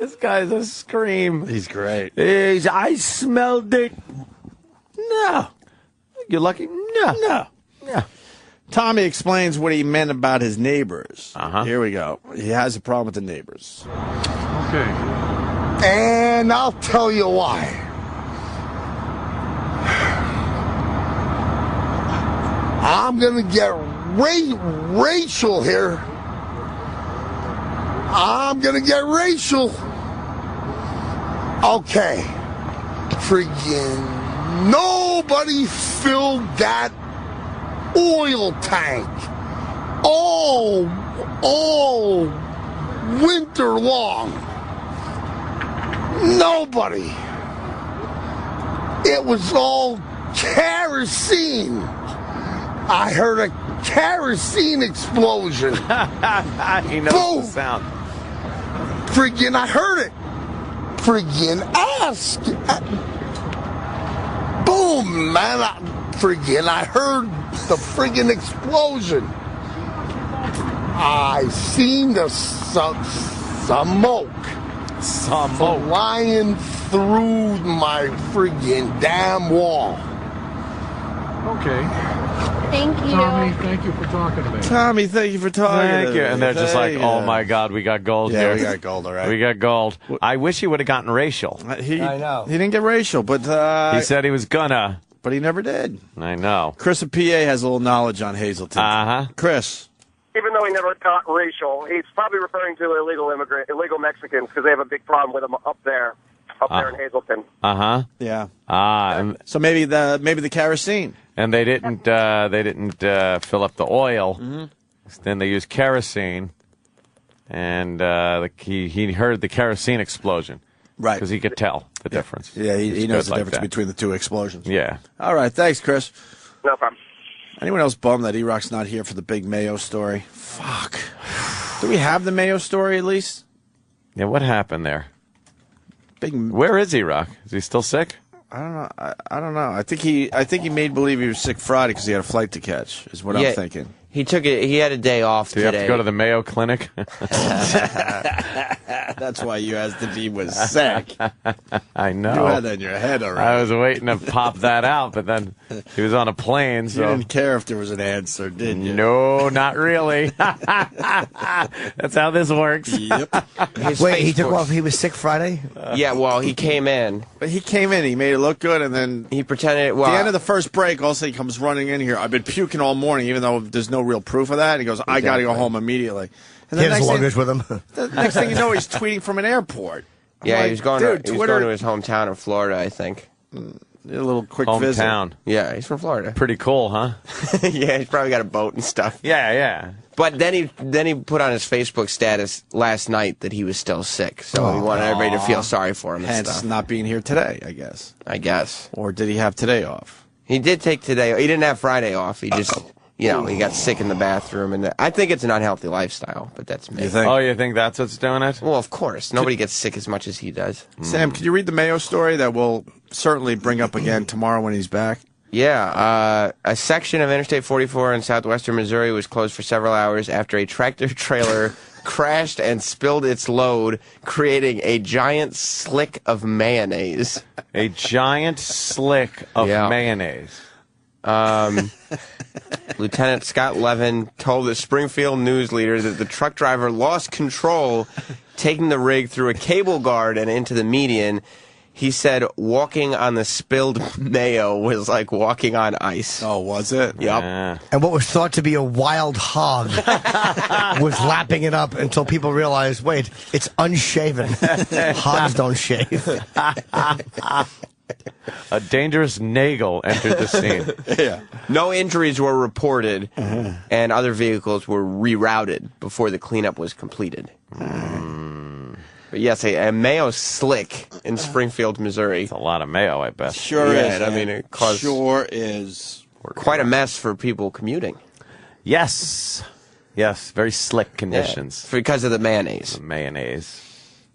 This guy's a scream. He's great. I smelled it. No. You're lucky? No. Tommy explains what he meant about his neighbors. Uh-huh. Here we go. He has a problem with the neighbors. Okay. And I'll tell you why. I'm going to get racial here. I'm going to get racial. Okay. Friggin' nobody filled that oil tank all winter long. Nobody. It was all kerosene. I heard a kerosene explosion. He knows Boom. the sound. Friggin' I heard it. Friggin' ask. Boom, man. I heard the friggin' explosion. I seen the smoke flying through my friggin' damn wall. Okay. Thank you. Tommy, thank you for talking to me. Tommy, thank you for talking to Thank you. me. And they're just like, oh my God, we got gold here. Yeah, we got gold, all right. We got gold. I wish he would have gotten racial. I know. He didn't get racial, but he said he was gonna. But he never did. I know. Chris of PA has a little knowledge on Hazleton. Uh-huh. Chris. Even though he never got racial, he's probably referring to illegal Mexicans because they have a big problem with them up there in Hazleton. Uh-huh. Yeah. So maybe the kerosene. And they didn't fill up the oil. Mm-hmm. Then they used kerosene, and he heard the kerosene explosion. Right. Because he could tell the difference. Yeah, he He's knows good the like difference that. between the two explosions. Yeah. All right, thanks, Chris. No problem. Anyone else bummed that E-Rock's not here for the big Mayo story? Fuck. Do we have the Mayo story at least? Yeah, what happened there? Big. Where is E-Rock? Is he still sick? I don't know. I don't know. I think he made believe he was sick Friday because he had a flight to catch. Is what I'm thinking. He took it. He had a day off Do you today. have to go to the Mayo Clinic? That's why you asked if he was sick. I know. You had that in your head already. I was waiting to pop that out, but then he was on a plane, so... You didn't care if there was an answer, did you? No, not really. That's how this works. Yep. Wait, he took off. He was sick Friday. Yeah, well, he came in. But he came in. He made it look good, and then he pretended. Well, at the end of the first break, also he comes running in here. I've been puking all morning, even though there's no real proof of that. And he goes, "I got to go home immediately." And He had his luggage with him. The next thing you know, he's tweeting from an airport. Yeah, I'm he was going. He was going to his hometown in Florida, I think. A little quick visit. Hometown. Yeah, he's from Florida. Pretty cool, huh? Yeah, he's probably got a boat and stuff. Yeah, yeah. But then he put on his Facebook status last night that he was still sick, so he wanted everybody to feel sorry for him and Hence stuff. not being here today, I guess. I guess. Or did he have today off? He did take today. He didn't have Friday off. He He got sick in the bathroom, and I think it's an unhealthy lifestyle, but that's me. You think? Oh, you think that's what's doing it? Well, of course. Nobody gets sick as much as he does. Sam, could you read the Mayo story that we'll certainly bring up again tomorrow when he's back? Yeah, a section of Interstate 44 in southwestern Missouri was closed for several hours after a tractor trailer crashed and spilled its load, creating a giant slick of mayonnaise. A giant slick of mayonnaise. Lieutenant Scott Levin told the Springfield News Leader that the truck driver lost control, taking the rig through a cable guard and into the median. He said walking on the spilled mayo was like walking on ice. Oh, was it? Yep. Yeah. And what was thought to be a wild hog was lapping it up until people realized, wait, it's unshaven. Hogs don't shave. A dangerous Nagel entered the scene. Yeah. No injuries were reported, and other vehicles were rerouted before the cleanup was completed. But yes, a mayo slick in Springfield, Missouri. It's a lot of mayo, I bet. Sure is. I mean, it caused Sure is. quite a mess for people commuting. Yes. Yes, very slick conditions. Because of the mayonnaise. The mayonnaise.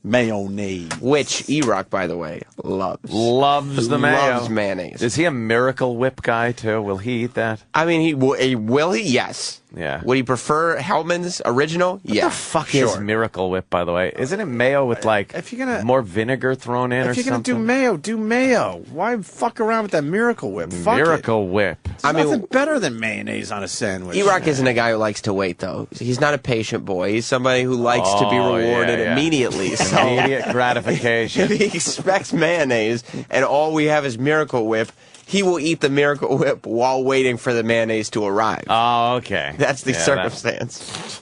Mayonnaise. Which E-Rock, by the way, loves. Loves the mayo. Loves mayonnaise. Is he a Miracle Whip guy, too? Will he eat that? I mean, will he? Yes. Yeah. Would he prefer Hellman's original? Yeah. What the fuck is Miracle Whip, by the way? Isn't it mayo with, like, If you're gonna- more vinegar thrown in or If you're something? going to do mayo. Why fuck around with that Miracle Whip? Fuck Miracle Whip. it. There's nothing better than mayonnaise on a sandwich. E-Rock isn't a guy who likes to wait, though. He's not a patient boy. He's somebody who likes to be Oh, rewarded yeah. immediately. So Immediate gratification. if he expects mayonnaise and all we have is Miracle Whip, he will eat the Miracle Whip while waiting for the mayonnaise to arrive. Oh, okay. That's the Yeah, circumstance.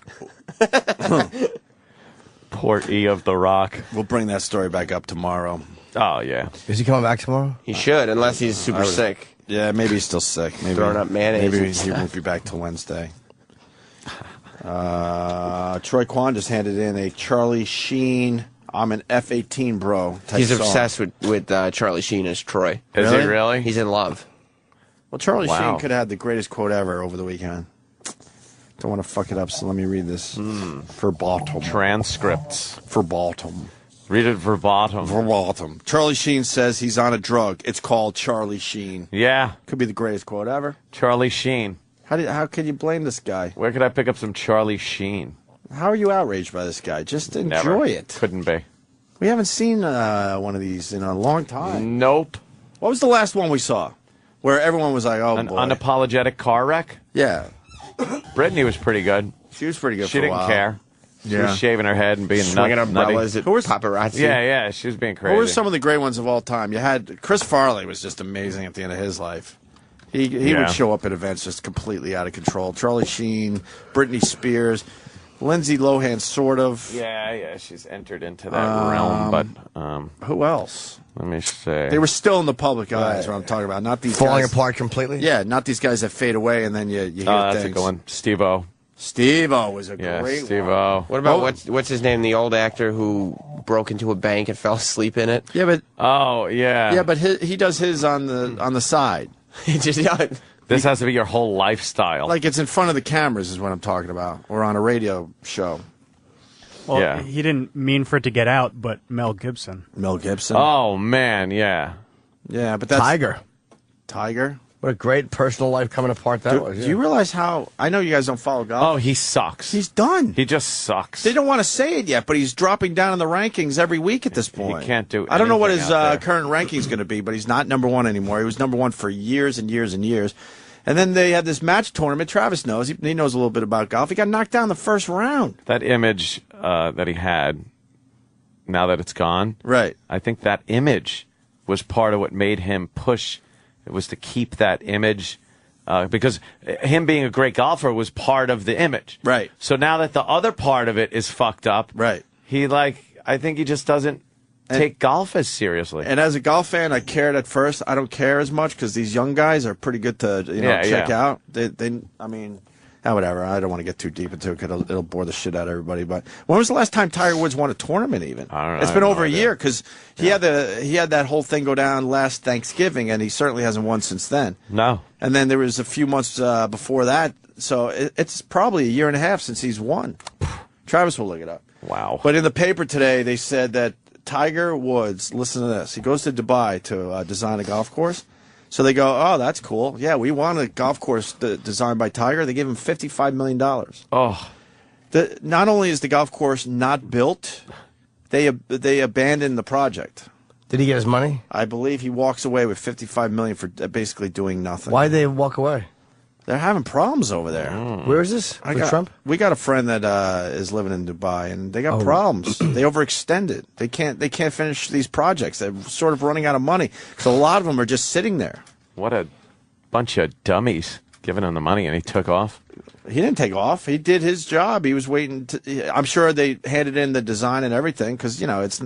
Poor E of the Rock. We'll bring that story back up tomorrow. Oh, yeah. Is he coming back tomorrow? He should, unless he's super sick. Yeah, maybe he's still sick. Maybe Throwing up mayonnaise Maybe and he stuff. won't be back till Wednesday. Troy Kwan just handed in a Charlie Sheen. I'm an F-18 bro. type He's song. obsessed with Charlie Sheen as Troy. Is he really? He's in love. Well, Charlie Wow. Sheen could have had the greatest quote ever over the weekend. Don't want to fuck it up, so let me read this verbatim. Transcripts. Verbatim. Read it verbatim. Verbatim. Charlie Sheen says he's on a drug. It's called Charlie Sheen. Yeah. Could be the greatest quote ever. Charlie Sheen. How can you blame this guy? Where could I pick up some Charlie Sheen? How are you outraged by this guy? Just enjoy Never. it. Couldn't be. We haven't seen one of these in a long time. Nope. What was the last one we saw? Where everyone was like, oh, An boy. unapologetic car wreck? Yeah. Brittany was pretty good. She was pretty good She for a didn't while. care. She was shaving her head and being Swinging nutty. umbrellas at paparazzi. Yeah, she was being crazy. Who were some of the great ones of all time? You had Chris Farley was just amazing at the end of his life. He Yeah. would show up at events just completely out of control. Charlie Sheen, Britney Spears, Lindsay Lohan, sort of. Yeah, she's entered into that realm, but Who else? let me say. They were still in the public eyes. What I'm talking about, not these Falling guys. apart completely? Yeah, not these guys that fade away and then you hear that's things. a good one. Steve-O. Steve-O was a Yeah, great Steve-O. one. What about what's his name? The old actor who broke into a bank and fell asleep in it. Yeah, but Oh, yeah. but he does his on the side. This has to be your whole lifestyle. Like it's in front of the cameras is what I'm talking about, or on a radio show. Well, Yeah. he didn't mean for it to get out, but Mel Gibson. Mel Gibson. Oh, man, yeah. Yeah, but that's Tiger. Tiger. What a great personal life coming apart that was. Do you realize how? I know you guys don't follow golf. Oh, he sucks. He's done. He just sucks. They don't want to say it yet, but he's dropping down in the rankings every week at this point. can't do I don't know what anything his out there. current ranking's going to be, but he's not number one anymore. He was number one for years and years and years. And then they had this match tournament. Travis knows. He knows a little bit about golf. He got knocked down the first round. That image that he had, now that it's gone, Right. I think that image was part of what made him push. It was to keep that image because him being a great golfer was part of the image. Right. So now that the other part of it is fucked up, Right. I think he just doesn't take golf as seriously. And as a golf fan, I cared at first. I don't care as much because these young guys are pretty good to check out. I mean, Whatever. I don't want to get too deep into it because it'll bore the shit out of everybody. But when was the last time Tiger Woods won a tournament? Even I don't know. It's been over a year because he had that whole thing go down last Thanksgiving, and he certainly hasn't won since then. No. And then there was a few months before that, so it's probably a year and a half since he's won. Travis will look it up. Wow. But in the paper today, they said that Tiger Woods. Listen to this. He goes to Dubai to design a golf course. So they go, oh, that's cool. Yeah, we want a golf course designed by Tiger. They give him $55 million. Oh. Not only is the golf course not built, they abandoned the project. Did he get his money? I believe he walks away with $55 million for basically doing nothing. Why'd they walk away? They're having problems over there. Where is this? With Trump? We got a friend that is living in Dubai, and they got problems. They overextended. They can't finish these projects. They're sort of running out of money. So a lot of them are just sitting there. What a bunch of dummies giving him the money, and he took off. He didn't take off. He did his job. He was waiting. I'm sure they handed in the design and everything because it's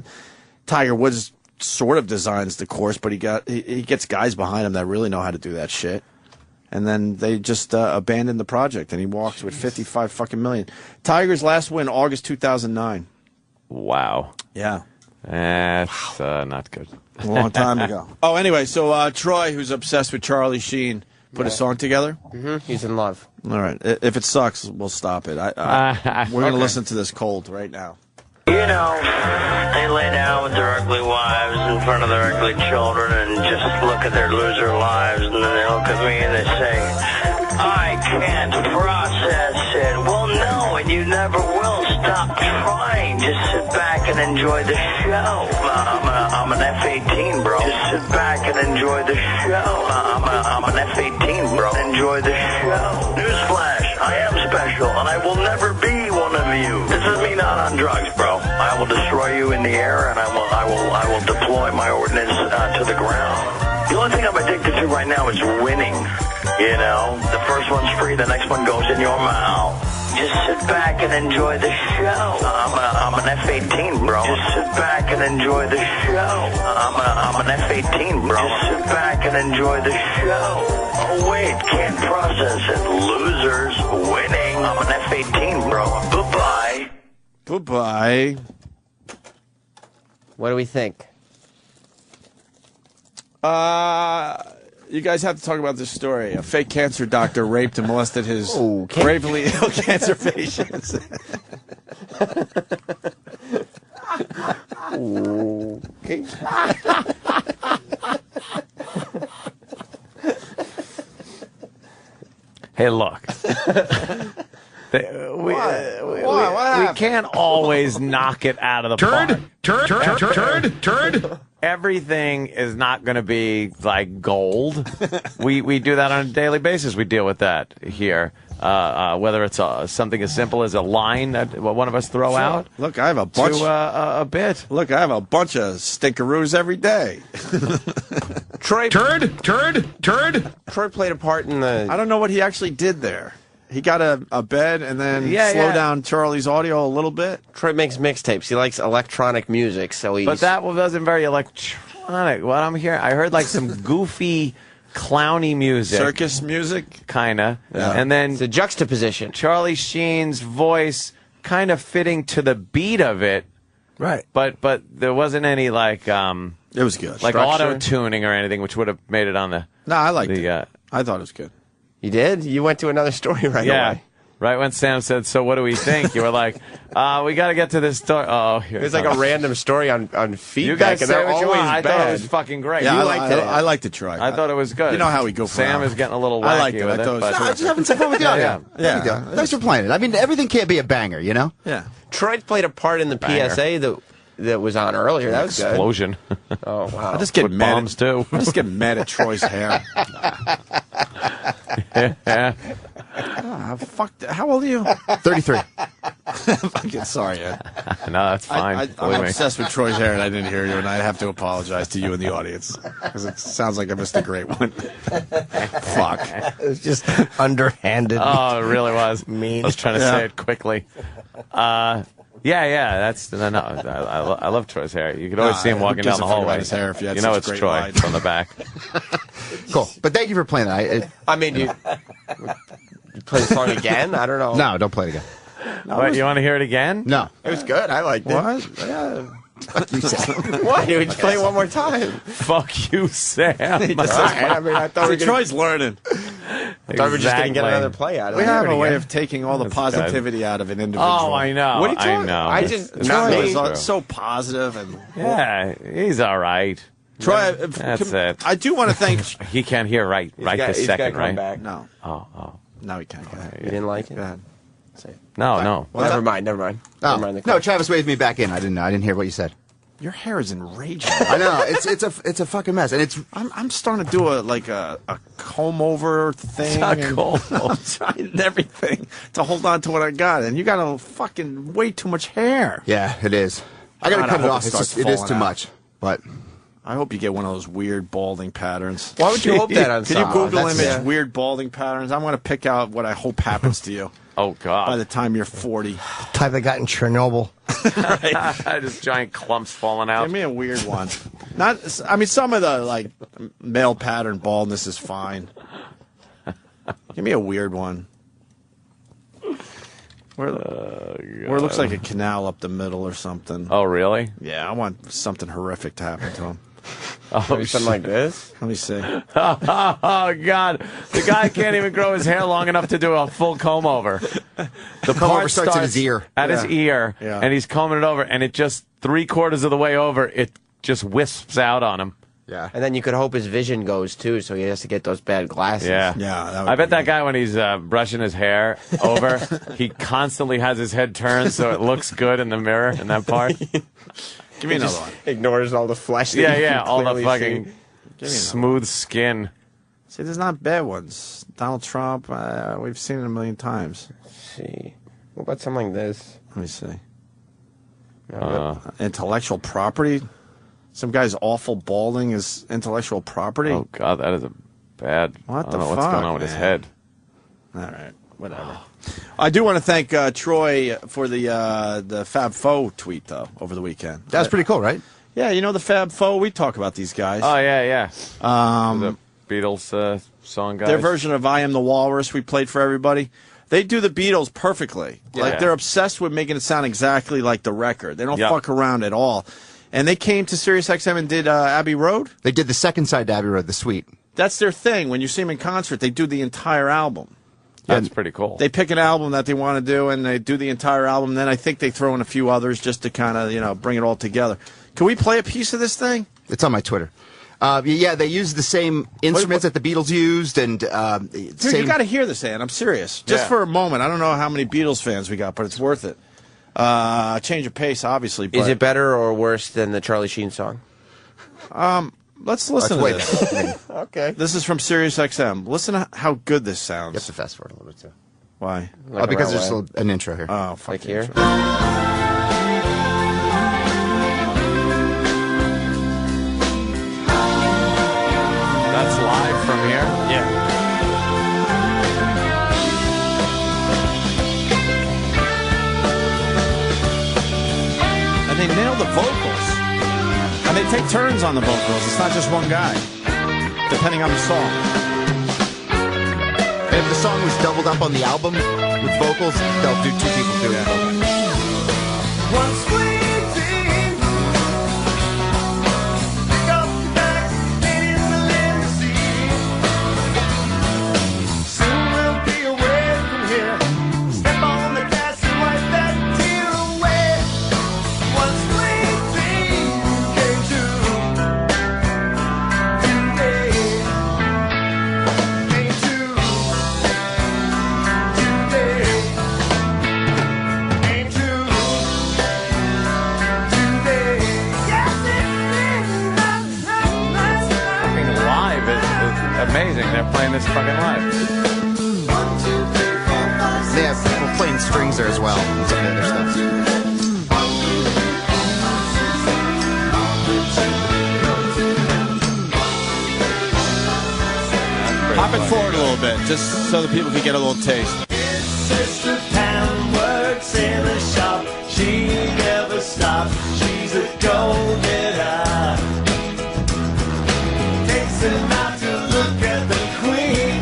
Tiger Woods sort of designs the course, but he gets guys behind him that really know how to do that shit. And then they just abandoned the project, and he walks with $55 fucking million. Tiger's last win, August 2009. Wow. Yeah. That's not good. A long time ago. Oh, anyway, so Troy, who's obsessed with Charlie Sheen, put a song together. Mm-hmm. He's in love. All right. If it sucks, we'll stop it. We're going to listen to this cold right now. You know, they lay down with their ugly wives in front of their ugly children and just look at their loser lives, and then they look at me and they say, I can't process it. Well, no, and you never will. Stop trying. Just sit back and enjoy the show. I'm an F-18, bro. Just sit back and enjoy the show. I'm an F-18, bro. Enjoy the show. Newsflash, I am special, and I will never be one of you. This is me not on drugs, bro. I will destroy you in the air, and I will deploy my ordnance to the ground. The only thing I'm addicted to right now is winning. You know, the first one's free, the next one goes in your mouth. Just sit back and enjoy the show. I'm an F-18, bro. Just sit back and enjoy the show. I'm an F-18, bro. Just sit back and enjoy the show. Oh, wait, can't process it. Losers winning. I'm an F-18, bro. Bye-bye. Bye-bye. What do we think? You guys have to talk about this story. A fake cancer doctor raped and molested his gravely ill cancer patients. Okay. Hey, look. We can't always knock it out of the park. Turd. Everything is not going to be like gold. We do that on a daily basis. We deal with that here. Whether it's something as simple as a line that one of us throw out. Look, I have a bunch. To a bit. Look, I have a bunch of stinkeroos every day. Troy. Turd. Troy played a part in the. I don't know what he actually did there. He got a bed and then slow down Charlie's audio a little bit. Troy makes mixtapes. He likes electronic music, so he's. But that wasn't very electronic. What I'm hearing, I heard like some goofy, clowny music, circus music, kinda. Yeah. And then it's a juxtaposition. Charlie Sheen's voice kind of fitting to the beat of it, right? But there wasn't any like it was good, like auto tuning or anything, which would have made it on the. No, I liked it. I thought it was good. You did? You went to another story right away. Right when Sam said, so what do we think? You were like, we got to get to this story. Oh, it was like a random story on feedback. You guys and say they're what you always want. I bad. thought it was fucking great. Yeah, you liked it. I liked it, Troy. I thought it was good. You know how we go for Sam is getting a little wacky I liked it. with I thought it. it was But I just having some fun with the audio. Yeah. Thanks for playing it. I mean, everything can't be a banger, you know? Yeah. Troy played a part in the PSA that was on earlier. That was explosion. Good. Oh wow! I just get With mad bombs too. I just get mad at Troy's hair. Yeah. Fuck. How old are you? 33. Fucking sorry, Ed. No, that's fine. I'm obsessed with Troy's hair, and I didn't hear you, and I have to apologize to you and the audience because it sounds like I missed a great one. Fuck. It was just underhanded. Oh, it really was. Mean. I was trying to say it quickly. That's no. I love Troy's hair. You could always see him walking down the hallway. His hair if you had you know such it's great Troy line. from the back. Cool. But thank you for playing that. I mean, you play the song again? I don't know. No, don't play it again. What, you want to hear it again? No. It was good. I liked it. What? Yeah. What? Would you play it one more time? Fuck you, Sam. All right. I mean, I thought we were Troy's learning. I thought we were just going to get another play out of it. We have a way of taking all the positivity out of an individual. Oh, I know. What are you talking I know. I just Troy not is so positive and Yeah, he's all right. Troy, That's it. I do want to thank. He can't hear right this second, come right? back. No, Oh. no, he can't. Go ahead. You didn't like it? Go ahead. No. Well, never mind. Never Oh. mind the No, call. Travis waved me back in. I didn't hear what you said. Your hair is enraging. I know it's a fucking mess, and it's. I'm starting to do a comb over thing. It's a comb over. I'm trying everything to hold on to what I got, and you got a fucking way too much hair. Yeah, it is. I gotta God, cut I it hope off. it starts It is falling too out. much, but. I hope you get one of those weird balding patterns. Why would you hope that on Can you someone? Google That's- image weird balding patterns? I'm going to pick out what I hope happens to you Oh, God. by the time you're 40. Type they got in Chernobyl. Just giant clumps falling out. Give me a weird one. I mean, some of the like male pattern baldness is fine. Give me a weird one. Where it looks like a canal up the middle or something. Oh, really? Yeah, I want something horrific to happen to him. Oh, Something like this? Let me see. Oh, God. The guy can't even grow his hair long enough to do a full comb over. The comb over part starts at his ear. At his ear, Yeah. and he's combing it over, and it just 3/4 of the way over, it just wisps out on him. Yeah. And then you could hope his vision goes, too, so he has to get those bad glasses. Yeah. Yeah, that would I bet be that guy, when he's brushing his hair over, he constantly has his head turned so it looks good in the mirror in that part. Give me another one. Ignores all the flesh. That you Yeah, can all the clearly fucking see. smooth skin. See, there's not bad ones. Donald Trump, we've seen it a million times. Let's see. What about something like this? Let me see. Intellectual property. Some guy's awful balding is intellectual property. Oh, God, that is a bad... What I the don't know what's fuck, going on with his man? head. All right, whatever. I do want to thank Troy for the Fab Four tweet though over the weekend. That was pretty cool, right? Yeah, you know the Fab Four. We talk about these guys. Oh, yeah. Um, The Beatles song guys. their version of "I Am the Walrus" we played for everybody. They do the Beatles perfectly. Like Yeah. they're obsessed with making it sound exactly like the record. They don't Yeah. fuck around at all. And they came to SiriusXM and did Abbey Road. They did the second side to Abbey Road, the suite. That's their thing. When you see them in concert, they do the entire album. That's pretty cool. They pick an album that they want to do, and they do the entire album. Then I think they throw in a few others just to kind of, bring it all together. Can we play a piece of this thing? It's on my Twitter. Yeah, they used the same instruments that the Beatles used, and Dude, same. you got to hear this, Ann. I'm serious. Just Yeah. for a moment. I don't know how many Beatles fans we got, but it's worth it. Change of pace, obviously. But, Is it better or worse than the Charlie Sheen song? Let's listen to wait. this. Okay. This is from SiriusXM. Listen to how good this sounds. You have to fast forward a little bit too. Why? Because there's an intro here. Oh, fuck Like the here? intro. That's live from here? Yeah. And they nail the vocals. And they take turns on the vocals. It's not just one guy, depending on the song. And if the song was doubled up on the album with vocals, they'll do two people doing it. Live is amazing. They're playing this fucking live. They have people playing strings there as well, and some of the other stuff. Hop it forward a little bit, just so that people can get a little taste. Sister Pam works in a shop. She never stops. She's a go-getter. Takes a night to look at the queen.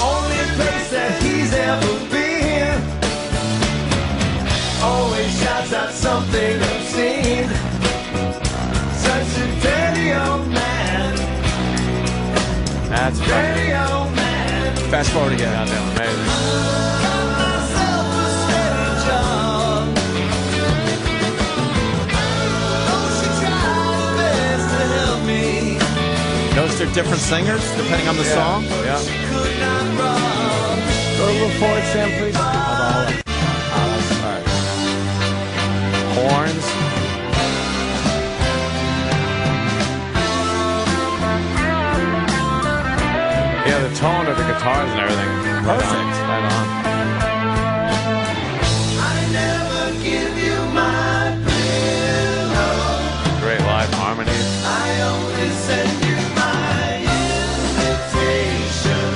Only That's Fast forward again. goddamn amazing. Notice they're different singers depending on the song. Yeah. Go a little forward, Sam, please. All right. Horns. Yeah, the tone of the guitars and everything. Perfect. Right on. Great live harmonies. I only send you my invitation,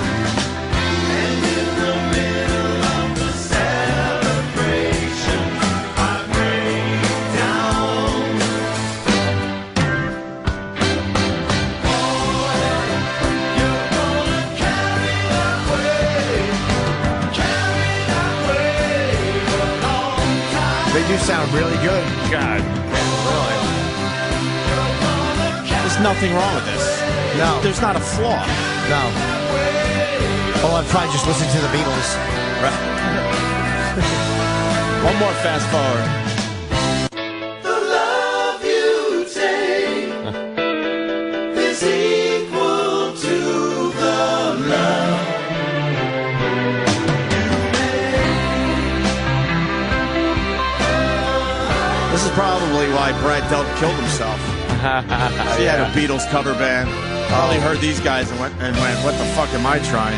and in the middle of the celebration, I break down. Boy, you're gonna carry that weight a long time. They do sound really good. God, really. There's nothing wrong with this. No. There's not a flaw. No. Well, I'd probably just listen to the Beatles. Right. One more fast forward. The love you take is equal to the love This is probably why Brad Delp killed himself. He had a Beatles cover band. Probably heard these guys and went, what the fuck am I trying?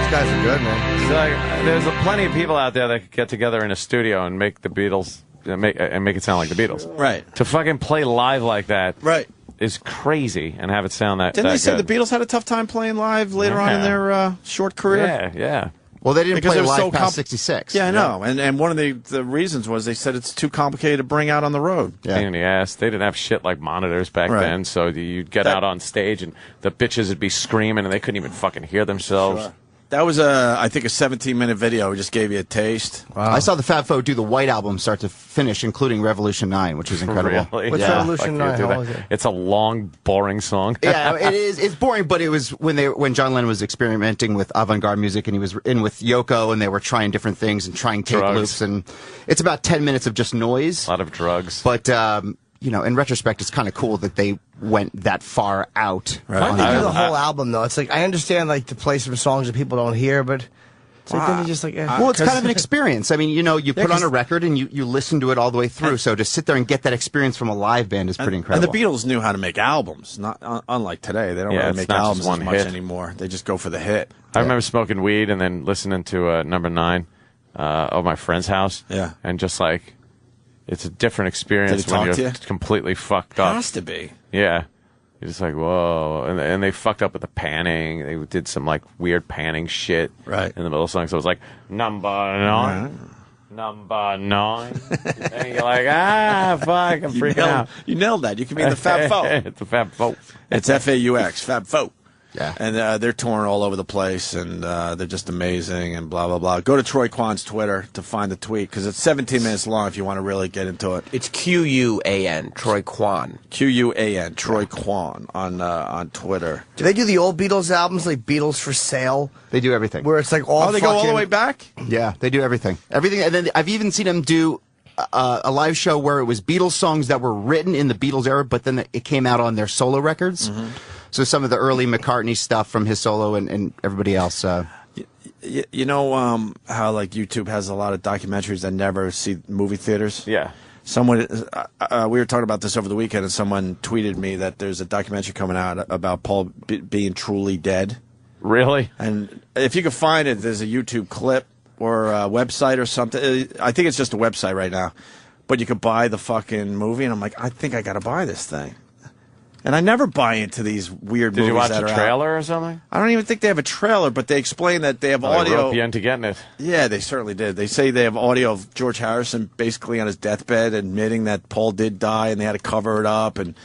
These guys are good, man. It's like, there's plenty of people out there that could get together in a studio and make the Beatles make it sound like the Beatles. Right. To fucking play live like that, right, is crazy and have it sound that. Didn't that they say good. the Beatles had a tough time playing live later on in their short career? Yeah, yeah. Well, they didn't Because play it was live so past 66. Yeah, I know. And one of the reasons was they said it's too complicated to bring out on the road. Pain in the ass. They didn't have shit like monitors back Right. then, so you'd get out on stage and the bitches would be screaming and they couldn't even fucking hear themselves. Sure. That was I think a 17-minute video. We just gave you a taste. Wow. I saw the Fab Four do the White Album start to finish, including Revolution 9, which was incredible. Really? What's Yeah. Revolution Fuck you, 9? do How that. was it? It's a long, boring song. Yeah, it is. It's boring, but it was when John Lennon was experimenting with avant-garde music, and he was in with Yoko, and they were trying different things and trying tape Drugs. loops, and it's about 10 minutes of just noise. A lot of drugs. But you know, in retrospect, it's kind of cool that they went that far out. Why did they do the whole album, though? It's like, I understand, like, to play some songs that people don't hear, but it's like, then you just like, Well, it's kind of an experience. I mean, you know, you put on a record and you listen to it all the way through. So to sit there and get that experience from a live band is pretty incredible. And the Beatles knew how to make albums, not unlike today. They don't Yeah, really it's make not just albums as one much hit. anymore. They just go for the hit. I remember smoking weed and then listening to Number 9 of my friend's house. Yeah. And just like, it's a different experience Did he when talk you're to you? completely fucked up. Has to be. Yeah. You're just like, whoa. And they fucked up with the panning. They did some like weird panning shit Right. in the middle of the song. So it was like, Number 9. Number 9. And you're like, fuck, I'm freaking out. You nailed that. You can be in the Fab Four. It's the Fab Four. It's FAUX, Fab Four. Yeah. And they're touring all over the place, and they're just amazing, and blah, blah, blah. Go to Troy Kwan's Twitter to find the tweet, because it's 17 minutes long if you want to really get into it. It's Q-U-A-N, Troy Kwan. Q-U-A-N, Troy Kwan on Twitter. Do they do the old Beatles albums, like Beatles for Sale? They do everything. Where it's like all they go all the way back? Yeah, they do everything. Everything. And then I've even seen them do a live show where it was Beatles songs that were written in the Beatles era, but then it came out on their solo records. Mm-hmm. So some of the early McCartney stuff from his solo and everybody else. You know how like YouTube has a lot of documentaries that never see movie theaters? Yeah. Someone, we were talking about this over the weekend, and someone tweeted me that there's a documentary coming out about Paul being truly dead. Really? And if you can find it, there's a YouTube clip or a website or something. I think it's just a website right now. But you could buy the fucking movie, and I'm like, I think I got to buy this thing. And I never buy into these weird Did movies you watch that a are out. trailer or something? I don't even think they have a trailer, but they explain that they have They audio. rope you into getting it. Yeah, they certainly did. They say they have audio of George Harrison basically on his deathbed admitting that Paul did die, and they had to cover it up. And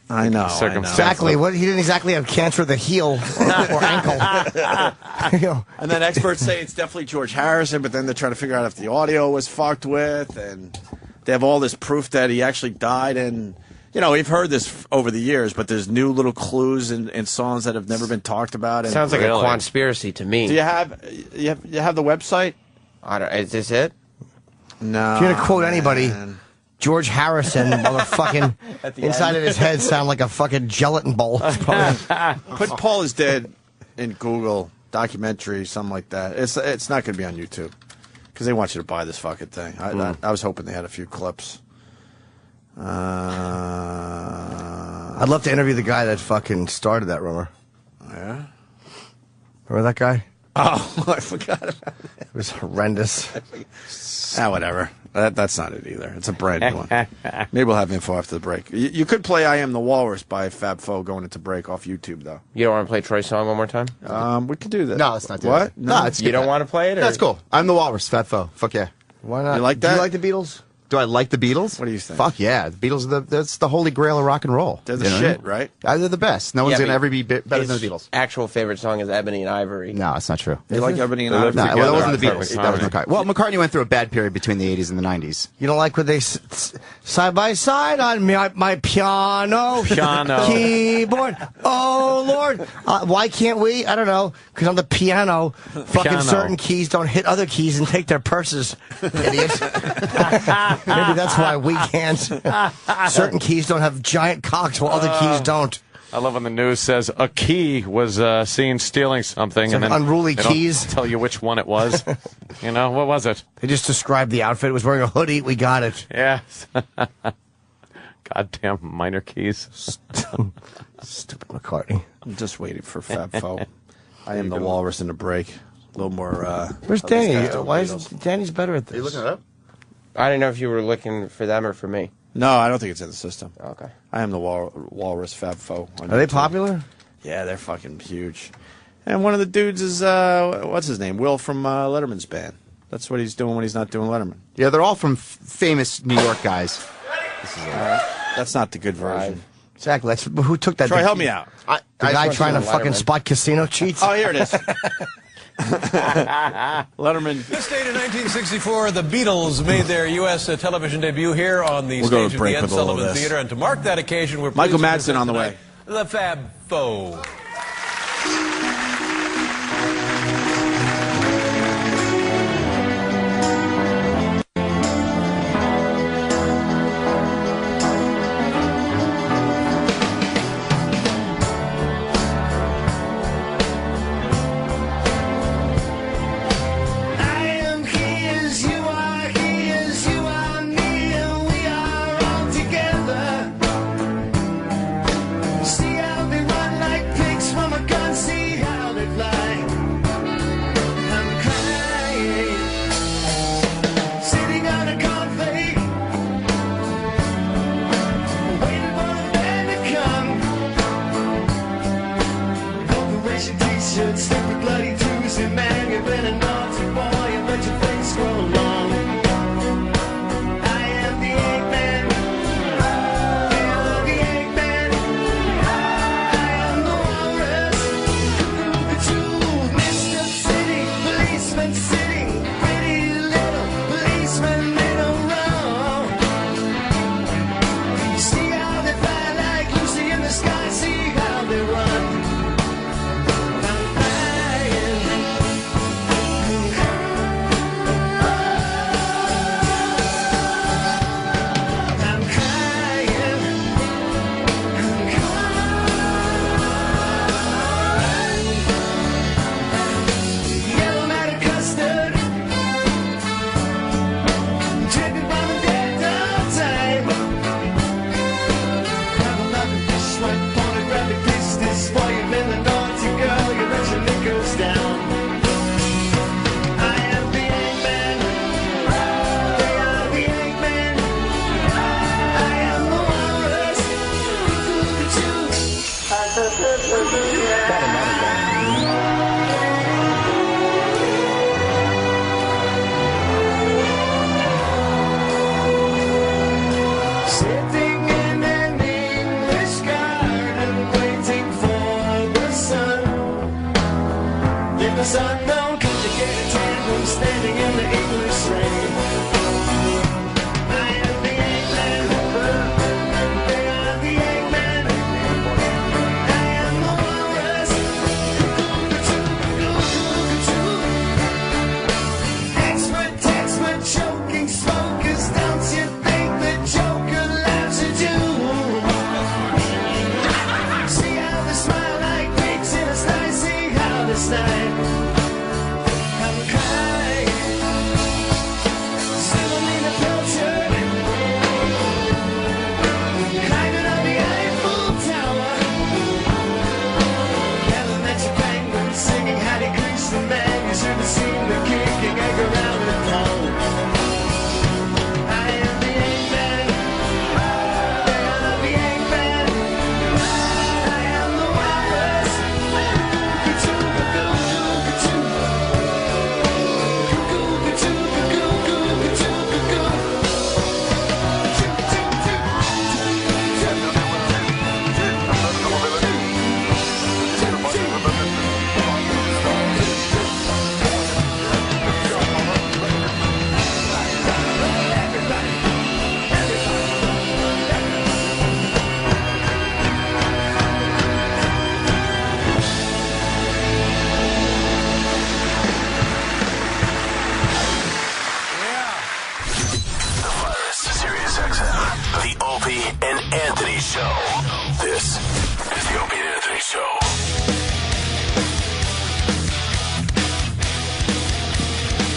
I know. Exactly. What he didn't exactly have cancer of the heel or ankle. And then experts say it's definitely George Harrison, but then they're trying to figure out if the audio was fucked with, and they have all this proof that he actually died in You know, we've heard this over the years, but there's new little clues in songs that have never been talked about. And Sounds like a conspiracy to me. Do you have the website? Is this it? No. If you're gonna quote anybody, George Harrison, motherfucking inside of his head sound like a fucking gelatin bowl. Put Paul is Dead in Google documentary, something like that. It's not going to be on YouTube because they want you to buy this fucking thing. I was hoping they had a few clips. I'd love to interview the guy that fucking started that rumor. Yeah. Remember that guy? Oh, I forgot about it. It was horrendous. Whatever. That's not it either. It's a brand new one. Maybe we'll have info after the break. You could play I Am the Walrus by Fab Four going into break off YouTube, though. You don't want to play Troy's song one more time? We could do that. No, let's not do what? that. No, it's You don't want to play it? Or? That's cool. I'm the Walrus, Fat Foe. Fuck yeah. Why not? You like that? Do you like the Beatles? Do I like the Beatles? What do you think? Fuck yeah. The Beatles are that's the holy grail of rock and roll. They're the shit, right? They're the best. No one's Yeah, going to but ever be better than the Beatles. Actual favorite song is Ebony and Ivory. No, it's not true. You like Ebony and No, Ivory? well, that wasn't the Together. Beatles. That was McCartney. Well, McCartney went through a bad period between the 80s and the 90s. You don't like when they side by side on my piano, keyboard. Oh Lord, why can't we? I don't know. Because on the piano, fucking certain keys don't hit other keys and take their purses. Idiots. Maybe that's why we can't. Certain keys don't have giant cocks while other keys don't. I love when the news says a key was seen stealing something, and then unruly they don't keys. tell you which one it was. You know, what was it? They just described the outfit. It was wearing a hoodie. We got it. Yeah. Goddamn minor keys. Stupid McCartney. I'm just waiting for Fab Four. I Am the Walrus in the break. A little more. Where's Danny? Why is Danny's better at this? Are you looking it up? I didn't know if you were looking for them or for me. No, I don't think it's in the system. Okay. I Am the Walrus, Fab Four. Are they popular? Yeah, they're fucking huge. And one of the dudes is, what's his name? Will from Letterman's band. That's what he's doing when he's not doing Letterman. Yeah, they're all from famous New York guys. That's not the good version. Exactly. That's, who took that? Troy, help me out. The guy trying to fucking spot casino cheats? Oh, here it is. Letterman. This date in 1964, the Beatles made their U.S. television debut here on the We'll go to stage of break the Ed with all of Sullivan this. Theater. And to mark that occasion, we're Michael pleased to Madsen on the present way. tonight The Fab Four. I am he as you are me, and we are all together. See how they run like pigs from a gun, see how they fly. I'm crying, sitting on a cornflake, waiting for the band to come. Operation T-shirt, stupid bloody Tuesday, man, you've been a naughty boy and let your face grow long. I am the Eggman. You're the Eggman. I am the Walrus. Cuckoo, Mr. City, policeman sitting, pretty little policeman in a row. See how they fly like Lucy in the sky, see how they run. I'm flying. I'm crying. I'm crying. Yellow matter custard, dripping from the dead of time. Grab another fish, white pornographic business for you, been a naughty girl, you let your knickers down. I am the Eggman. They are the Eggman. I am the Walrus. Sitting in an English garden, waiting for the sun. If the sun don't come to get a tan, I'm standing in the English rain. I am the Eggman. They are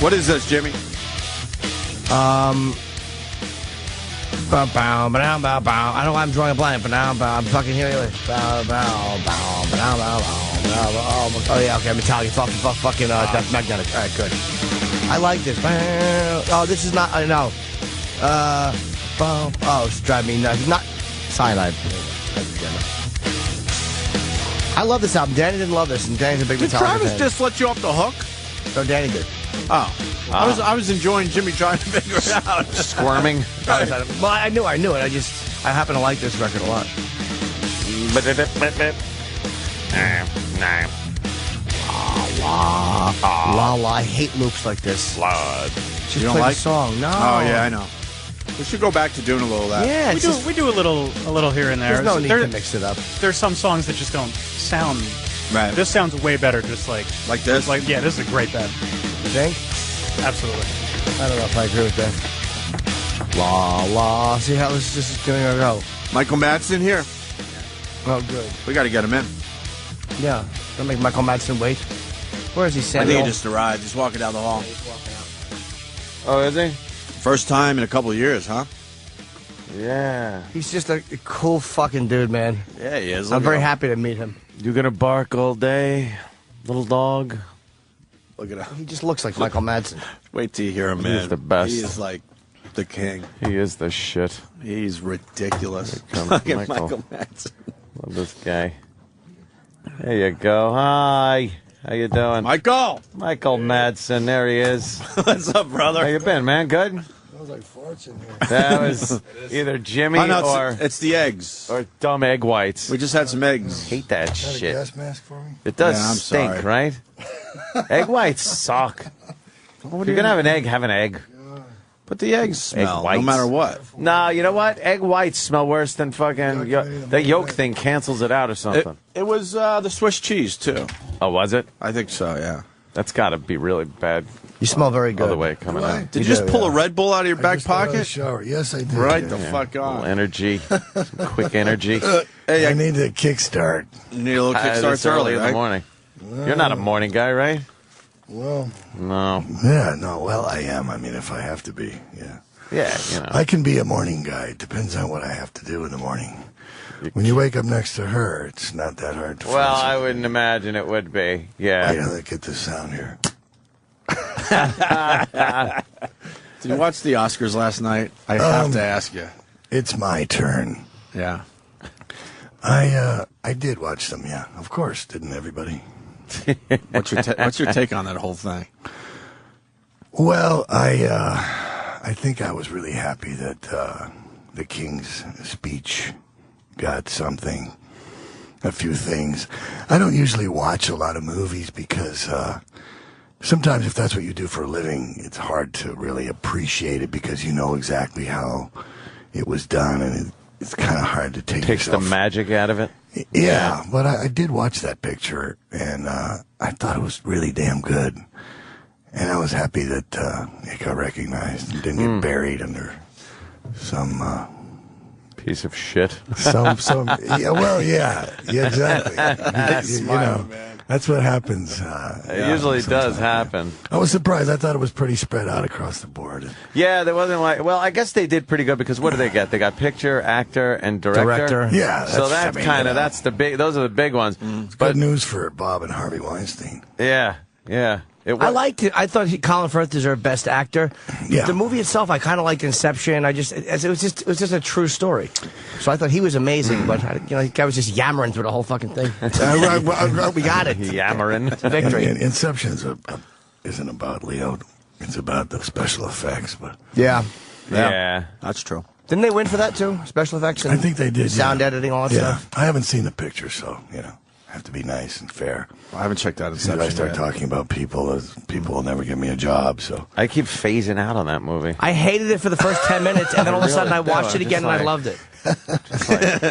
What is this, Jimmy? Bow, bow, bow, bow, bow. I don't know why I'm drawing a blank, but now I'm fucking hearing it. Bow, bow, bow, bow, bow, bow, bow. Oh, yeah, okay, Metallica. It's off the fucking Death Magnetic. All right, good. I like this. Oh, this is not, I know. Oh, it's driving me nuts. Not Cyanide. I love this album. Danny didn't love this, and Danny's a big Metallica Did Travis fan. just let you off the hook? No, Danny did. Oh. I was enjoying Jimmy trying to figure it out. Squirming. Well, I knew it. I happen to like this record a lot. La la. I hate loops like this. Just You don't play like the song. No. Oh, yeah, I know. We should go back to doing a little of that. Yeah, We do a little here and there. There's no need to mix it up. There's some songs that just don't sound. Right. This sounds way better. Just like this. Yeah, this is a great bed. You think? Absolutely. I don't know if I agree with that. La la. See how this is going to go. Michael Madsen here. Oh, good. We got to get him in. Yeah. Don't make Michael Madsen wait. Where is he, I Samuel? think he just arrived. He's walking down the hall. Oh, is he? First time in a couple of years, huh? Yeah. He's just a cool fucking dude, man. Yeah, he is. I'm very happy to meet him. You gonna bark all day, little dog? Look at him. He just looks like Michael Madsen. Wait till you hear him, man. He's the best. He is like the king. He is the shit. He's ridiculous. Here comes Look at Michael. Michael Madsen. Love this guy. There you go. Hi. How you doing? Michael Madsen. There he is. What's up, brother? How you been, man? Good? Smells like farts in here. That was either Jimmy Oh, no, or it's the eggs. or dumb egg whites. We just had some eggs. Hate that Is that a shit. gas mask for me? It does Yeah, I'm stink, sorry. right? Egg whites suck. If you're gonna have an egg, have an egg. But the eggs smell, no whites. matter what. Nah, you know what? Egg whites smell worse than fucking. The yolk thing cancels it out or something. It was the Swiss cheese, too. Oh, was it? I think so, yeah. That's got to be really bad. You smell very good. Other way coming out. Did you just pull a Red Bull out of your I back just got out of the pocket? shower. Yes, I did. Right yeah. the fuck Little on. energy, some quick energy. Hey, I need to kickstart. You need a little It's kickstart early in the right? morning. You're not a morning guy, right? Well, No. yeah, no, well, I am. I mean, if I have to be, yeah. Yeah, you know. I can be a morning guy. It depends on what I have to do in the morning. When you wake up next to her, it's not that hard to Well, find I something. wouldn't imagine it would be. Wait Yeah. till I get this sound here. Did you watch the Oscars last night? I have to ask you. It's my turn. Yeah. I did watch them, yeah. Of course, didn't everybody? What's your take on that whole thing? Well, I think I was really happy that the King's speech got something, a few things. I don't usually watch a lot of movies because sometimes if that's what you do for a living, it's hard to really appreciate it because you know exactly how it was done, and it's kind of hard to take Takes the yourself. magic out of it. Yeah, but I did watch that picture, and I thought it was really damn good. And I was happy that it got recognized and didn't get buried under some Piece of shit. some. Yeah, well, yeah, exactly. You know, that's what happens. It usually does happen. I was surprised. I thought it was pretty spread out across the board. Yeah, there wasn't like. Well, I guess they did pretty good because what do they get? They got picture, actor, and director. Yeah, So that's I mean, kind you of know, that's the big. Those are the big ones. It's But good news for Bob and Harvey Weinstein. yeah. I liked it. I thought Colin Firth deserved Best Actor. Yeah. The movie itself, I kind of liked Inception. It was just a true story. So I thought he was amazing, but the guy was just yammering through the whole fucking thing. We got it. Yammering. Victory. And Inception isn't about Leo. It's about the special effects, but Yeah. Yeah. That's true. Didn't they win for that too? Special effects and I think they did. sound yeah. editing, all that Yeah, stuff. I haven't seen the picture, so I have to be nice and fair. I haven't checked out As soon Inception as I start yet. talking about people, people will never give me a job. So I keep phasing out on that movie. I hated it for the first 10 minutes, and then all of a sudden I Really? watched No, it again just and I like- loved it.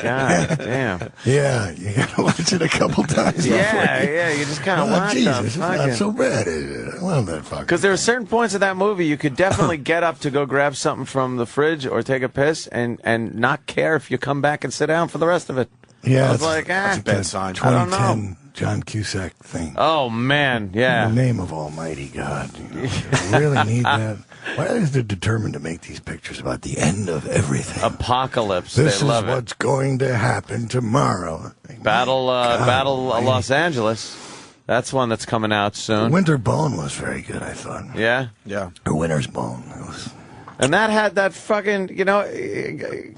God damn. yeah, you gotta watch it a couple times. Yeah, you just kind of watch Jesus, them. it's not so bad. I love that fucking. Because there are certain points of that movie you could definitely get up to go grab something from the fridge or take a piss and not care if you come back and sit down for the rest of it. Yeah, I was it's- like, That's a bad sign. I don't know. John Cusack thing. Oh man, yeah. In the name of Almighty God, I really need that. Why is they determined to make these pictures about the end of everything? Apocalypse. This they love is what's going to happen tomorrow. Battle Los Angeles. That's one that's coming out soon. Winter Bone was very good, I thought. Yeah? Yeah. Or Winter's Bone. It was... And that had that fucking,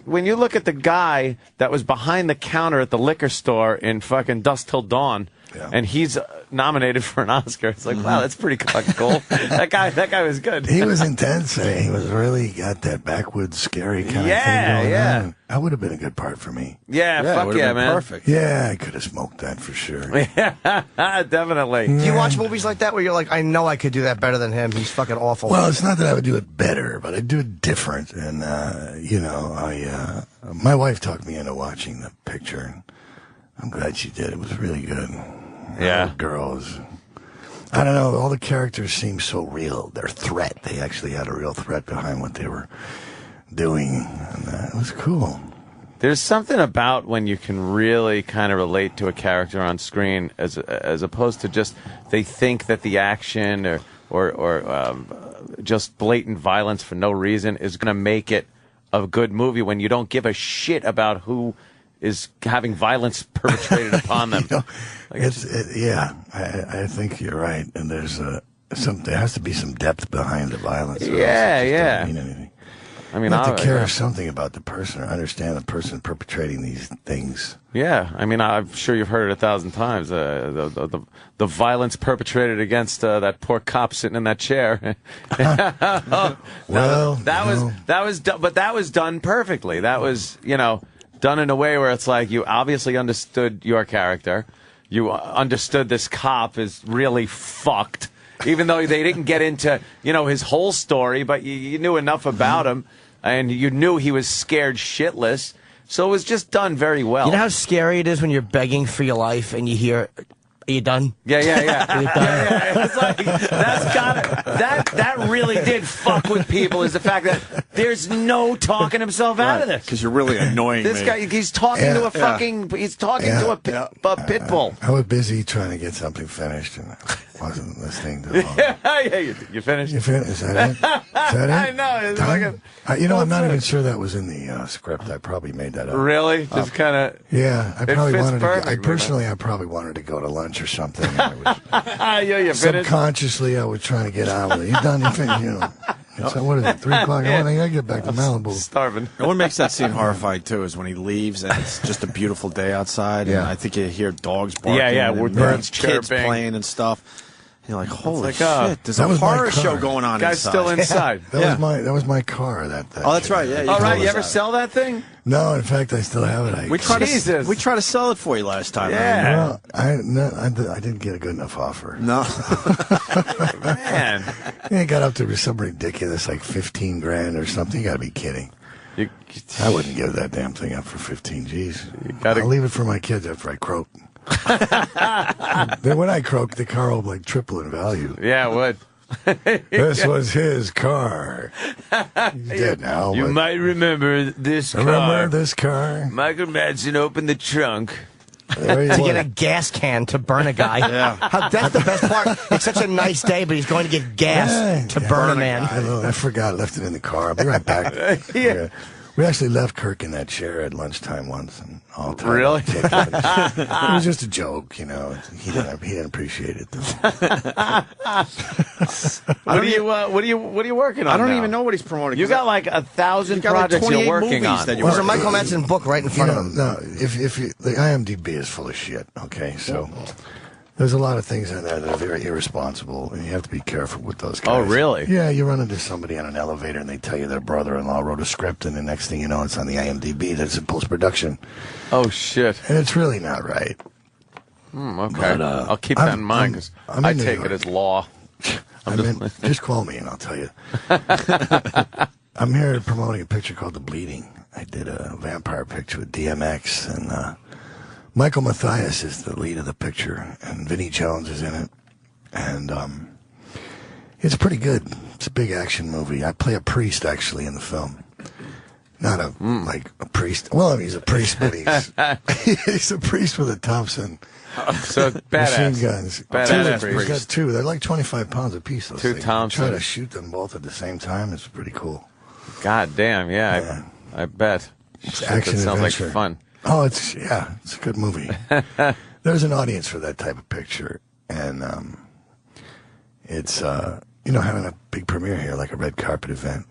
when you look at the guy that was behind the counter at the liquor store in fucking Dusk Till Dawn, and he's nominated for an Oscar, it's like, wow, that's pretty fucking cool. that guy was good. He was intense. He was really got that backwoods, scary kind of thing going on. That would have been a good part for me. Yeah, fuck yeah, man. Perfect. Yeah, I could have smoked that for sure. Yeah, definitely. Do you watch movies like that where you're like, I know I could do that better than him? He's fucking awful. Well, it's not that I would do it better, but I'd do it different. And, my wife talked me into watching the picture, and I'm glad she did. It was really good. Yeah. Girls. I don't know. All the characters seem so real. Their threat. They actually had a real threat behind what they were doing. And it was cool. There's something about when you can really kind of relate to a character on screen as opposed to just they think that the action or just blatant violence for no reason is going to make it a good movie when you don't give a shit about who is having violence perpetrated upon them. I think you're right. And there's there has to be some depth behind the violence. Yeah. Doesn't mean anything. I mean, you have to care something about the person or understand the person perpetrating these things. Yeah, I mean, I'm sure you've heard it 1,000 times. The violence perpetrated against that poor cop sitting in that chair. That was done perfectly. That was done in a way where it's like you obviously understood your character. You understood this cop is really fucked, even though they didn't get into his whole story, but you knew enough about him. And you knew he was scared shitless. So it was just done very well. You know how scary it is when you're begging for your life and you hear, are you done? Yeah. Are you done? Yeah. It's like, that really did fuck with people, is the fact that there's no talking himself out of this. Because you're really annoying This me. guy, he's talking to a fucking, he's talking to a pit bull. I was busy trying to get something finished and I wasn't listening to all You finished? You finished? Is that it? Is that it? I know. It's like I'm not even sure that was in the script. I probably made that up. Really? Just kind of. Yeah, I it probably fits wanted perfect, to. I probably wanted to go to lunch or something. You finished? Subconsciously, I was trying to get on with it. You done? You finished? So what is it? 3 o'clock? I gotta get back to Malibu. Starving. And what makes that scene horrifying too is when he leaves and it's just a beautiful day outside. And I think you hear dogs barking. with and birds kids chirping. playing and stuff. You're like, holy like, shit! There's a horror show going on Guy's inside. still inside. That was my car. Oh, that's right. Yeah. All right. You ever sell that thing? No, in fact, I still have it. We tried to sell it for you last time. Yeah. Well, I didn't get a good enough offer. No. Man. It got up to some ridiculous, like $15,000 or something. You got to be kidding. I wouldn't give that damn thing up for 15 G's. I'll leave it for my kids after I croak. Then when I croak, the car will triple in value. Yeah, it would. This was his car. He's dead now. You might remember this car. Remember this car? Michael Madsen opened the trunk. To get a gas can to burn a guy. That's the best part. It's such a nice day, but he's going to get gas to burn a man. I forgot. Left it in the car. I'll be right back. We actually left Kirk in that chair at lunchtime once, and all time. Really? It was just a joke, He didn't appreciate it. What are you working on? I don't now? even know what he's promoting. You got like 1,000 projects you're working on. There's a Michael Madsen book right in front of him. No, if you, the IMDb is full of shit. Okay, so. There's a lot of things in there that are very irresponsible, and you have to be careful with those guys. Oh, really? Yeah, you run into somebody on an elevator, and they tell you their brother-in-law wrote a script, and the next thing you know, it's on the IMDb that's in post-production. Oh, shit. And it's really not right. Okay. But, I'll keep that in mind, because I take it as law. Just call me, and I'll tell you. I'm here promoting a picture called The Bleeding. I did a vampire picture with DMX, and Michael Mathias is the lead of the picture, and Vinnie Jones is in it. And it's pretty good. It's a big action movie. I play a priest, actually, in the film. Not like a priest. Well, I mean, he's a priest, but he's a priest with a Thompson. So badass. Machine guns. Badass He's got priest. two. They're like 25 pounds apiece. Those Two things. Thompsons. Try to shoot them both at the same time. It's pretty cool. God damn, yeah. I bet. It's action That sounds adventure. like fun. Oh, it's a good movie. There's an audience for that type of picture, and it's having a big premiere here, like a red carpet event.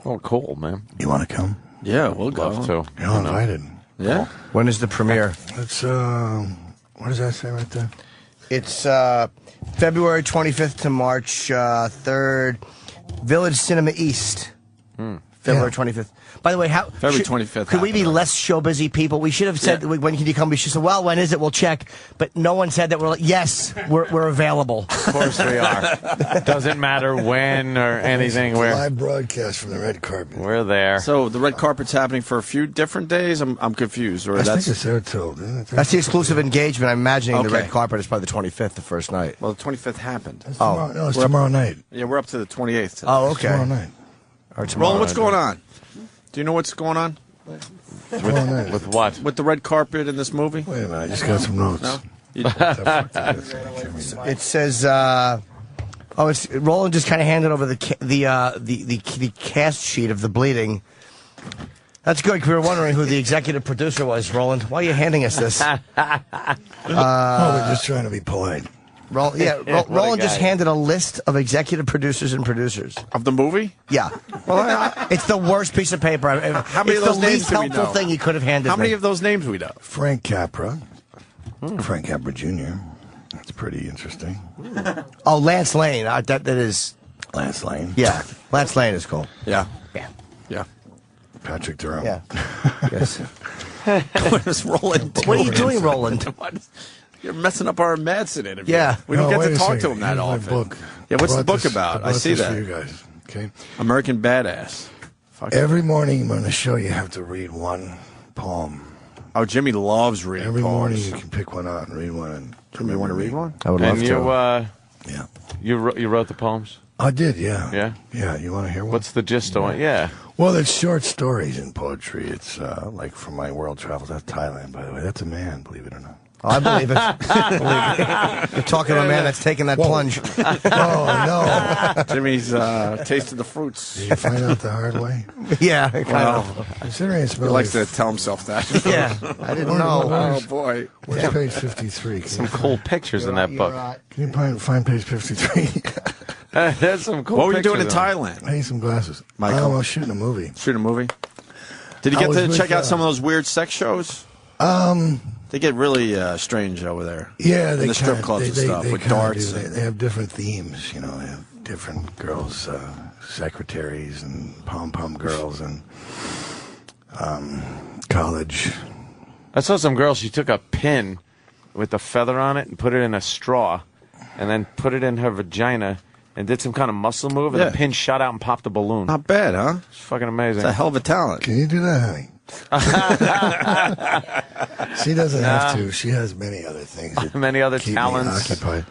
Oh, cool, man. You want to come? Yeah, we'll go. Love to. You're all invited. Yeah. When is the premiere? It's what does that say right there? It's February 25th to March 3rd, Village Cinema East. February 25th. By the way, February 25th. Could we be less show busy people? We should have said, when can you come? We should have said, well, when is it? We'll check. But no one said that. We're like, yes, we're available. Of course we are. Doesn't matter when or anything. It's a We're live broadcast from the red carpet. we're there. So the red carpet's happening for a few different days. I'm confused. Or I that's think it's there till. Isn't it? That's the exclusive engagement. I'm imagining the Okay. red carpet is probably the 25th, the first night. well, the 25th happened. It's tomorrow. No, it's tomorrow night. Yeah, we're up to the 28th. Today. Oh, okay. Tomorrow night. Or tomorrow. Roland, what's going on? Do you know what's going on Tomorrow night. With what? with the red carpet in this movie? Wait a minute. I just got some notes. No. It says, it's Roland just kind of handed over the cast sheet of The Bleeding. That's good. 'Cause we were wondering who the executive producer was, Roland. Why are you handing us this? We're just trying to be polite. What a Roland just guy. handed a list of executive producers and producers. Of the movie? Yeah. It's the worst piece of paper I've ever. How many it's of those the names least do we helpful know? thing he could have handed How many me. of those names we know? Frank Capra. Frank Capra Jr. That's pretty interesting. Oh, Lance Lane. That is. Lance Lane. Yeah. Lance Lane is cool. Yeah. Yeah. Yeah. Patrick Durham. Yeah. Yes. What is Roland doing? What are you doing, Roland? What? You're messing up our Madsen interview. Yeah. We don't No, get wait to a talk to second. him that Here's my often. book. Yeah, what's the Brought book this- about? I brought see this that. for you guys. Okay. American Badass. Fuck. Every morning on the show, you have to read one poem. Oh, Jimmy loves reading Every morning, poems. you can pick one out and read one. And Jimmy, you want to read one? I would love And to. Yeah. you wrote the poems? I did, yeah. Yeah? Yeah, you want to hear one? What's the gist of it? Yeah. Well, it's short stories in poetry. It's like from my world travels. That's Thailand, by the way. That's a man, believe it or not. I believe it. You're talking to a man that's taking that plunge. Oh, no. Jimmy's tasted the fruits. Did you find out the hard way? Yeah, kind Well, Considering it's he likes to tell himself that. Yeah, I didn't know. Oh, boy. Where's page 53? Can Some you cool pictures in that book. Can you find page 53? There's some cool What were you doing in pictures Thailand? I need some glasses. Michael. I was shooting a movie. Shooting a movie? Did you I get was to with, check out some of those weird sex shows? They get really strange over there. Yeah, they in the strip kinda- clubs and they- stuff they with kinda darts. do. and- They have different themes, you know. They have different girls, secretaries, and pom-pom girls, and college. I saw some girl, she took a pin with a feather on it and put it in a straw and then put it in her vagina and did some kind of muscle move and Yeah. the pin shot out and popped a balloon. Not bad, huh? It's fucking amazing. It's a hell of a talent. Can you do that, honey? She doesn't have to. She has many other things. that Many other keep talents. Me occupied.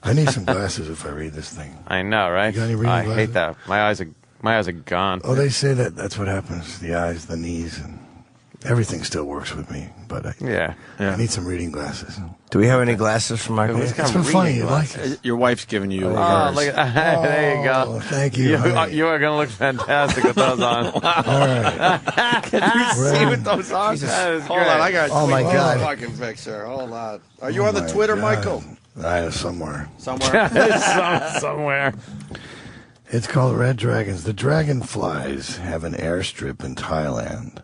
I need some glasses if I read this thing. I know, right? You got any reading I glasses? hate that. My eyes are gone. Oh, they say that's what happens. The eyes, the knees, and everything still works with me. But I need some reading glasses. Do we have any glasses for Michael? It's been funny. You like it? Your wife's giving you Oh, hers. look at there you go. Oh, thank you. honey. You are going to look fantastic with those on. All right. Can you see with those on? That is Hold great. on, I got Oh, my God. fucking picture. Hold on. Are you Oh on the my Twitter, God. Michael? I know somewhere. Somewhere? Somewhere. It's called Red Dragons. The dragonflies have an airstrip in Thailand.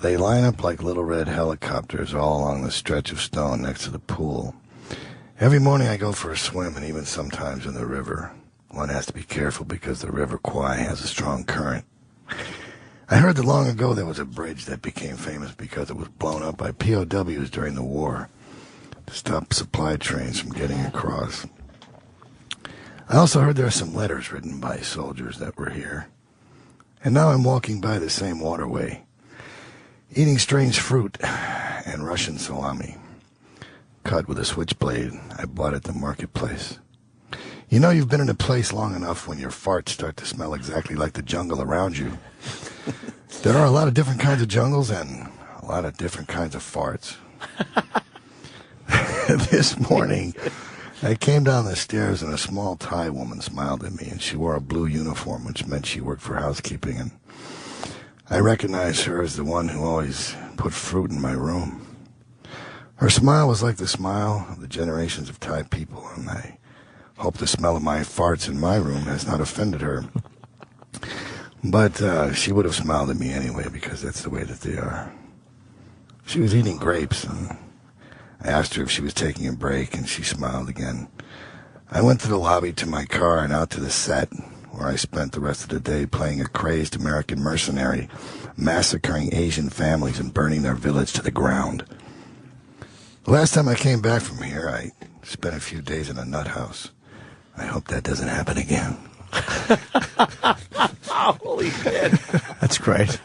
They line up like little red helicopters all along the stretch of stone next to the pool. Every morning I go for a swim, and even sometimes in the river. One has to be careful because the River Kwai has a strong current. I heard that long ago there was a bridge that became famous because it was blown up by POWs during the war to stop supply trains from getting across. I also heard there are some letters written by soldiers that were here. And now I'm walking by the same waterway, eating strange fruit and Russian salami, cut with a switchblade I bought at the marketplace. You know you've been in a place long enough when your farts start to smell exactly like the jungle around you. There are a lot of different kinds of jungles and a lot of different kinds of farts. This morning, I came down the stairs and a small Thai woman smiled at me, and she wore a blue uniform, which meant she worked for housekeeping, and I recognized her as the one who always put fruit in my room. Her smile was like the smile of the generations of Thai people, and I hope the smell of my farts in my room has not offended her. But she would have smiled at me anyway, because that's the way that they are. She was eating grapes, and I asked her if she was taking a break, and she smiled again. I went to the lobby to my car and out to the set, where I spent the rest of the day playing a crazed American mercenary, massacring Asian families and burning their village to the ground. The last time I came back from here, I spent a few days in a nut house. I hope that doesn't happen again. Holy shit. That's great.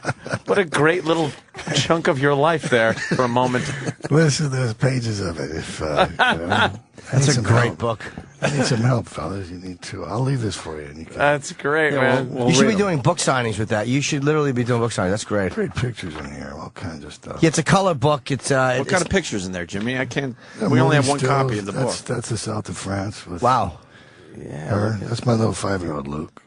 What a great little chunk of your life there for a moment. Listen to those pages of it. If That's a great book. I need some help, fellas. You need to. I'll leave this for you. And you can That's great, man. You should be doing book signings with that. You should literally be doing book signings. That's great. Great pictures in here, all kinds of stuff. Yeah, it's a color book. It's What kind of pictures in there, Jimmy? I can't. Yeah, We only have movie one copy stills. of the book. That's the south of France. With wow. her. That's my little 5-year-old Luke.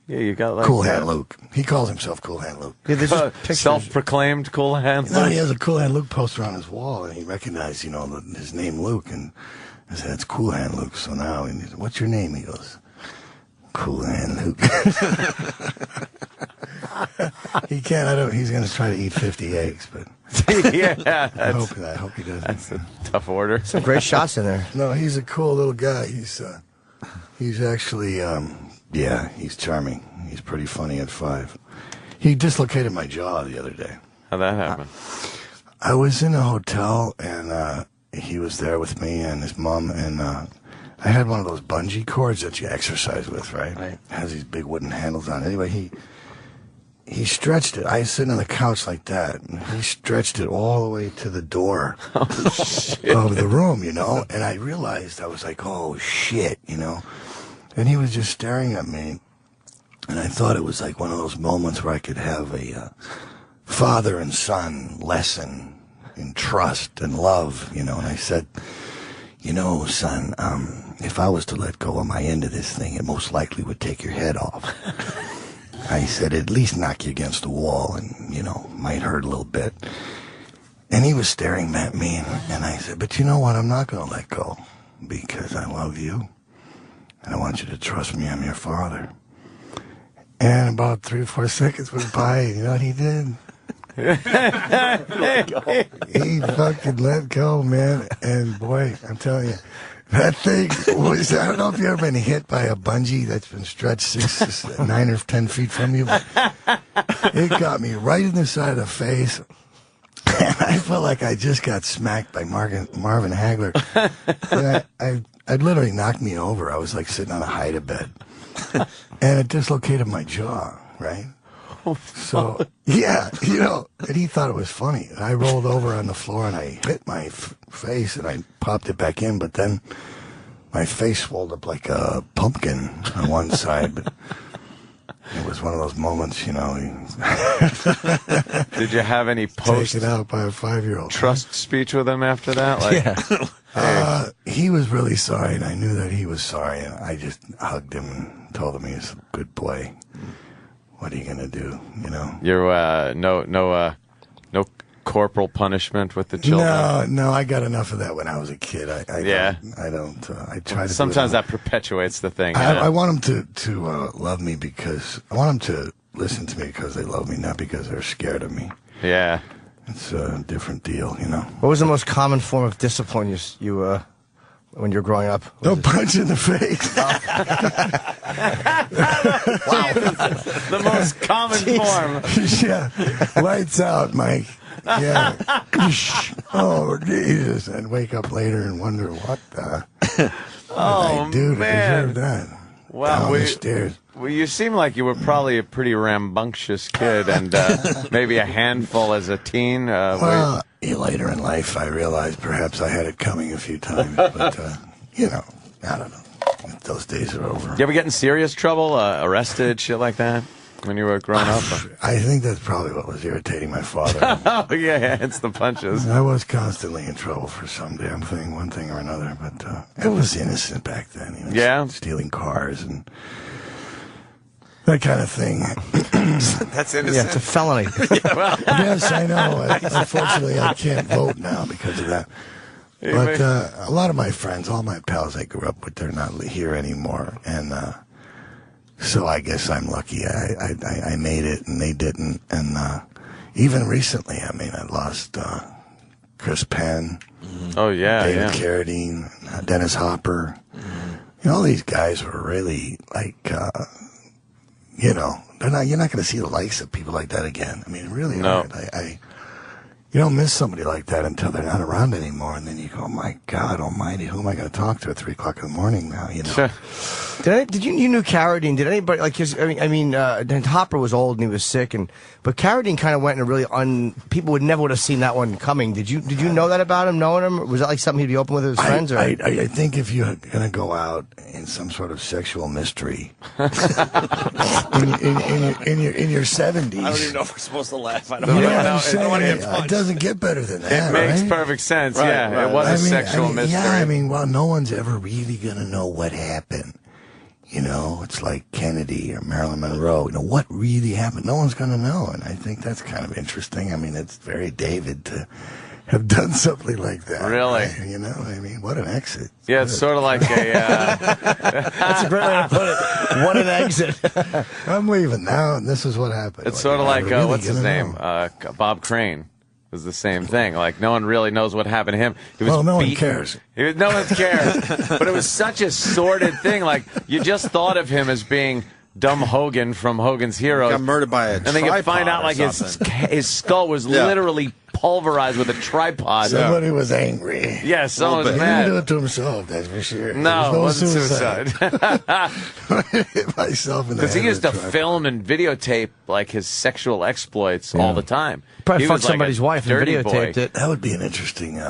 Yeah, you got like Cool Hand Luke. He calls himself Cool Hand Luke. Yeah, there's just pictures. Self-proclaimed Cool Hand. No, he has a Cool Hand Luke poster on his wall, and he recognized, his name Luke, and I said, "It's Cool Hand Luke." So now, he said, "What's your name?" He goes, "Cool Hand Luke." He can't. He's going to try to eat 50 eggs, but Yeah, I hope he doesn't. That's a tough order. Some great shots in there. No, he's a cool little guy. He's actually, he's charming. He's pretty funny at 5. He dislocated my jaw the other day. How'd that happen? I was in a hotel, and he was there with me and his mom, and I had one of those bungee cords that you exercise with, right? It has these big wooden handles on it. Anyway, he stretched it. I was sitting on the couch like that, and he stretched it all the way to the door of the room, and I realized, I was like, oh, shit, and he was just staring at me, and I thought it was like one of those moments where I could have a father and son lesson in trust and love, and I said, son, if I was to let go of my end of this thing, it most likely would take your head off. I said, at least knock you against the wall and, might hurt a little bit. And he was staring at me, and I said, but you know what? I'm not going to let go because I love you, and I want you to trust me. I'm your father. And about 3 or 4 seconds went by, and you know what he did? He fucking let go, man. And boy, I'm telling you, that thing was, I don't know if you've ever been hit by a bungee that's been stretched 9 or 10 feet from you. But it got me right in the side of the face. And I felt like I just got smacked by Marvin Hagler. And it literally knocked me over. I was like sitting on a hide-a-bed. And it dislocated my jaw, right? So, yeah, and he thought it was funny. And I rolled over on the floor and I hit my face and I popped it back in, but then my face swelled up like a pumpkin on one side. But it was one of those moments, Did you have any taken out by a 5-year-old trust speech with him after that? He was really sorry, and I knew that he was sorry, and I just hugged him and told him he was a good boy. What are you gonna do? You're no corporal punishment with the children. No, I got enough of that when I was a kid. I try to. Sometimes that perpetuates the thing. I want them to love me because I want them to listen to me because they love me, not because they're scared of me. Yeah, it's a different deal, What was the most common form of discipline you when you were growing up? No punch in the face. The most common form. Yeah, lights out, Mike. Yeah. Oh, Jesus. I'd wake up later and wonder what did I do to deserve that? Wow, Down the stairs. Well, you seem like you were probably a pretty rambunctious kid and maybe a handful as a teen. Later in life, I realized perhaps I had it coming a few times. But, I don't know. Those days are over. You ever get in serious trouble? Arrested, shit like that? when you were growing up? I think that's probably what was irritating my father. Oh, yeah, it's the punches. I was constantly in trouble for some damn thing, one thing or another, but it was innocent back then. You know, Yeah? stealing cars and that kind of thing. That's innocent. Yeah, it's a felony. Yes, I know. Unfortunately, I can't vote now because of that. But a lot of my friends, all my pals I grew up with, they're not here anymore. And so I guess I'm lucky. I made it and they didn't. And even recently, I mean, I lost Chris Penn. Oh, yeah, David yeah. Carradine, Dennis Hopper. You know, all these guys were really like, you know, you're not going to see the likes of people like that again. I mean, really No. hard. You don't miss somebody like that until they're not around anymore, and then you go, oh my God Almighty, who am I going to talk to at 3 o'clock in the morning now? You know. Did you knew Carradine? Did anybody like his? I mean, Hopper was old and he was sick, but Carradine kind of went in a really people would never have seen that one coming. Did you know that about him? Knowing him, was that like something he'd be open with his friends? Or I think if you're going to go out in some sort of sexual mystery in your 70s, I don't even know if we're supposed to laugh. I you don't know know. what I'm I saying? don't want to get It punched. doesn't get better than that. It makes right? perfect sense. Right, Yeah, right. it was a I mean, sexual mystery. Yeah, I mean, well, no one's ever really going to know what happened. You know, it's like Kennedy or Marilyn Monroe. You know, what really happened? No one's going to know. And I think that's kind of interesting. I mean, it's very David to have done something like that. Really? Right? You know, I mean, what an exit. Yeah, it's sort of like a... That's a great way to put it. What an exit. I'm leaving now, and this is what happened. It's sort of like, you're really what's his gonna name? know. Bob Crane. It was the same thing. Like, no one really knows what happened to him. He was Well, no one beaten. cares. No one cares. But it was such a sordid thing. Like, you just thought of him as being dumb Hogan from Hogan's Heroes. Got murdered by a And then you tripod find out, or like, his skull was Yeah. literally pulverized with a tripod. Somebody was angry. Yeah, someone was He mad. didn't do it to himself, that's for sure. No, it There was wasn't suicide. Hit myself in the Because he head used to with a tripod. film and videotape, like, his sexual exploits all the time. Probably He fucked was like a somebody's wife and dirty videotaped boy. it. That would be an interesting.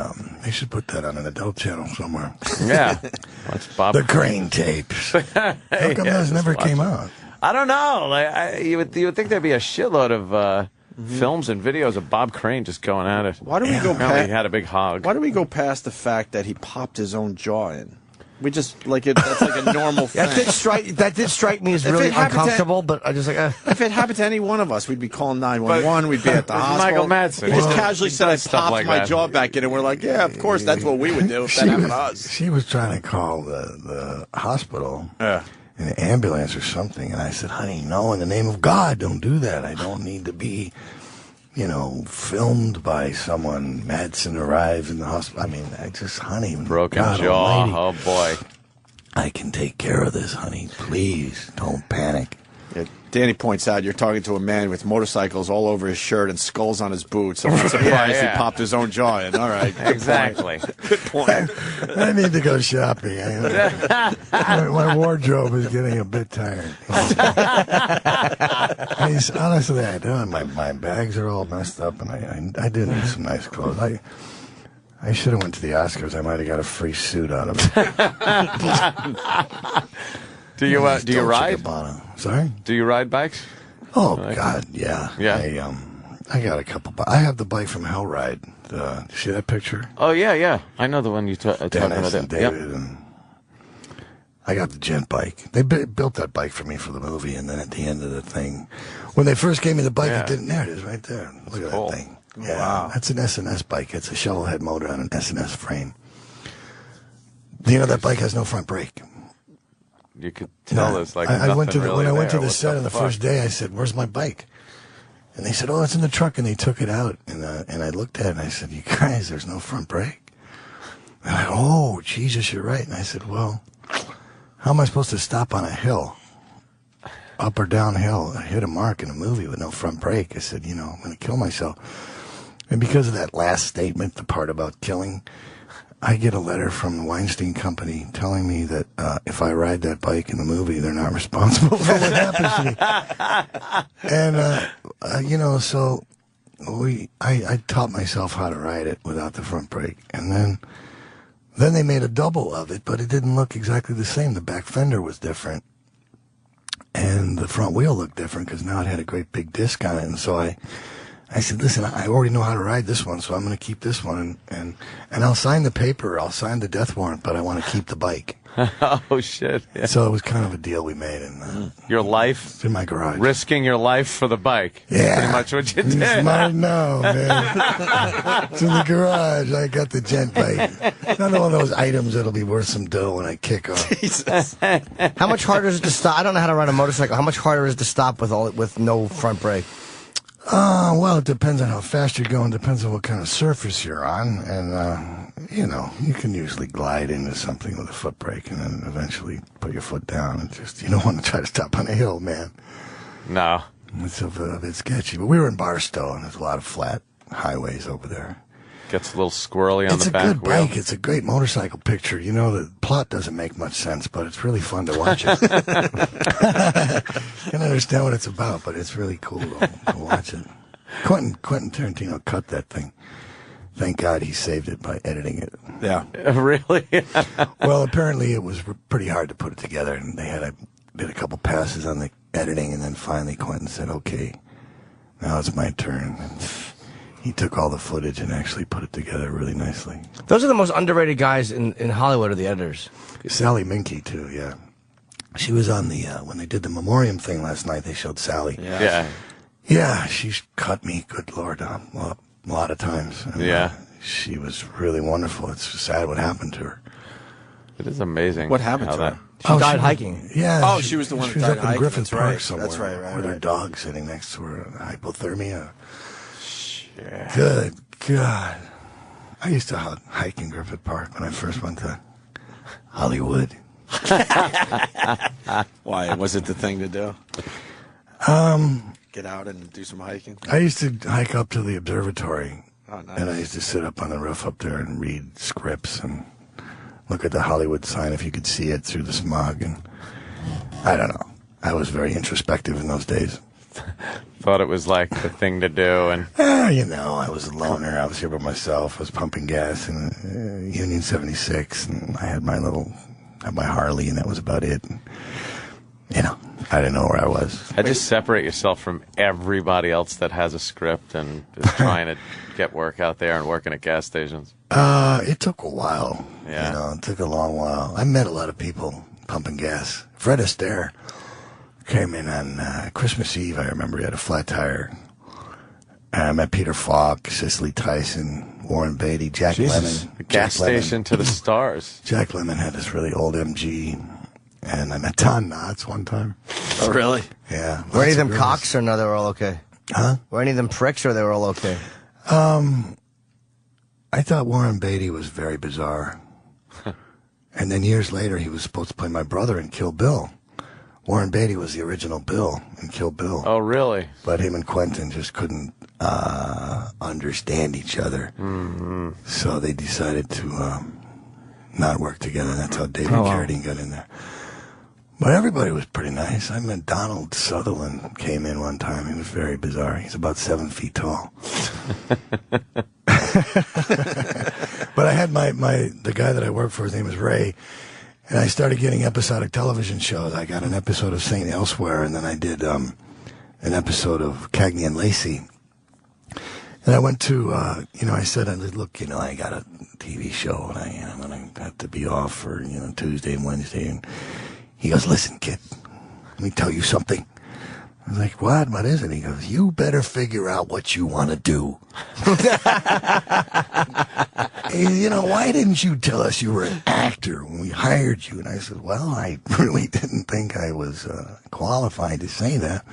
They should put that on an adult channel somewhere. Yeah. That's Bob. The Crane tapes. How come Yeah, those just never watch came it. out? I don't know. Like, you would think there'd be a shitload of films and videos of Bob Crane just going at it. Why do we go Apparently past? he had a big hog. Why do we go past the fact that he popped his own jaw in? We just like it. That's like a normal thing. That did strike me as If really it happened to- uncomfortable, but I just like. If it happened to any one of us, we'd be calling 911. We'd be at the It's hospital. Michael Madsen. He just Well, casually he said, "I does stuff popped like my that. jaw back in," and we're like, "Yeah, of course, that's what we would do if that happened to us." She was trying to call the hospital. Yeah. An ambulance or something, and I said, honey, no, in the name of God, don't do that. I don't need to be, you know, filmed by someone. Madsen arrives in the hospital. I mean, honey, Broken God jaw. Almighty, Oh, boy. I can take care of this, honey. Please, don't panic. Yeah, Danny points out you're talking to a man with motorcycles all over his shirt and skulls on his boots. I'm not surprised Yeah. he popped his own jaw in. All right. Good Exactly. point. Good point. I need to go shopping. My wardrobe is getting a bit tired. Honestly, I do. My bags are all messed up, and I did need some nice clothes. I should have went to the Oscars. I might have got a free suit out of it. Do you ride? Sorry? Do you ride bikes? Oh, God, yeah. Yeah. I got a couple. I have the bike from Hellride. See that picture? Oh, yeah, yeah. I know the one you talking about. Dennis and Yep. David. And I got the gent bike. They built that bike for me for the movie, and then at the end of the thing, when they first gave me the bike, Yeah. it didn't. There it is, right there. Look at cool. that thing. Yeah, that's an SNS bike. It's a shovel head motor on an SNS frame. You know that bike has no front brake. You could tell us like I went to nothing when I really went to there. the What set on the fuck? first day. I said, "Where's my bike?" And they said, "Oh, it's in the truck." And they took it out, and I looked at it and I said, "You guys, there's no front brake." And I, "Oh, Jesus, you're right." And I said, "Well, how am I supposed to stop on a hill, up or downhill, hit a mark in a movie with no front brake?" I said, "You know, I'm going to kill myself." And because of that last statement, the part about killing, I get a letter from the Weinstein Company telling me that if I ride that bike in the movie, they're not responsible for what happens to me. And, you know, so I taught myself how to ride it without the front brake. And then they made a double of it, but it didn't look exactly the same. The back fender was different. and the front wheel looked different because now it had a great big disc on it. And so I said, listen, I already know how to ride this one, so I'm going to keep this one, and I'll sign the paper, I'll sign the death warrant, but I want to keep the bike. Oh, shit. Yeah. So it was kind of a deal we made. And your life? It's in my garage. Risking your life for the bike. Yeah. Pretty much what you did. It's mine now, man. It's in the garage. I got the gent bike. Another one of those items that'll be worth some dough when I kick off. Jesus. How much harder is it to stop? I don't know how to ride a motorcycle. How much harder is it to stop with no front brake? Well, it depends on how fast you're going. Depends on what kind of surface you're on. And, you can usually glide into something with a foot brake and then eventually put your foot down. And you don't want to try to stop on a hill, man. No. It's a bit sketchy. But we were in Barstow, and there's a lot of flat highways over there. Gets a little squirrely on the back It's a good wheel. bike. It's a great motorcycle picture. The plot doesn't make much sense, but it's really fun to watch it. Can't understand what it's about, but it's really cool to watch it. Quentin Tarantino cut that thing. Thank God he saved it by editing it. Yeah. Really? Well, apparently it was pretty hard to put it together, and they did a couple passes on the editing, and then finally Quentin said, okay, now it's my turn. And he took all the footage and actually put it together really nicely. Those are the most underrated guys in Hollywood, are the editors. Sally Minky, too, yeah. She was on the, when they did the Memoriam thing last night, they showed Sally. Yeah. Yeah, she's cut me, good Lord, a lot of times. And, Yeah. She was really wonderful. It's sad what happened to her. It is amazing. What happened how to her? She died hiking. Yeah. Oh, she was the one She that was died up in hiking. Griffith That's Park right. somewhere. That's right. With her dog sitting next to her, hypothermia. Yeah. Good God. I used to hike in Griffith Park when I first went to Hollywood. Why? Was it the thing to do? Get out and do some hiking? I used to hike up to the observatory. Oh, nice. And I used to sit up on the roof up there and read scripts and look at the Hollywood sign if you could see it through the smog. And I don't know. I was very introspective in those days. Thought it was like the thing to do, and I was a loner. I was here by myself. I was pumping gas in Union 76, and I had my Harley, and that was about it. And, I didn't know where I was. I just separate yourself from everybody else that has a script and is trying to get work out there and working at gas stations. It took a while. Yeah. It took a long while. I met a lot of people pumping gas. Fred Astaire came in on Christmas Eve. I remember he had a flat tire. I met Peter Falk, Cicely Tyson, Warren Beatty, Jack Jesus. Lemmon. The gas Jack Lemmon. station to the stars. Jack Lemmon had this really old MG, and I met Don Knotts one time. Oh, really? Yeah. Were any of them Lots cocks or no, they were all okay? Huh? Were any of them pricks or they were all okay? I thought Warren Beatty was very bizarre. And then years later, he was supposed to play my brother in Kill Bill. Warren Beatty was the original Bill in Kill Bill. Oh, really? But him and Quentin just couldn't understand each other. Mm-hmm. So they decided to not work together. That's how David Carradine got in there. But everybody was pretty nice. I met Donald Sutherland came in one time. He was very bizarre. He's about 7 feet tall. But I had the guy that I worked for, his name was Ray, and I started getting episodic television shows. I got an episode of St. Elsewhere, and then I did an episode of Cagney and Lacey. And I went to, I said, look, I got a TV show, and I'm going to have to be off for, Tuesday and Wednesday. And he goes, listen, kid, let me tell you something. I was like, what? What is it? He goes, you better figure out what you want to do. Why didn't you tell us you were an actor when we hired you? And I said, well, I really didn't think I was qualified to say that.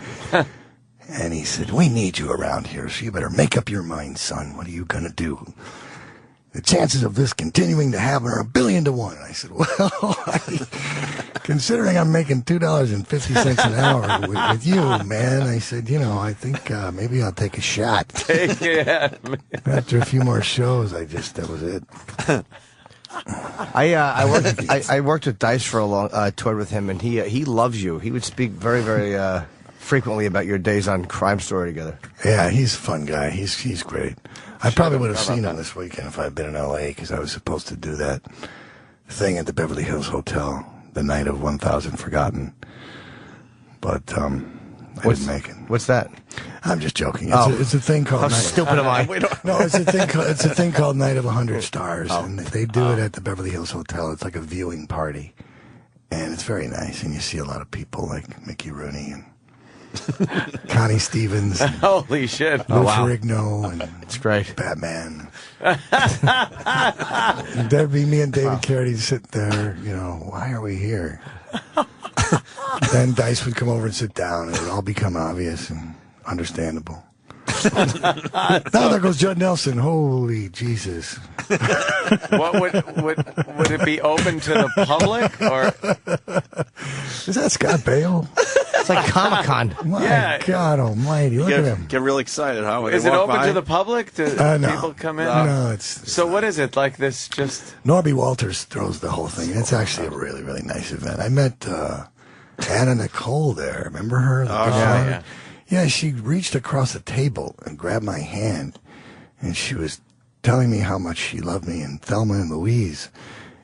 And he said, we need you around here, so you better make up your mind, son. What are you going to do? The chances of this continuing to happen are 1,000,000,000 to 1. And I said, well, considering I'm making $2.50 an hour with you, man, I said, I think maybe I'll take a shot. Yeah. After a few more shows, that was it. I worked with Dice for a long toured with him, and he loves you. He would speak very, very frequently about your days on Crime Story together. Yeah, he's a fun guy. He's great. I probably would have seen him this weekend if I'd been in L.A. because I was supposed to do that thing at the Beverly Hills Hotel the night of 1,000 Forgotten. but I didn't make it. What's that? I'm just joking. Oh. It's a thing called. How stupid am I? No, it's a thing called Night of 100 Stars, and they do it at the Beverly Hills Hotel. It's like a viewing party, and it's very nice. And you see a lot of people like Mickey Rooney and Connie Stevens, and Holy shit! Lou Ferrigno, and it's great. Batman. And there'd be me and David Carradine sit there. You know, why are we here? Then Dice would come over and sit down, and it would all become obvious and understandable. Now there goes Judd Nelson. Holy Jesus! What would it be open to the public, or is that Scott Baio? It's like Comic-Con. My God Almighty! Look at him. Get real excited, huh? when is they it walk open by? to the public? Do No. people come in? No, it's So what is it like? This just Norby Walters throws the whole thing. It's actually a really, really nice event. I met Anna Nicole there. Remember her? yeah. Yeah, she reached across the table and grabbed my hand, and she was telling me how much she loved me and Thelma and Louise,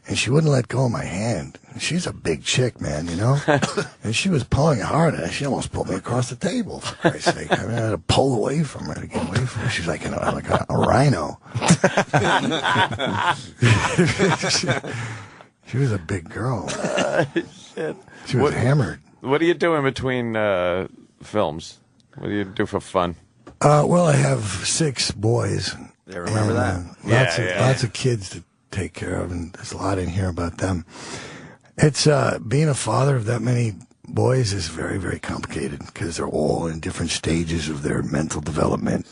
and she wouldn't let go of my hand. She's a big chick, man, you know? And she was pulling hard, and she almost pulled me across the table, for Christ's sake. I mean, I had to pull away from her to get away from her. She's like, like a rhino. She was a big girl. shit. She was hammered. What do you do in between films? What do you do for fun? Well, I have 6 boys. They remember that. Lots of kids to take care of, and there's a lot in here about them. It's being a father of that many boys is very, very complicated because they're all in different stages of their mental development.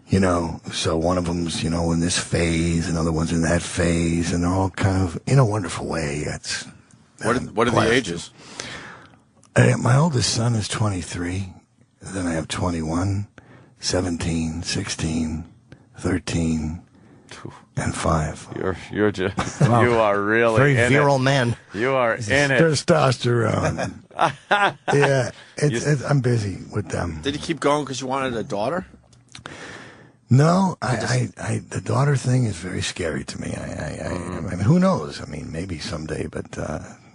You know, so one of them's, in this phase, another one's in that phase, and they're all kind of in a wonderful way. What are the ages? My oldest son is 23. Then I have 21, 17, 16, 13, and 5. You're just you are really very in virile it. man. You are in it. Testosterone. Yeah, I'm busy with them. Did you keep going because you wanted a daughter? No, the daughter thing is very scary to me. I mean, who knows? I mean, maybe someday, but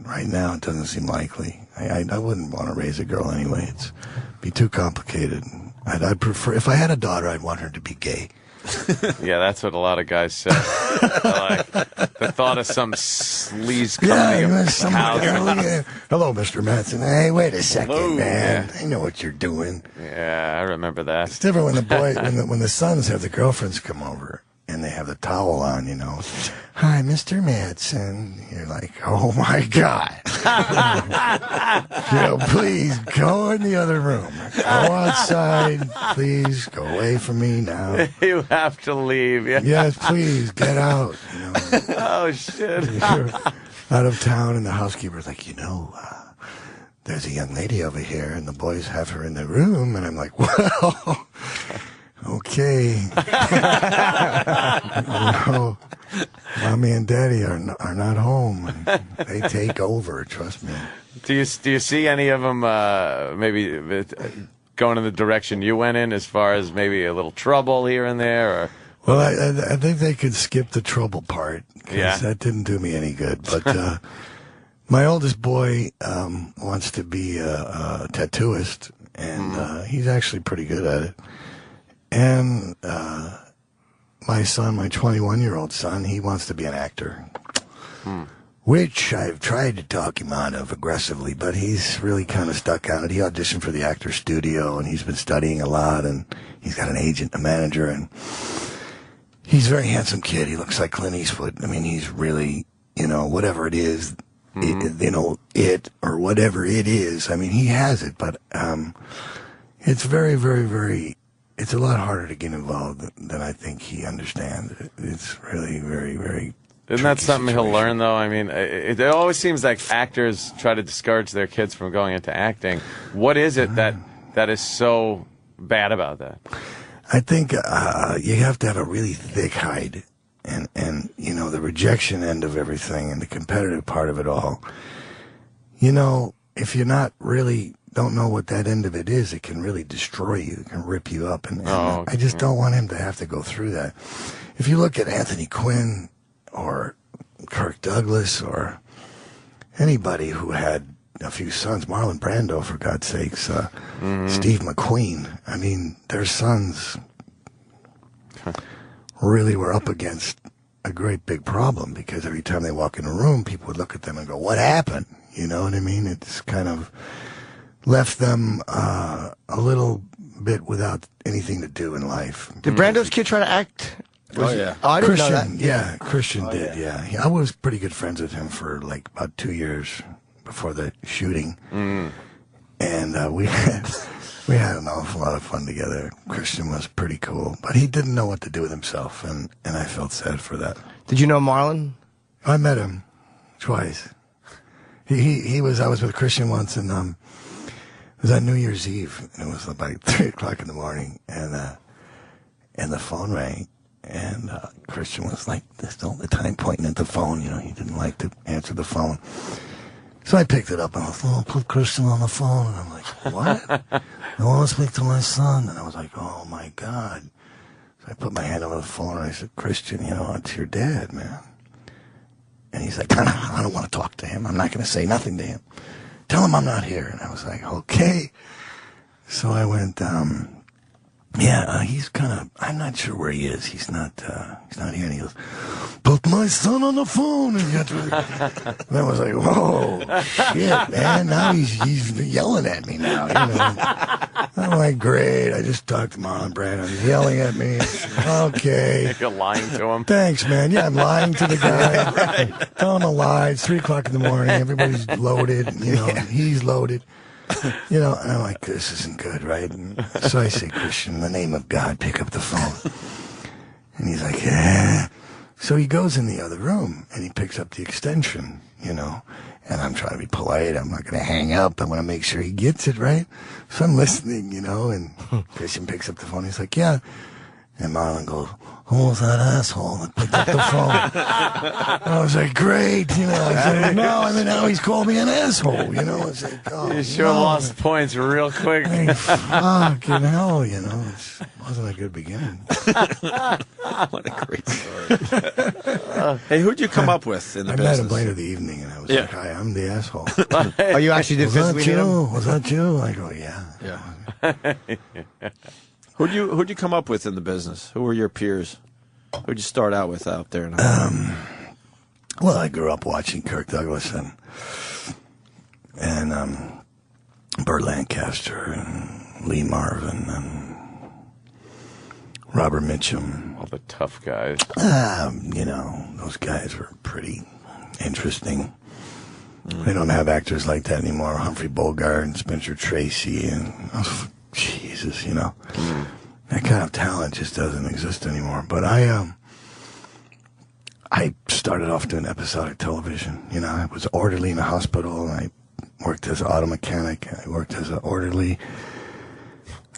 right now it doesn't seem likely. I wouldn't want to raise a girl anyway. It'd be too complicated. I'd prefer, if I had a daughter, I'd want her to be gay. Yeah, that's what a lot of guys say. Like, the thought of some sleaze coming Hello, Mr. Manson. Hey, wait a second, Hello. man. Yeah. I know what you're doing. Yeah, I remember that. It's different when the boy, when the sons have the girlfriends come over and they have the towel on, Hi, Mr. Manson. You're like, oh my God. Please go in the other room. Go outside. Please go away from me now. You have to leave. Yeah. Yes, please get out. Oh shit. You're out of town, and the housekeeper's like, there's a young lady over here, and the boys have her in the room, and I'm like, well, okay. Mommy and Daddy are not home, and they take over. Trust me. Do you see any of them maybe going in the direction you went in, as far as maybe a little trouble here and there? Or well, I think they could skip the trouble part. 'Cause that didn't do me any good. But my oldest boy wants to be a tattooist, and he's actually pretty good at it. And my son, my 21-year-old son, he wants to be an actor, which I've tried to talk him out of aggressively, but he's really kind of stuck on it. He auditioned for the Actors Studio, and he's been studying a lot, and he's got an agent, a manager, and he's a very handsome kid. He looks like Clint Eastwood. I mean, he's really, whatever it is, it or whatever it is. I mean, he has it, but it's very, very, very. It's a lot harder to get involved than I think he understands. It's really very, very. Isn't that something he'll learn, though? I mean, it always seems like actors try to discourage their kids from going into acting. What is it that is so bad about that? I think you have to have a really thick hide, and the rejection end of everything and the competitive part of it all. If you're not really don't know what that end of it is, it can really destroy you. It can rip you up, and I just don't want him to have to go through that. If you look at Anthony Quinn or Kirk Douglas or anybody who had a few sons. Marlon Brando, for God's sakes. Steve McQueen. I mean, their sons really were up against a great big problem because every time they walk in a room, people would look at them and go, "What happened?" You know what I mean? It's kind of left them a little bit without anything to do in life. Did Brando's kid try to act? Oh, yeah. Oh, I didn't know Christian, that. yeah, Christian did, yeah. I was pretty good friends with him for like about 2 years before the shooting. And we had an awful lot of fun together. Christian was pretty cool, but he didn't know what to do with himself, and I felt sad for that. Did you know Marlon? I met him twice. He was, I was with Christian once, and it was on New Year's Eve. It was about 3 o'clock in the morning, and the phone rang. And Christian was like, this all the time pointing at the phone. You know, he didn't like to answer the phone. So I picked it up and I was, "Oh, put Christian on the phone." And I'm like, "What?" "I want to speak to my son." And I was like, "Oh my God." So I put my hand over the phone and I said, "Christian, you know, it's your dad, man." And he's like, I don't want to talk to him. I'm not going to say nothing to him. Tell him I'm not here. And I was like, "Okay." So I went, he's kind of, I'm not sure where he is. He's not here. And he goes, "Put my son on the phone." And I was like, "Whoa, shit, man. Now he's yelling at me now." You know? I'm like, "Great. I just talked to Marlon Brando. He's yelling at me." Okay. You're lying to him. Thanks, man. Yeah, I'm lying to the guy. Right. Tell him a lie. It's 3 o'clock in the morning. Everybody's loaded. You know, he's loaded. You know, and I'm like, this isn't good, right? And so I say, "Christian, in the name of God, pick up the phone." And he's like, "Yeah." So he goes in the other room and he picks up the extension, you know, and I'm trying to be polite. I'm not going to hang up. I want to make sure he gets it, right? So I'm listening, you know, and Christian picks up the phone. He's like, "Yeah." And Marlon goes, "Who was that asshole that picked up the phone?" And I was like, "Great." You know, I said, "No." And then now he's called me an asshole. You know, it's like, oh, You sure lost points real quick. Hey, fucking hell, you know, it wasn't a good beginning. What a great story. Hey, who'd you come up with in the I business? met him later the evening, and I was like, "Hi, I'm the asshole." Oh, you actually did Was that physically meet him? you? Was that you? I go, "Yeah." Yeah. Who'd you come up with in the business? Who were your peers? Who'd you start out with out there? Well, I grew up watching Kirk Douglas and Burt Lancaster and Lee Marvin and Robert Mitchum. All the tough guys. You know, those guys were pretty interesting. They don't have actors like that anymore. Humphrey Bogart and Spencer Tracy and Jesus, you know. That kind of talent just doesn't exist anymore. But I started off doing episodic television. You know, I was orderly in a hospital, and I worked as an auto mechanic. I worked as an orderly.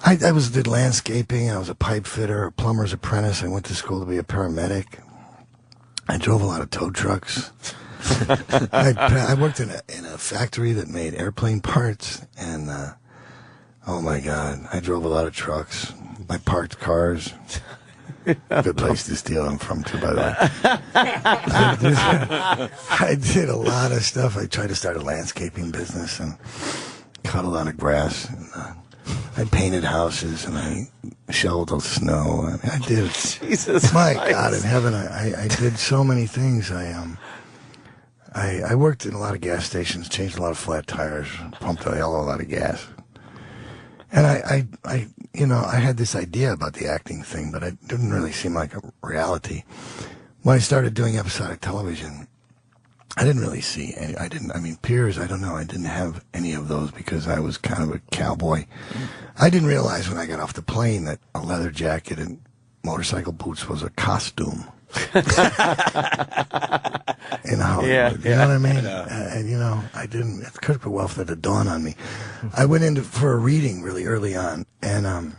I did landscaping. I was a pipe fitter, a plumber's apprentice. I went to school to be a paramedic. I drove a lot of tow trucks. I worked in a factory that made airplane parts, and oh my God, I drove a lot of trucks. I parked cars. Good place to steal them from, too, by the way. I did a lot of stuff. I tried to start a landscaping business and cut a lot of grass. And, I painted houses and I shoveled the snow. I did. Jesus my Christ. God in heaven, I did so many things. I worked in a lot of gas stations, changed a lot of flat tires, pumped a hell of a lot of gas. And I had this idea about the acting thing, but it didn't really seem like a reality. When I started doing episodic television, I didn't really see any. Peers, I don't know. I didn't have any of those because I was kind of a cowboy. I didn't realize when I got off the plane that a leather jacket and motorcycle boots was a costume. In Hollywood, you know what I mean? And I didn't. It could have well for the dawn on me. I went in for a reading really early on, and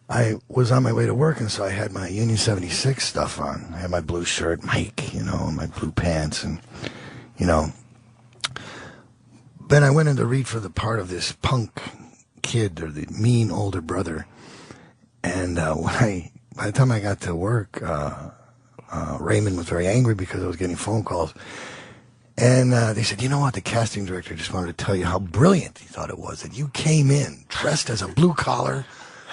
I was on my way to work, and so I had my Union 76 stuff on. I had my blue shirt, Mike, and my blue pants, and Then I went in to read for the part of this punk kid, or the mean older brother, and by the time I got to work. Raymond was very angry because I was getting phone calls. And they said, you know what? The casting director just wanted to tell you how brilliant he thought it was that you came in dressed as a blue-collar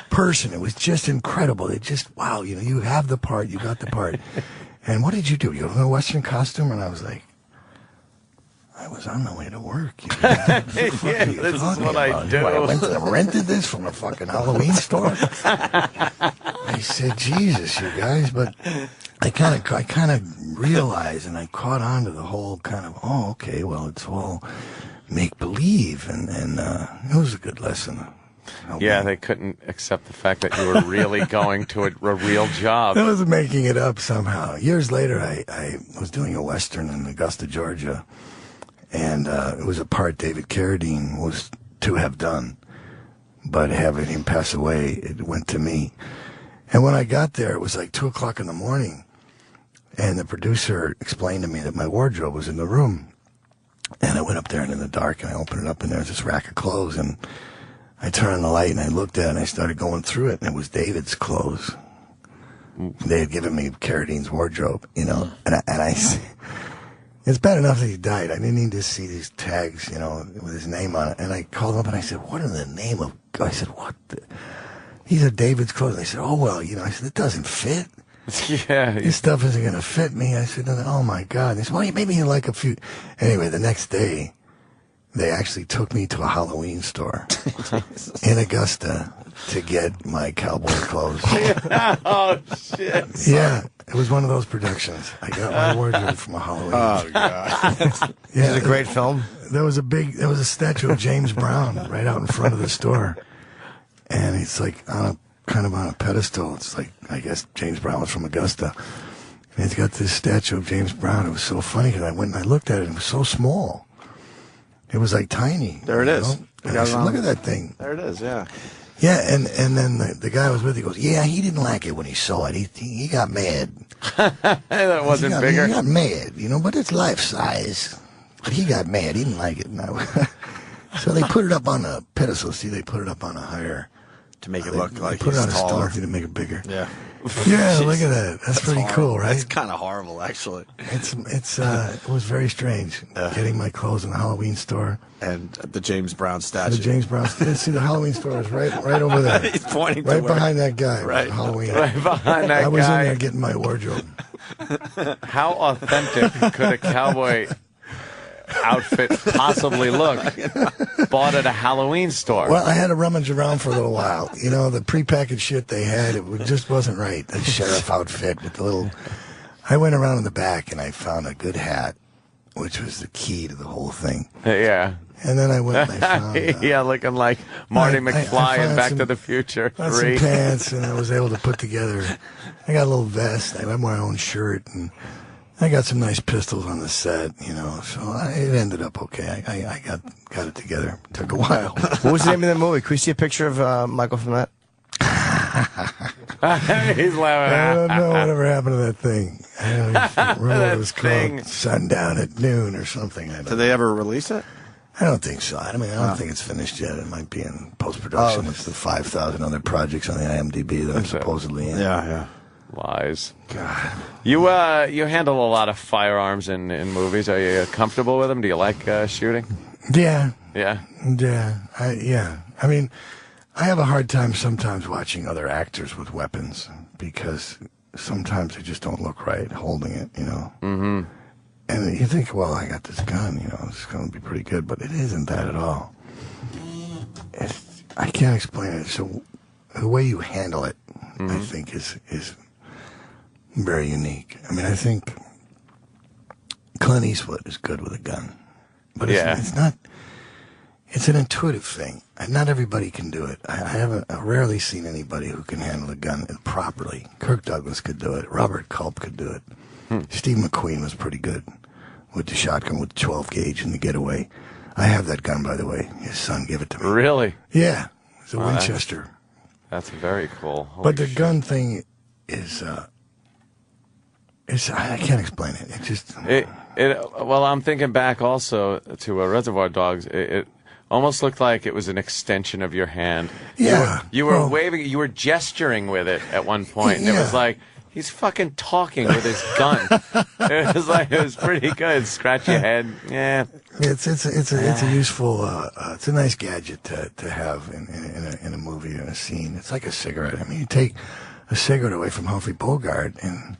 person. It was just incredible. It just, wow, you have the part. You got the part. And what did you do? You have a Western costume? And I was like, I was on my way to work. Yeah, this is what I do. I went and rented this from a fucking Halloween store. I said, Jesus, you guys. But I kind of realized, and I caught on to the whole kind of, oh, okay, well, it's all make-believe. And it was a good lesson. Yeah, they couldn't accept the fact that you were really going to a real job. I was making it up somehow. Years later, I was doing a Western in Augusta, Georgia. And it was a part David Carradine was to have done. But having him pass away, it went to me. And when I got there, it was like 2 o'clock in the morning. And the producer explained to me that my wardrobe was in the room. And I went up there and in the dark, and I opened it up, and there was this rack of clothes. And I turned on the light, and I looked at it, and I started going through it, and it was David's clothes. They had given me Carradine's wardrobe, and I it's bad enough that he died. I didn't need to see these tags, with his name on it. And I called him up, and I said, what in the name of... I said, what? He said, David's clothes. And I said, oh, well, I said, it doesn't fit. Yeah. This stuff isn't going to fit me. I said, oh, my God. And he said, well, maybe you like a few... Anyway, the next day, they actually took me to a Halloween store in Augusta to get my cowboy clothes. Oh, shit. Yeah, it was one of those productions. I got my wardrobe from a Halloween. Oh, God. Yeah, Is it a great film? There was a statue of James Brown right out in front of the store. And it's like on a pedestal. It's like, I guess James Brown was from Augusta. And it's got this statue of James Brown. It was so funny because I went and I looked at it, and it was so small. It was like tiny. There it is. And I said, look at that thing. There it is, yeah. Yeah, and then the guy I was with, he goes, yeah, he didn't like it when he saw it. He got mad. That wasn't bigger. He got mad, but it's life size. But he got mad. He didn't like it. No. So they put it up on a pedestal. See, they put it up on a higher. To make it look like put he's it on taller. a star to make it bigger. Yeah. Yeah, look at that. That's pretty horrible. cool, right? That's kind of horrible, actually. It was very strange getting my clothes in the Halloween store. And the James Brown statue. The James Brown statue. See, the Halloween store is right over there. He's pointing right to where- behind that guy. Right. Halloween. Right behind that I was guy. in there getting my wardrobe. How authentic could a cowboy outfit possibly look? Bought at a Halloween store. Well, I had to rummage around for a little while. The prepackaged shit they had, it just wasn't right. The sheriff outfit with the little... I went around in the back and I found a good hat, which was the key to the whole thing. Yeah. And then I went and I found... Yeah, looking like Marty I McFly in found Back some- to the Future Got 3. some pants, and I was able to put together... I got a little vest. I had my own shirt, and I got some nice pistols on the set, so it ended up okay. I got it together. It took a while. What was the name of that movie? Can we see a picture of Michael from that? He's laughing. I don't know whatever happened to that thing. I don't even remember what it was thing. called. Sundown at Noon or something. Did they ever release it? I don't think so. I don't think it's finished yet. It might be in post-production. Oh. It's the 5,000 other projects on the IMDb that I'm supposedly in. Yeah. Lies. God. You handle a lot of firearms in movies. Are you comfortable with them? Do you like shooting? Yeah. Yeah. Yeah. I mean, I have a hard time sometimes watching other actors with weapons because sometimes they just don't look right holding it, Mm-hmm. And you think, well, I got this gun, it's going to be pretty good, but it isn't that at all. I can't explain it. So the way you handle it, I think, is very unique. I mean, I think Clint Eastwood is good with a gun, but it's not. It's an intuitive thing. Not everybody can do it. I've rarely seen anybody who can handle a gun properly. Kirk Douglas could do it. Robert Culp could do it. Steve McQueen was pretty good with the shotgun with the 12 gauge in the Getaway. I have that gun, by the way. His son gave it to me. Really? Yeah. It's a Wow, Winchester. That's very cool. Holy But the shit. gun thing is, I can't explain it. It just... Well, I'm thinking back also to Reservoir Dogs. It almost looked like it was an extension of your hand. Yeah. You were waving, you were gesturing with it at one point. Yeah. It was like He's fucking talking with his gun. It was pretty good. Scratch your head. Yeah. It's a useful, it's a nice gadget to have in a movie or in a scene. It's like a cigarette. I mean, you take a cigarette away from Humphrey Bogart and,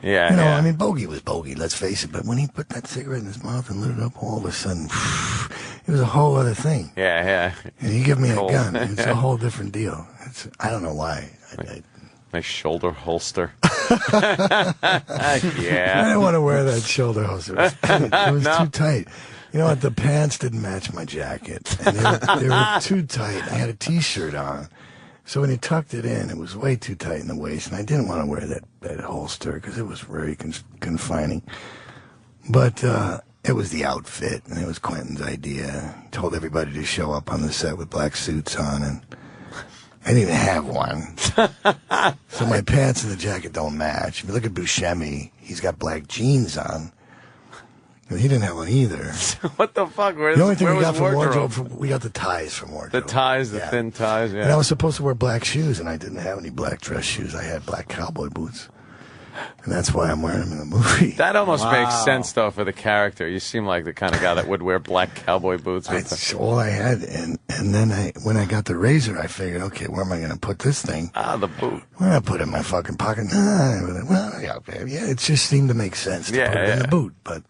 yeah, you know, yeah. I mean, Bogey was Bogey, let's face it, but when he put that cigarette in his mouth and lit it up, all of a sudden, it was a whole other thing. Yeah, yeah. And you give me Cool. a gun, it's a whole different deal. I don't know why. My shoulder holster. I didn't want to wear that shoulder holster. It was too tight. You know what? The pants didn't match my jacket, and they were too tight. I had a T-shirt on, so when he tucked it in, it was way too tight in the waist, and I didn't want to wear that holster because it was very confining. But it was the outfit, and it was Quentin's idea. He told everybody to show up on the set with black suits on, and I didn't even have one. So my pants and the jacket don't match. If you look at Buscemi, he's got black jeans on. And he didn't have one either. What the fuck? The only thing where we got was from wardrobe? we got the ties from wardrobe. The ties, the thin ties, yeah. And I was supposed to wear black shoes, and I didn't have any black dress shoes. I had black cowboy boots. And that's why I'm wearing them in the movie. That almost makes sense, though, for the character. You seem like the kind of guy that would wear black cowboy boots. That's all I had. And then when I got the razor, I figured, okay, where am I going to put this thing? The boot. Where I put it in my fucking pocket? Well, yeah, it just seemed to make sense to put it in the boot. But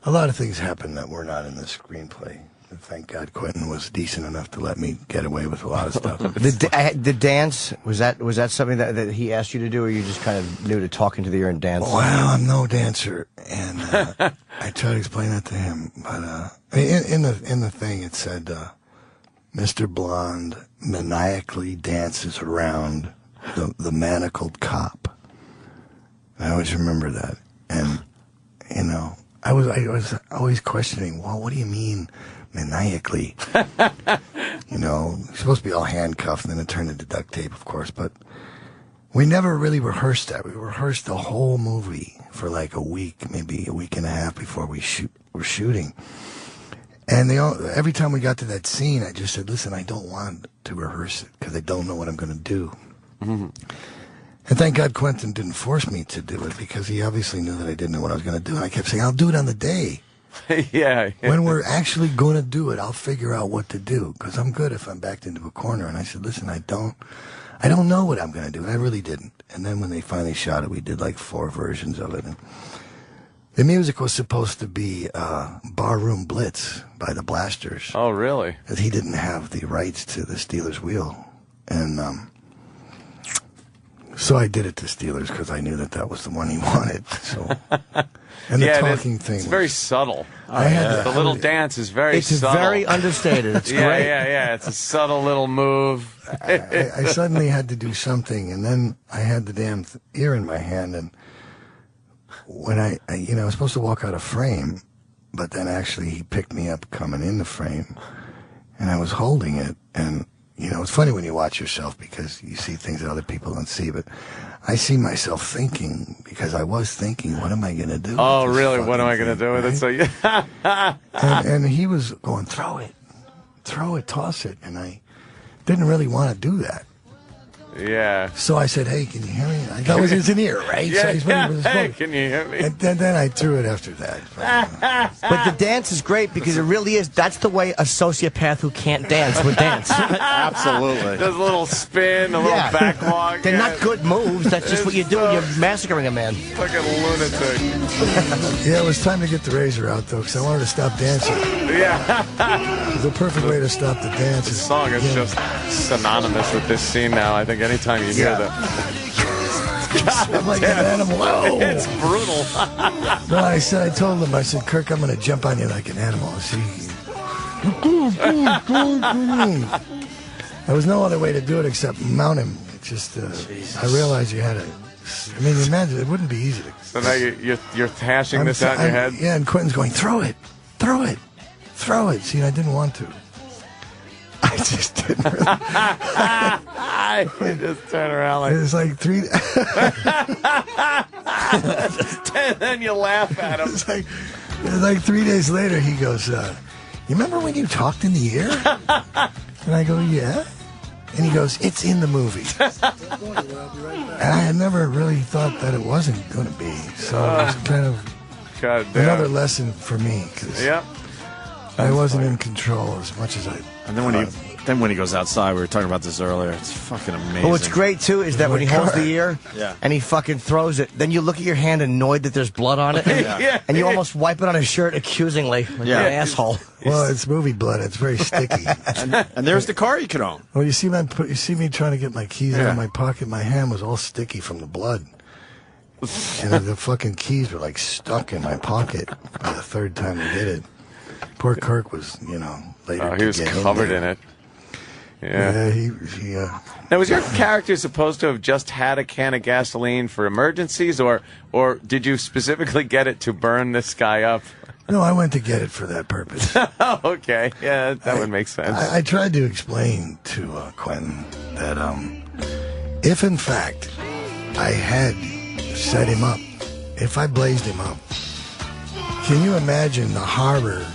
a lot of things happened that were not in the screenplay. Thank God Quentin was decent enough to let me get away with a lot of stuff. The dance, was that something that he asked you to do, or you just kind of knew to talk into the ear and dance? Well, I'm no dancer, and I tried to explain that to him. But in the thing, it said, Mr. Blonde maniacally dances around the manacled cop. I always remember that. And, you know, I was always questioning, well, what do you mean maniacally? You know, you're supposed to be all handcuffed, and then it turned into duct tape, of course, but we never really rehearsed that. We rehearsed the whole movie for like a week, maybe a week and a half before we were shooting. And every time we got to that scene, I just said, listen, I don't want to rehearse it because I don't know what I'm going to do. Mm-hmm. And thank God Quentin didn't force me to do it, because he obviously knew that I didn't know what I was going to do. And I kept saying, I'll do it on the day. Yeah. When we're actually going to do it, I'll figure out what to do, because I'm good if I'm backed into a corner. And I said, listen, I don't know what I'm going to do. And I really didn't. And then when they finally shot it, we did like 4 versions of it. And the music was supposed to be Barroom Blitz by the Blasters. Oh, really? Because he didn't have the rights to the Steelers Wheel. And so I did it to Steelers because I knew that was the one he wanted. So, and the talking thing. It's very subtle. The little dance is very subtle. It's very understated. It's great. Yeah. It's a subtle little move. I suddenly had to do something, and then I had the damn ear in my hand, and when I was supposed to walk out of frame, but then actually he picked me up coming in the frame, and I was holding it, and it's funny when you watch yourself because you see things that other people don't see, but I see myself thinking, because I was thinking, what am I going to do? Oh, really? What am I going to do with it? So, and he was going, throw it, toss it, and I didn't really want to do that. Yeah. So I said, hey, can you hear me? That was his ear, right? Yeah, So hey, can you hear me? And then I threw it after that. But the dance is great because it really is. That's the way a sociopath who can't dance would dance. Absolutely. Does a little spin, a little backwalk. They're not good moves. That's just what you do when you're massacring a man. Fucking lunatic. Yeah, it was time to get the razor out, though, because I wanted to stop dancing. Yeah. It was the perfect way to stop the dance. The song is just synonymous with this scene now. I think anytime you hear that. I'm like an animal. Whoa. It's brutal. No, I told him, I said, Kirk, I'm going to jump on you like an animal. See? There was no other way to do it except mount him. It just, I realized you had to. I mean, imagine, it wouldn't be easy to. So now you're hashing this out in your head? Yeah, and Quentin's going, throw it. See, I didn't want to. I just didn't really. You just turn around like. It was like 3. And then you laugh at him. It was like 3 days later, he goes, you remember when you talked in the ear? And I go, yeah. And he goes, it's in the movie. And I had never really thought that it wasn't going to be. So it was kind of God damn. another lesson for me. Cause Yep. I wasn't in control as much as I. And then when he goes outside, we were talking about this earlier. It's fucking amazing. But what's great too is that when he holds the ear Yeah. and he fucking throws it, then you look at your hand annoyed that there's blood on it, and, and you almost wipe it on his shirt accusingly, like you're an asshole. Well, it's movie blood. It's very sticky. and there's the car you can own. Well, you see me trying to get my keys out of my pocket. My hand was all sticky from the blood. And the fucking keys were like stuck in my pocket by the third time we did it. Poor Kirk was, later. He was covered in it. Yeah. He Now, was your character supposed to have just had a can of gasoline for emergencies, or did you specifically get it to burn this guy up? No, I went to get it for that purpose. Okay, yeah, that would make sense. I tried to explain to Quentin that if in fact I had set him up, if I blazed him up, can you imagine the horror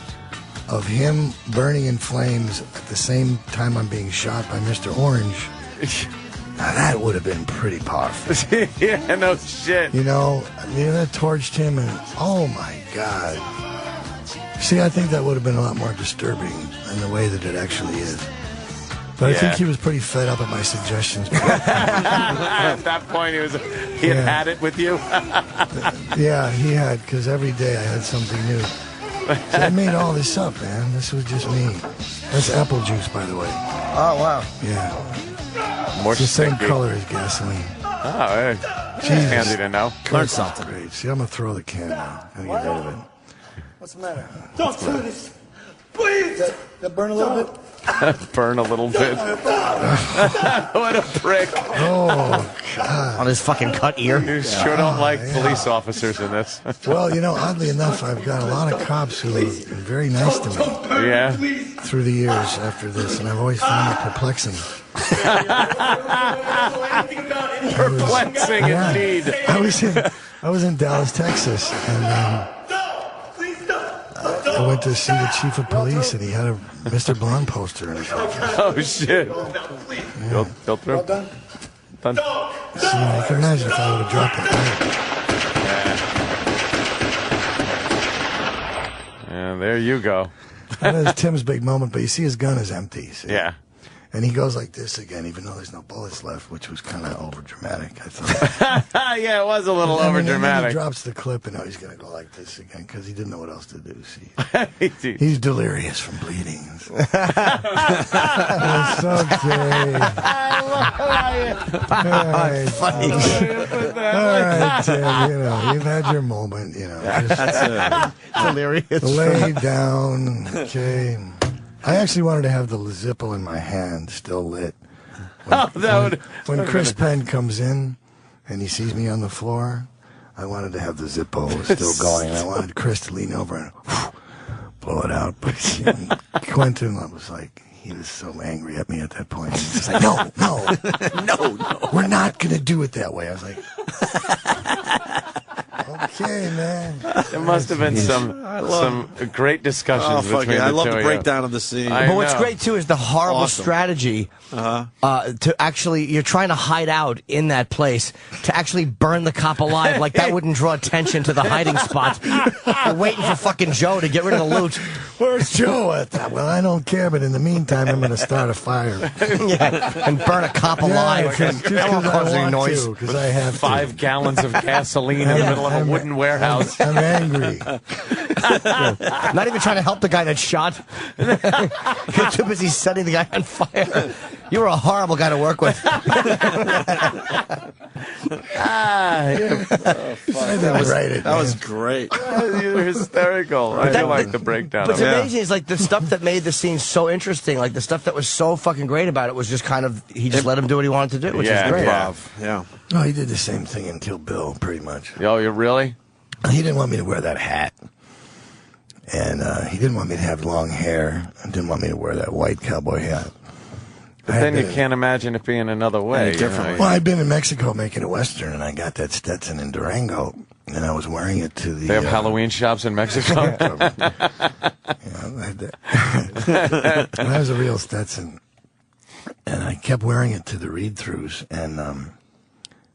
of him burning in flames at the same time I'm being shot by Mr. Orange? Now that would have been pretty powerful. Yeah, no shit. That torched him, and oh my God. See, I think that would have been a lot more disturbing than the way that it actually is. But I think he was pretty fed up at my suggestions. At that point, he had it with you. Yeah, he had, because every day I had something new. So I made all this up, man. This was just me. That's apple juice, by the way. Oh, wow. Yeah. More It's the same sticky. color as gasoline. Oh, hey. Jesus. Handy to know. Learn something. Great. See, I'm going to throw the can now. I'm going to get rid of it. What's the matter? Don't do this. Please. That burn a little bit? Burn a little bit. What a prick. Oh, God. On his fucking cut ear. You sure don't like police officers in this. Well, oddly enough, I've got a lot of cops who have been very nice to me. Yeah. Through the years after this, and I've always found it perplexing. Perplexing indeed. I was in Dallas, Texas, and I went to see the chief of police, and he had a Mr. Blonde poster in his office. Oh, shit. Go through. Done. See, I can imagine if I would have dropped it. And there you go. That is Tim's big moment, but you see his gun is empty. See? Yeah. And he goes like this again, even though there's no bullets left, which was kind of over dramatic, I thought. Yeah, it was a little over And then he dramatic. drops the clip, and now he's going to go like this again because he didn't know what else to do. See, he's delirious from bleeding. It's okay. Funny. All right, Tim. You've had your moment. Just Delirious. lay down. Okay. I actually wanted to have the Zippo in my hand still lit. When Chris Penn comes in and he sees me on the floor, I wanted to have the Zippo still going. And I wanted Chris to lean over and blow it out. But Quentin was like, he was so angry at me at that point. He was like, no, we're not going to do it that way. I was like, okay, man. There must have been some great discussions between the I love two the of you. breakdown of the scene. I But what's know. great too is the horrible Awesome. strategy to actually, you're trying to hide out in that place to actually burn the cop alive. Like that wouldn't draw attention to the hiding spot. You're waiting for fucking Joe to get rid of the loot. Where's Joe at that? Well, I don't care, but in the meantime, I'm going to start a fire. And burn a cop alive. Just That won't because cause I any want noise. to, because I have to. 5 gallons of gasoline in the middle of a wooden warehouse. I'm angry. Not even trying to help the guy that shot. You're too busy setting the guy on fire. You were a horrible guy to work with. I didn't write it. That was great. You're hysterical. I do like the breakdown But of it's it. amazing. It's like the stuff that made the scene so interesting. Like the stuff that was so fucking great about it was just kind of he just let him do what he wanted to do, which is great. Yeah. No, he did the same thing in Kill Bill, pretty much. Oh, you really? He didn't want me to wear that hat. And he didn't want me to have long hair. And didn't want me to wear that white cowboy hat. But then you can't imagine it being another way. Any different. Well, I'd been in Mexico making a Western, and I got that Stetson in Durango, and I was wearing it to the... They have Halloween shops in Mexico? That was a real Stetson. And I kept wearing it to the read-throughs, and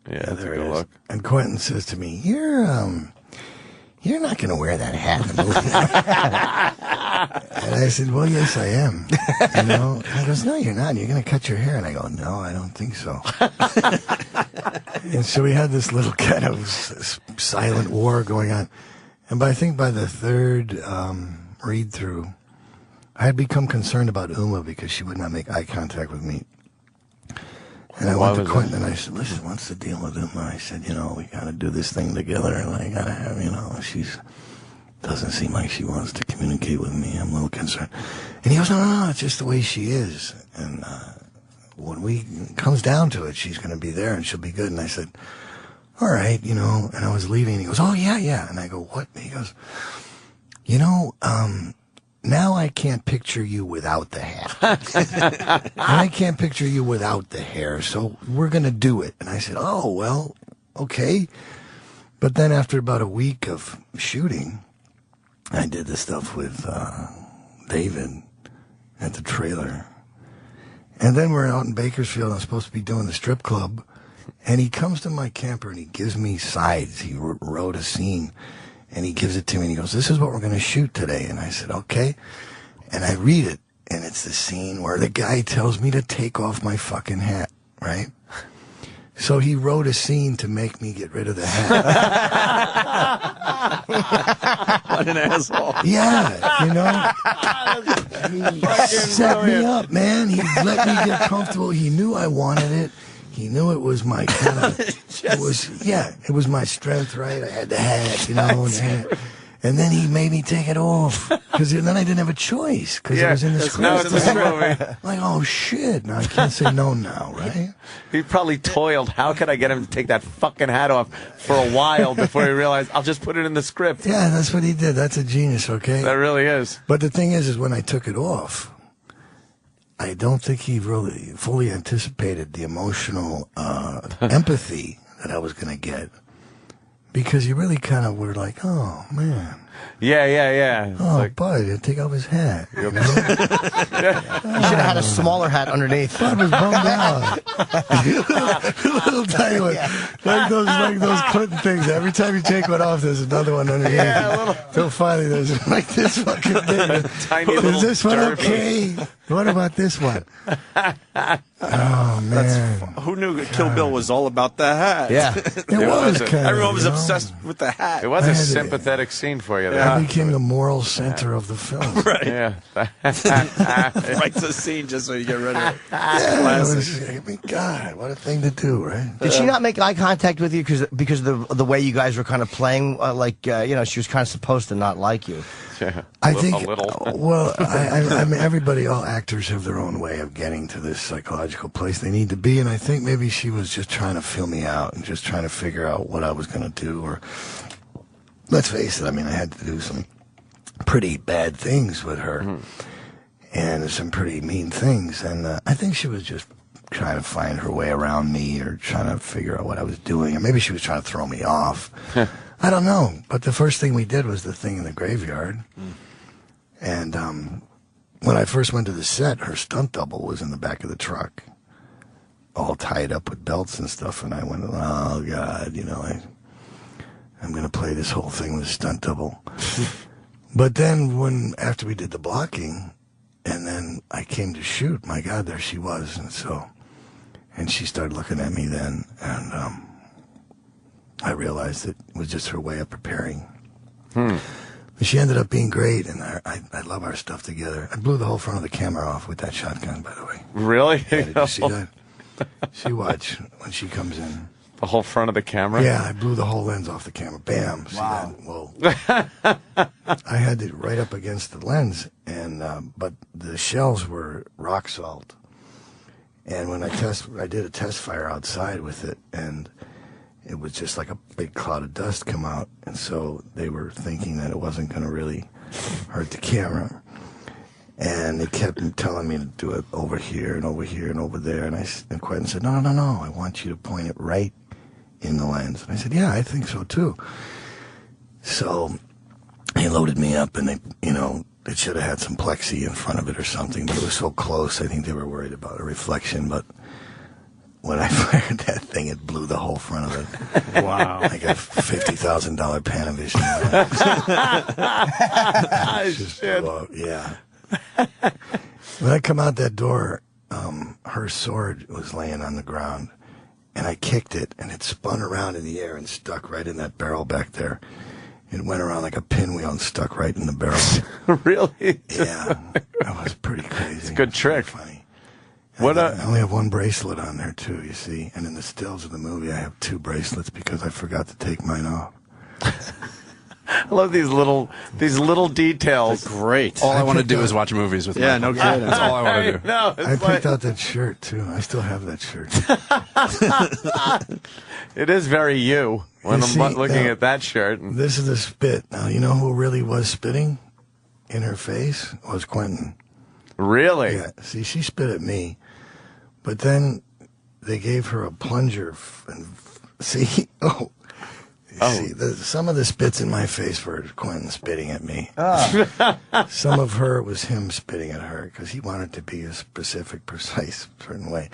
that's there a it good is. look. And Quentin says to me, "You're not going to wear that hat in the movie." And I said, "Well, yes, I am." You know? And he goes, "No, you're not. You're going to cut your hair." And I go, "No, I don't think so." And so we had this little kind of silent war going on. And I think by the third read-through, I had become concerned about Uma because she would not make eye contact with me. And I went to Quentin and I said, "Listen, what's the deal with Uma?" I said, "You know, we got to do this thing together, and I got to have, you know, doesn't seem like she wants to communicate with me. I'm a little concerned." And he goes, No, it's just the way she is. And when it comes down to it, she's going to be there and she'll be good. And I said, "All right, you know," and I was leaving. And he goes, "Oh, yeah. And I go, "What?" And he goes, "You know, now I can't picture you without the hat. And I can't picture you without the hair, so we're going to do it." And I said, "Oh, well, okay." But then after about a week of shooting, I did the stuff with David at the trailer. And then we're out in Bakersfield. I'm supposed to be doing the strip club. And he comes to my camper and he gives me sides. He wrote a scene. And he gives it to me, and he goes, "This is what we're going to shoot today." And I said, "Okay." And I read it, and it's the scene where the guy tells me to take off my fucking hat, right? So he wrote a scene to make me get rid of the hat. What an asshole. Yeah, you know? He set me up, man. He let me get comfortable. He knew I wanted it. He knew it was my kind of, it was my strength, right? I had the hat, you know, and then he made me take it off, because then I didn't have a choice, because it was in the script. Now it's in the movie. Like, oh shit, now I can't say no now, right? He probably toiled. How could I get him to take that fucking hat off for a while before he realized I'll just put it in the script? Yeah, that's what he did. That's a genius, okay? That really is. But the thing is when I took it off, I don't think he really fully anticipated the emotional empathy that I was going to get. Because you really kind of were like, "Oh, man. Yeah. Oh, Bud, take off his hat." You know? You should have had a smaller hat underneath. Bud was bummed out. Little tiny one. Like those Clinton things. Every time you take one off, there's another one underneath. Yeah, Till finally there's like this fucking thing. Tiny little Is this one derby. okay? What about this one? Oh, man. Who knew Kill Bill was all about the hat? Yeah. It was kind of. Everyone was obsessed with the hat. It was I a had to- sympathetic scene for you. I became the moral center of the film. Right. Yeah. Writes a scene just so you get rid of it. Yeah, it was, I mean, God, what a thing to do, right? Did she not make eye contact with you because of the way you guys were kind of playing? You know, she was kind of supposed to not like you. Yeah, I think, a little. well, I mean, everybody, all actors have their own way of getting to this psychological place they need to be, and I think maybe she was just trying to feel me out and just trying to figure out what I was going to do, or, let's face it, I mean, I had to do some pretty bad things with her, and some pretty mean things, and I think she was just trying to find her way around me, or trying to figure out what I was doing, or maybe she was trying to throw me off. I don't know, but the first thing we did was the thing in the graveyard. And when I first went to the set, her stunt double was in the back of the truck, all tied up with belts and stuff. And I went, "Oh, God, you know, I'm going to play this whole thing with a stunt double." But then after we did the blocking, and then I came to shoot, my God, there she was. And she started looking at me then, and I realized it was just her way of preparing. But she ended up being great, and I love our stuff together. I blew the whole front of the camera off with that shotgun, by the way. Really? Yeah, did you see that? See, watch when she comes in. The whole front of the camera? Yeah, I blew the whole lens off the camera. Bam. See that? Whoa. I had it right up against the lens, and but the shells were rock salt. And when I did a test fire outside with it, and it was just like a big cloud of dust come out, and so they were thinking that it wasn't going to really hurt the camera. And they kept telling me to do it over here and over here and over there, and Quentin said, no, I want you to point it right in the lens. And I said, yeah, I think so too. So he loaded me up, and they, it should have had some plexi in front of it or something, but it was so close. I think they were worried about a reflection, but when I fired that thing, it blew the whole front of it. Wow. Like a $50,000 Panavision. Just blew out. Yeah. When I come out that door, her sword was laying on the ground, and I kicked it, and it spun around in the air and stuck right in that barrel back there. It went around like a pinwheel and stuck right in the barrel. Really? Yeah. That was pretty crazy. It's a good trick. Funny. What I only have one bracelet on there, too, you see. And in the stills of the movie, I have 2 bracelets because I forgot to take mine off. I love these little details. Great. All I want to do is watch movies with Yeah, Michael. no kidding. That's all I want to do. No, I picked out that shirt, too. I still have that shirt. It is very you when You I'm see, looking now, at that shirt. This is a spit. Now, you know who really was spitting in her face? Was Quentin. Really? Yeah. See, she spit at me. But then they gave her a plunger. See? See, some of the spits in my face were Quentin spitting at me. Some of her was him spitting at her because he wanted to be a specific, precise, certain way.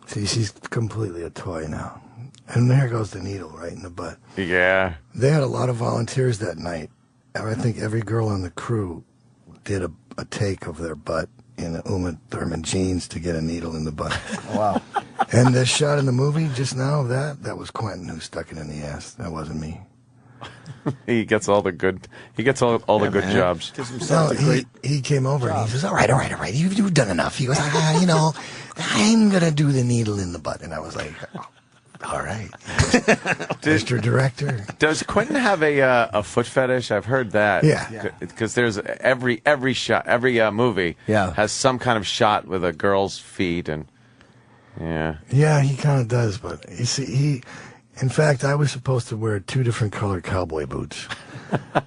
See, she's completely a toy now. And there goes the needle right in the butt. Yeah. They had a lot of volunteers that night. I think every girl on the crew did a take of their butt in Uma Thurman jeans to get a needle in the butt. Wow. And the shot in the movie just now of that was Quentin who stuck it in the ass. That wasn't me. He gets all the good. He gets all the good jobs. No, he came over and he says, all right. You've done enough. He goes, I'm going to do the needle in the butt. And I was like, all right. Mr. Director. Does Quentin have a foot fetish? I've heard that. Yeah. Because there's every shot, every movie has some kind of shot with a girl's feet and yeah. Yeah, he kind of does, but you see, in fact, I was supposed to wear 2 different colored cowboy boots.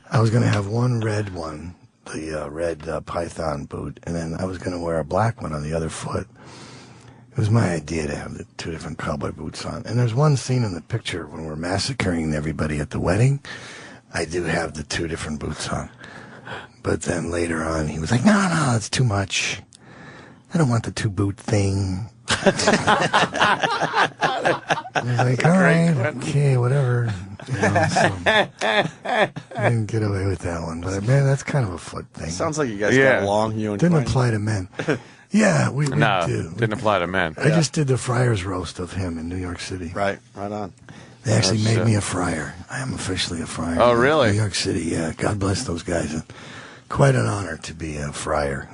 I was going to have one red one, the red python boot, and then I was going to wear a black one on the other foot. It was my idea to have the 2 different cowboy boots on. And there's one scene in the picture when we're massacring everybody at the wedding. I do have the 2 different boots on. But then later on, he was like, no, it's too much. I don't want the 2-boot thing. I was like, all right, okay, whatever. I didn't get away with that one. But, man, that's kind of a foot thing. Sounds like you guys got along, you and Didn't Quentin. apply to men. Yeah, we no, do. Didn't apply to men. I just did the Friars roast of him in New York City. Right on. They actually made me a friar. I am officially a friar. Oh, really? New York City, yeah. God bless those guys. Quite an honor to be a friar.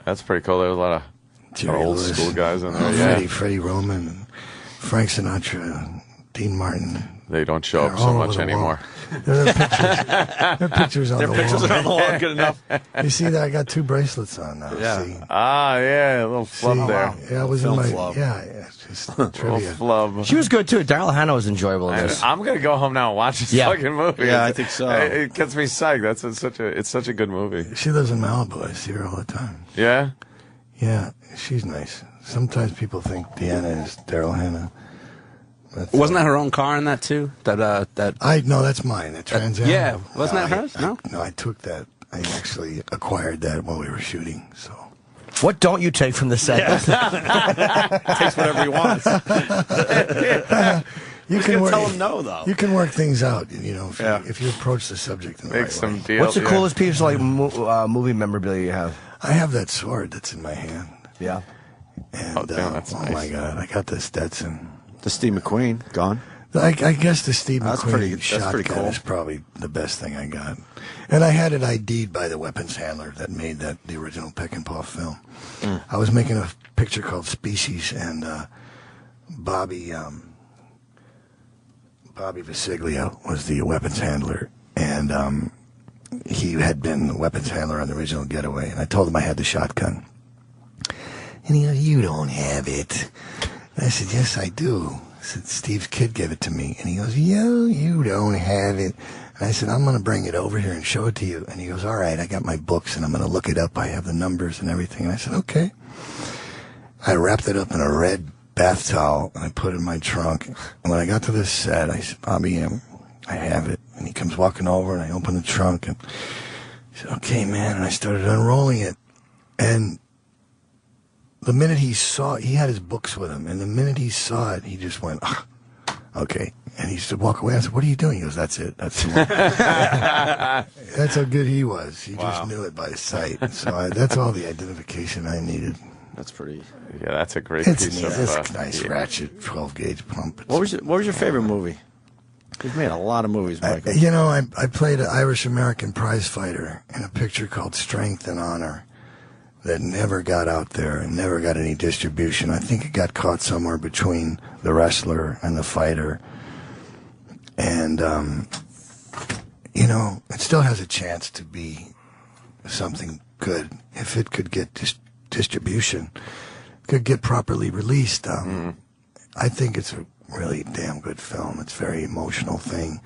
That's pretty cool. There's a lot of old Lewis, school guys in there. Freddie Roman, and Frank Sinatra, Dean Martin. They don't show up They're so all over much the anymore. Their pictures on the wall. Their pictures are on the wall. Good enough. You see that? I got 2 bracelets on now. Yeah. See? Ah, yeah, a little flub See? there. Yeah, I was Film in my. flub. Yeah, it's just A trivia. little flub. She was good too. Daryl Hannah was enjoyable in this. I'm gonna go home now and watch this Yeah. fucking movie. Yeah, I think so. It gets me psyched. It's such a good movie. She lives in Malibu. I see her all the time. Yeah. Yeah, she's nice. Sometimes people think Deanna is Daryl Hannah. Wasn't that her own car in that too? No, that's mine. That Trans Am. yeah, wasn't that hers? No? No, I took that. I actually acquired that while we were shooting. So. What don't you take from the set? Takes whatever he wants. You Who's gonna tell him no, though? You can work things out, if you approach the subject in the Make right some way. deals. What's the coolest piece of movie memorabilia you have? I have that sword that's in my hand. Yeah. And, that's nice. my God, I got the Stetson. The Steve McQueen, gone. I guess the Steve That's McQueen pretty shotgun cool. is probably the best thing I got. And I had it ID'd by the weapons handler that made the original Peckinpah film. I was making a picture called Species, and Bobby Visiglio was the weapons handler, and he had been the weapons handler on the original Getaway, and I told him I had the shotgun. And he goes, "You don't have it." And I said, "Yes, I do." I said, "Steve's kid gave it to me." And he goes, "Yo, you don't have it." And I said, "I'm going to bring it over here and show it to you." And he goes, "All right, I got my books and I'm going to look it up. I have the numbers and everything." And I said, "Okay." I wrapped it up in a red bath towel and I put it in my trunk. And when I got to this set, I said, "Bobby, I have it." And he comes walking over and I open the trunk and He said, okay, man. And I started unrolling it. And the minute he had his books with him. And the minute he saw it, he just went, okay. And he used to walk away. I said, what are you doing? He goes, that's it. That's how good he was. He just knew it by sight. So that's all the identification I needed. That's pretty. Yeah, that's a great It's piece neat. of. It's a nice ratchet 12-gauge pump. What was your favorite movie? You've made a lot of movies, Michael. I played an Irish-American prize fighter in a picture called Strength and Honor that never got out there and never got any distribution. I think it got caught somewhere between the wrestler and the fighter. And, it still has a chance to be something good if it could get distribution, could get properly released. I think it's a really damn good film. It's a very emotional thing.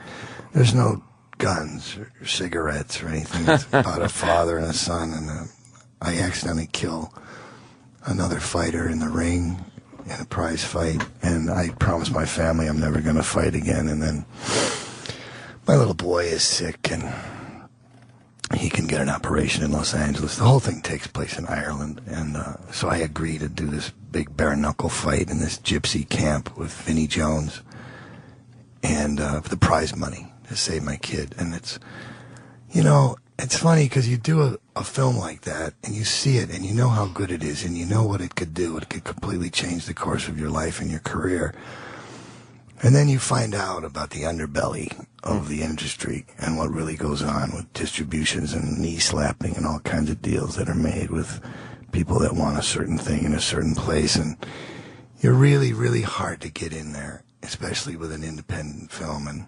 There's no guns or cigarettes or anything. It's about a father and a son, and I accidentally kill another fighter in the ring in a prize fight, and I promised my family I'm never going to fight again. And then my little boy is sick, and he can get an operation in Los Angeles. The whole thing takes place in Ireland, and so I agree to do this big bare-knuckle fight in this gypsy camp with Vinnie Jones, and for the prize money to save my kid. And it's, it's funny because you do a film like that, and you see it, and you know how good it is, and you know what it could do. It could completely change the course of your life and your career. And then you find out about the underbelly of the industry and what really goes on with distributions and knee slapping and all kinds of deals that are made with people that want a certain thing in a certain place. And you're really, really hard to get in there, especially with an independent film. And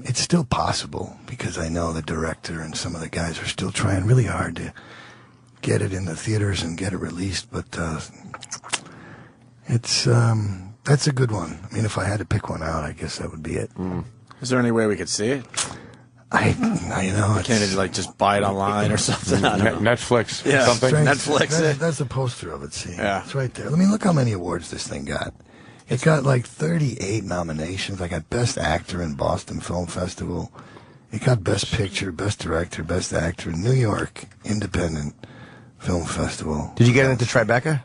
it's still possible because I know the director and some of the guys are still trying really hard to get it in the theaters and get it released. But that's a good one. I mean, if I had to pick one out, I guess that would be it. Is there any way we could see it? I Can't it, just buy it online or something? I don't know. Netflix, Yeah, something. Netflix. That's the poster of it. See, Yeah. it's right there. I mean, look how many awards this thing got. It got like 38 nominations. I got Best Actor in Boston Film Festival. It got Best Picture, Best Director, Best Actor in New York Independent Film Festival. Did you get into Tribeca?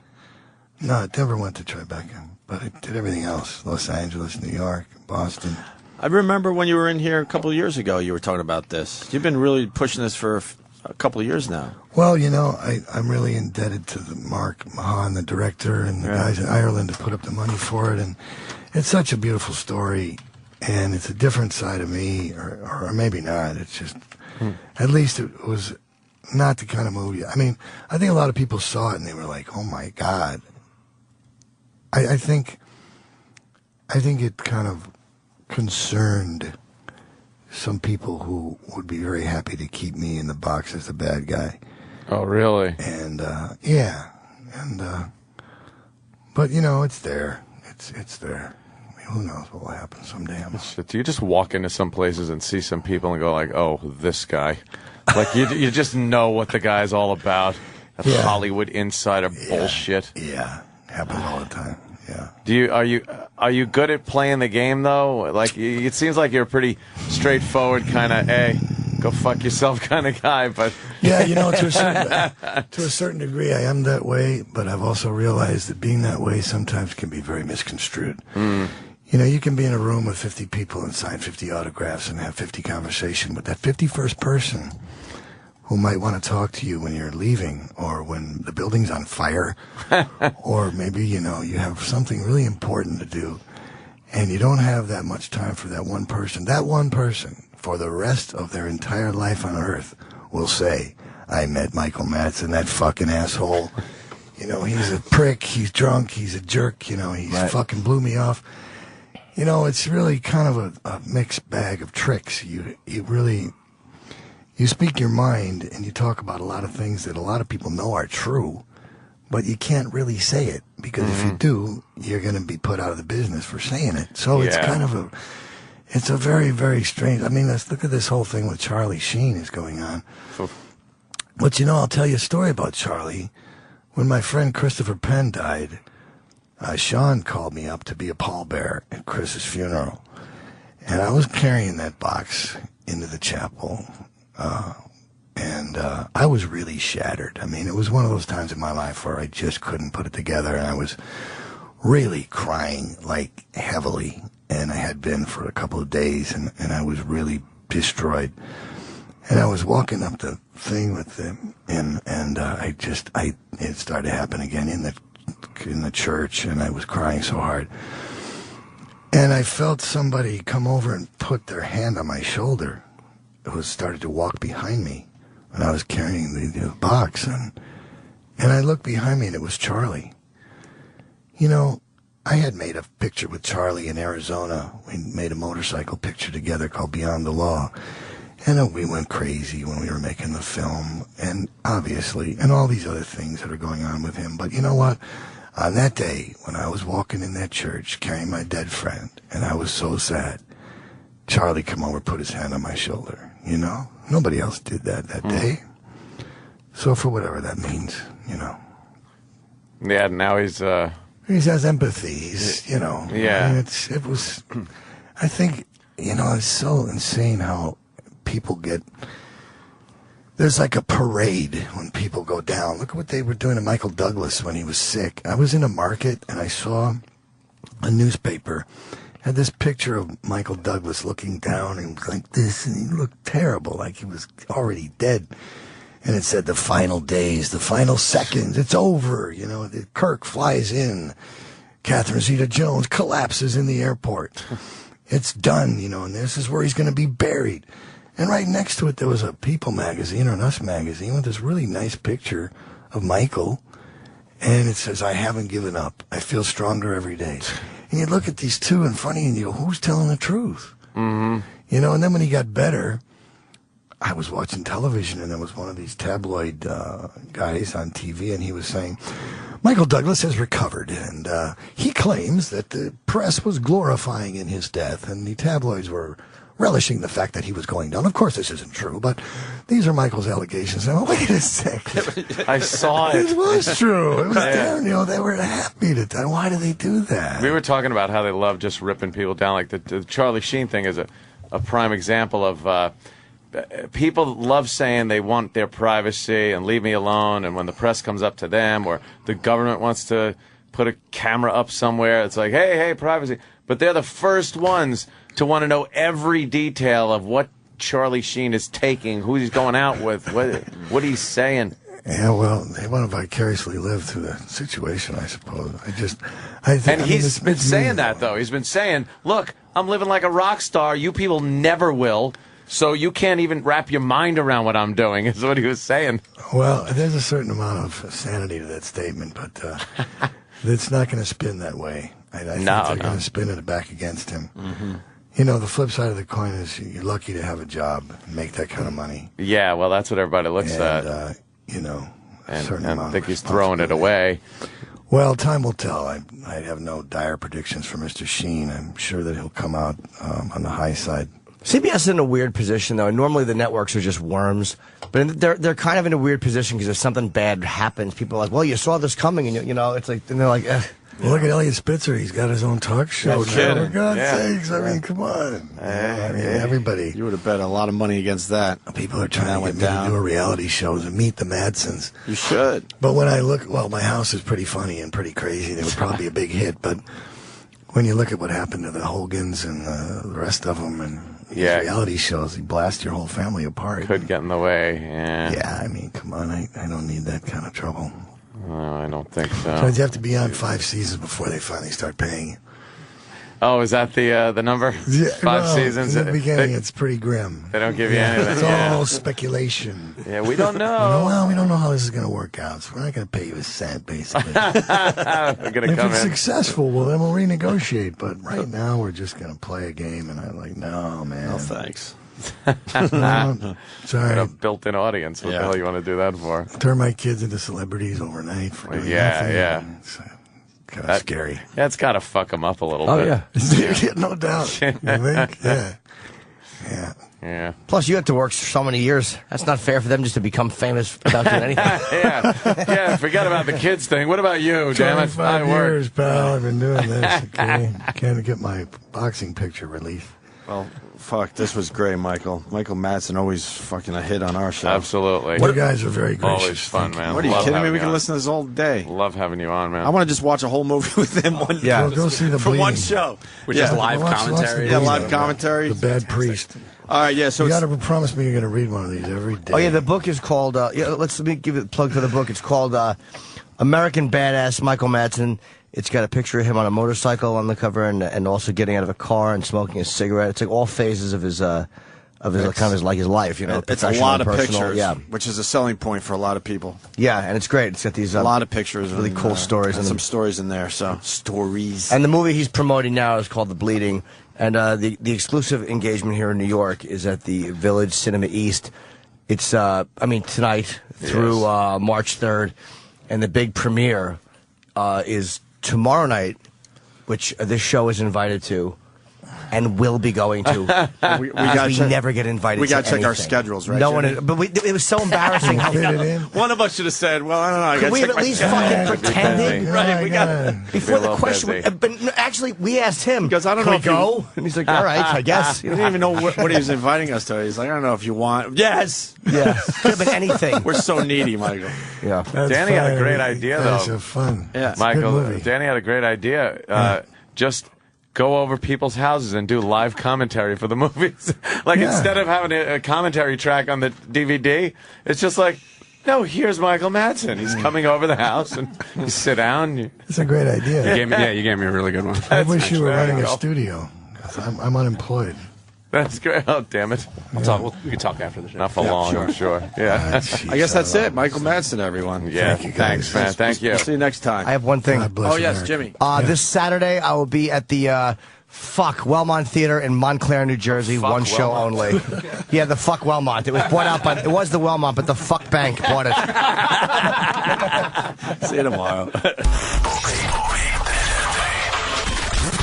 No, it never went to Tribeca, but it did everything else. Los Angeles, New York, Boston. I remember when you were in here a couple of years ago, you were talking about this. You've been really pushing this for a couple of years now. Well, I'm really indebted to Mark Mahan, the director, and the guys in Ireland to put up the money for it. And it's such a beautiful story, and it's a different side of me, or maybe not. It's just, at least it was not the kind of movie. I mean, I think a lot of people saw it and they were like, oh my God. I think it kind of concerned some people who would be very happy to keep me in the box as the bad guy. Oh, really? And yeah, and but it's there. It's there. I mean, who knows what will happen someday? Do you just walk into some places and see some people and go like, "Oh, this guy," like you just know what the guy's all about? That Hollywood insider bullshit. Yeah, happens all the time. Yeah. Are you good at playing the game though? Like it seems like you're a pretty straightforward kind of, hey, go fuck yourself kind of guy. But yeah, to a certain degree, I am that way. But I've also realized that being that way sometimes can be very misconstrued. You can be in a room with 50 people and sign 50 autographs and have 50 conversations, but that 51st person who might want to talk to you when you're leaving or when the building's on fire or maybe, you have something really important to do and you don't have that much time for that one person. That one person, for the rest of their entire life on Earth, will say, I met Michael Madsen, that fucking asshole. He's a prick, he's drunk, he's a jerk, he's fucking blew me off. It's really kind of a mixed bag of tricks. You speak your mind and you talk about a lot of things that a lot of people know are true, but you can't really say it because if you do, you're going to be put out of the business for saying it. So it's kind of it's a very, very strange. I mean, let's look at this whole thing with Charlie Sheen is going on. But I'll tell you a story about Charlie. When my friend Christopher Penn died, Sean called me up to be a pallbearer at Chris's funeral. And I was carrying that box into the chapel. And I was really shattered. I mean, it was one of those times in my life where I just couldn't put it together, and I was really crying, like, heavily, and I had been for a couple of days, and I was really destroyed. And I was walking up the thing with them, and it started to happen again in the church, and I was crying so hard. And I felt somebody come over and put their hand on my shoulder. It was started to walk behind me, and I was carrying the box, and I looked behind me, and it was Charlie. You know, I had made a picture with Charlie in Arizona. We made a motorcycle picture together called Beyond the Law. And we went crazy when we were making the film, and obviously, and all these other things that are going on with him. But you know what? On that day, when I was walking in that church carrying my dead friend, and I was so sad, Charlie came over, put his hand on my shoulder, you know? Nobody else did that day. So for whatever that means, you know. Yeah, now he's... He has empathy. He's, you know. Yeah. I mean, it was... I think, you know, it's so insane how people get... There's like a parade when people go down. Look at what they were doing to Michael Douglas when he was sick. I was in a market and I saw a newspaper had this picture of Michael Douglas looking down and like this, and he looked terrible, like he was already dead. And it said the final days, the final seconds, it's over. You know, Kirk flies in. Catherine Zeta-Jones collapses in the airport. It's done, you know, and this is where he's going to be buried. And right next to it, there was a People magazine or an Us magazine with this really nice picture of Michael. And it says, I haven't given up. I feel stronger every day. And you look at these two in front of you and you go, who's telling the truth? Mm-hmm. You know, and then when he got better, I was watching television and there was one of these tabloid guys on TV and he was saying, Michael Douglas has recovered and he claims that the press was glorifying in his death and the tabloids were relishing the fact that he was going down. Of course, this isn't true, but these are Michael's allegations. And wait a second. I saw it. It was true. It was damn, you know, they were happy to die. Why do they do that? We were talking about how they love just ripping people down. Like the Charlie Sheen thing is a prime example of people love saying they want their privacy and leave me alone. And when the press comes up to them or the government wants to put a camera up somewhere, it's like, hey, privacy. But they're the first ones to want to know every detail of what Charlie Sheen is taking, who he's going out with, what he's saying. Yeah, well, they want to vicariously live through the situation, I suppose. He's been saying that, though. He's been saying, look, I'm living like a rock star. You people never will. So you can't even wrap your mind around what I'm doing, is what he was saying. Well, there's a certain amount of sanity to that statement, but it's not going to spin that way. I think they're going to spin it back against him. Mm-hmm. You know, the flip side of the coin is you're lucky to have a job and make that kind of money. Yeah, well, that's what everybody looks at. You know, and I think he's throwing it away. Well, time will tell. I have no dire predictions for Mr. Sheen. I'm sure that he'll come out on the high side. CBS is in a weird position, though. Normally the networks are just worms, but they're kind of in a weird position because if something bad happens, people are like, well, you saw this coming, and you know, it's like, and they're like, Well, look at Elliot Spitzer. He's got his own talk show. No kidding. For God's Yeah. sakes. I mean, come on. I mean, everybody. You would have bet a lot of money against that. People are trying to get me to do a reality show to meet the Madsons. You should. But when I look, well, my house is pretty funny and pretty crazy. They would probably be a big hit. But when you look at what happened to the Hogans and the rest of them and these reality shows, you blast your whole family apart. Could get in the way, yeah. Yeah, I mean, come on. I don't need that kind of trouble. No, I don't think so. So you have to be on 5 seasons before they finally start paying you. Oh, is that the number? Yeah, 5 seasons? In the beginning, it's pretty grim. They don't give you anything. It's all speculation. Yeah, we don't know. Well, we don't know how this is going to work out, so we're not going to pay you a cent, basically. We're gonna if come it's in. successful, well, then we'll renegotiate. But right now, we're just going to play a game, and I'm like, no, man. No, thanks. Sorry. Got a built-in audience. What the hell you want to do that for? Turn my kids into celebrities overnight for doing nothing. Yeah. It's kind of scary. Yeah, it's got to fuck them up a little Oh, bit. Yeah, no doubt. You think? Yeah. Plus, you have to work so many years. That's not fair for them just to become famous without doing anything. Yeah, forget about the kids thing. What about you, damn it? 25 years, pal. I've been doing this. Okay? Can't get my boxing picture released. Well, fuck, this was great, Michael. Michael Madsen, always fucking a hit on our show. Absolutely. You guys are very gracious. Always fun, man. What are you Love kidding me? having We you can on. listen to this all day. Love having you on, man. I want to just watch a whole movie with him one Well, go see The for one Bleeding. show. Which is live Watch commentary. The Yeah, Bleeding. live commentary. The Bad Priest. All right, yeah, so You it's, got to promise me you're going to read one of these every day. Oh yeah, the book is called. Let me give it a plug for the book. It's called American Badass Michael Madsen. It's got a picture of him on a motorcycle on the cover, and also getting out of a car and smoking a cigarette. It's like all phases of his kind of his life. You know, it's a professional lot and of personal. pictures, Yeah, which is a selling point for a lot of people. yeah, and it's great. It's got these A lot of pictures, really and, cool stories and in some them. stories in there. So stories. And the movie he's promoting now is called The Bleeding. And the exclusive engagement here in New York is at the Village Cinema East. It's tonight through March 3rd, and the big premiere is tomorrow night, which this show is invited to, and will be going to. we gotta we check- never get invited. we gotta to check our anything. schedules, right, No one, Jimmy? is, but it was so embarrassing. how Fit it in? One of us should have said, "Well, I don't know." I Could gotta we check have at my least schedule." fucking pretended? Right, we got Before a the little question, busy. but no, actually, we asked him. Because I don't "Can know we if you- go?" And he's like, "All right, I guess." He didn't even know what he was inviting us to. He's like, "I don't know if you want." Yes. Yeah, could have been anything. We're so needy, Michael. Yeah. That's Danny had a fine. great idea, Guys though. are fun. Yeah. It's a Michael, good movie. Danny had a great idea. Just go over people's houses and do live commentary for the movies. Like, Yeah. instead of having a commentary track on the DVD, it's just like, no, here's Michael Madsen. He's coming over the house, and you sit down. It's a great idea. You gave me a really good one. I wish you were There running you a go. studio. 'Cause I'm unemployed. That's great. Oh, damn it. We can talk after the show. Not for long, I'm sure. Yeah. I guess that's it. Michael Madsen, everyone. Yeah. Thank you, Thanks, guys. man. Thank you. We'll see you next time. I have one thing. God bless Oh, yes, America. Jimmy. This Saturday, I will be at the Wellmont Theater in Montclair, New Jersey. One show only. Yeah, the Wellmont. It was bought out by. It was the Wellmont, but the Bank bought it. See you tomorrow.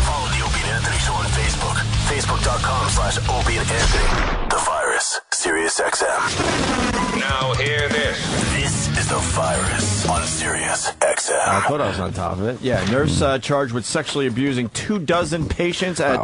Follow the Opie and Anthony Show on Facebook. Facebook.com/Opie and Anthony. The Virus. Sirius XM. Now hear this. This is The Virus on Sirius XM. I thought I was on top of it. Yeah, nurse charged with sexually abusing 24 patients at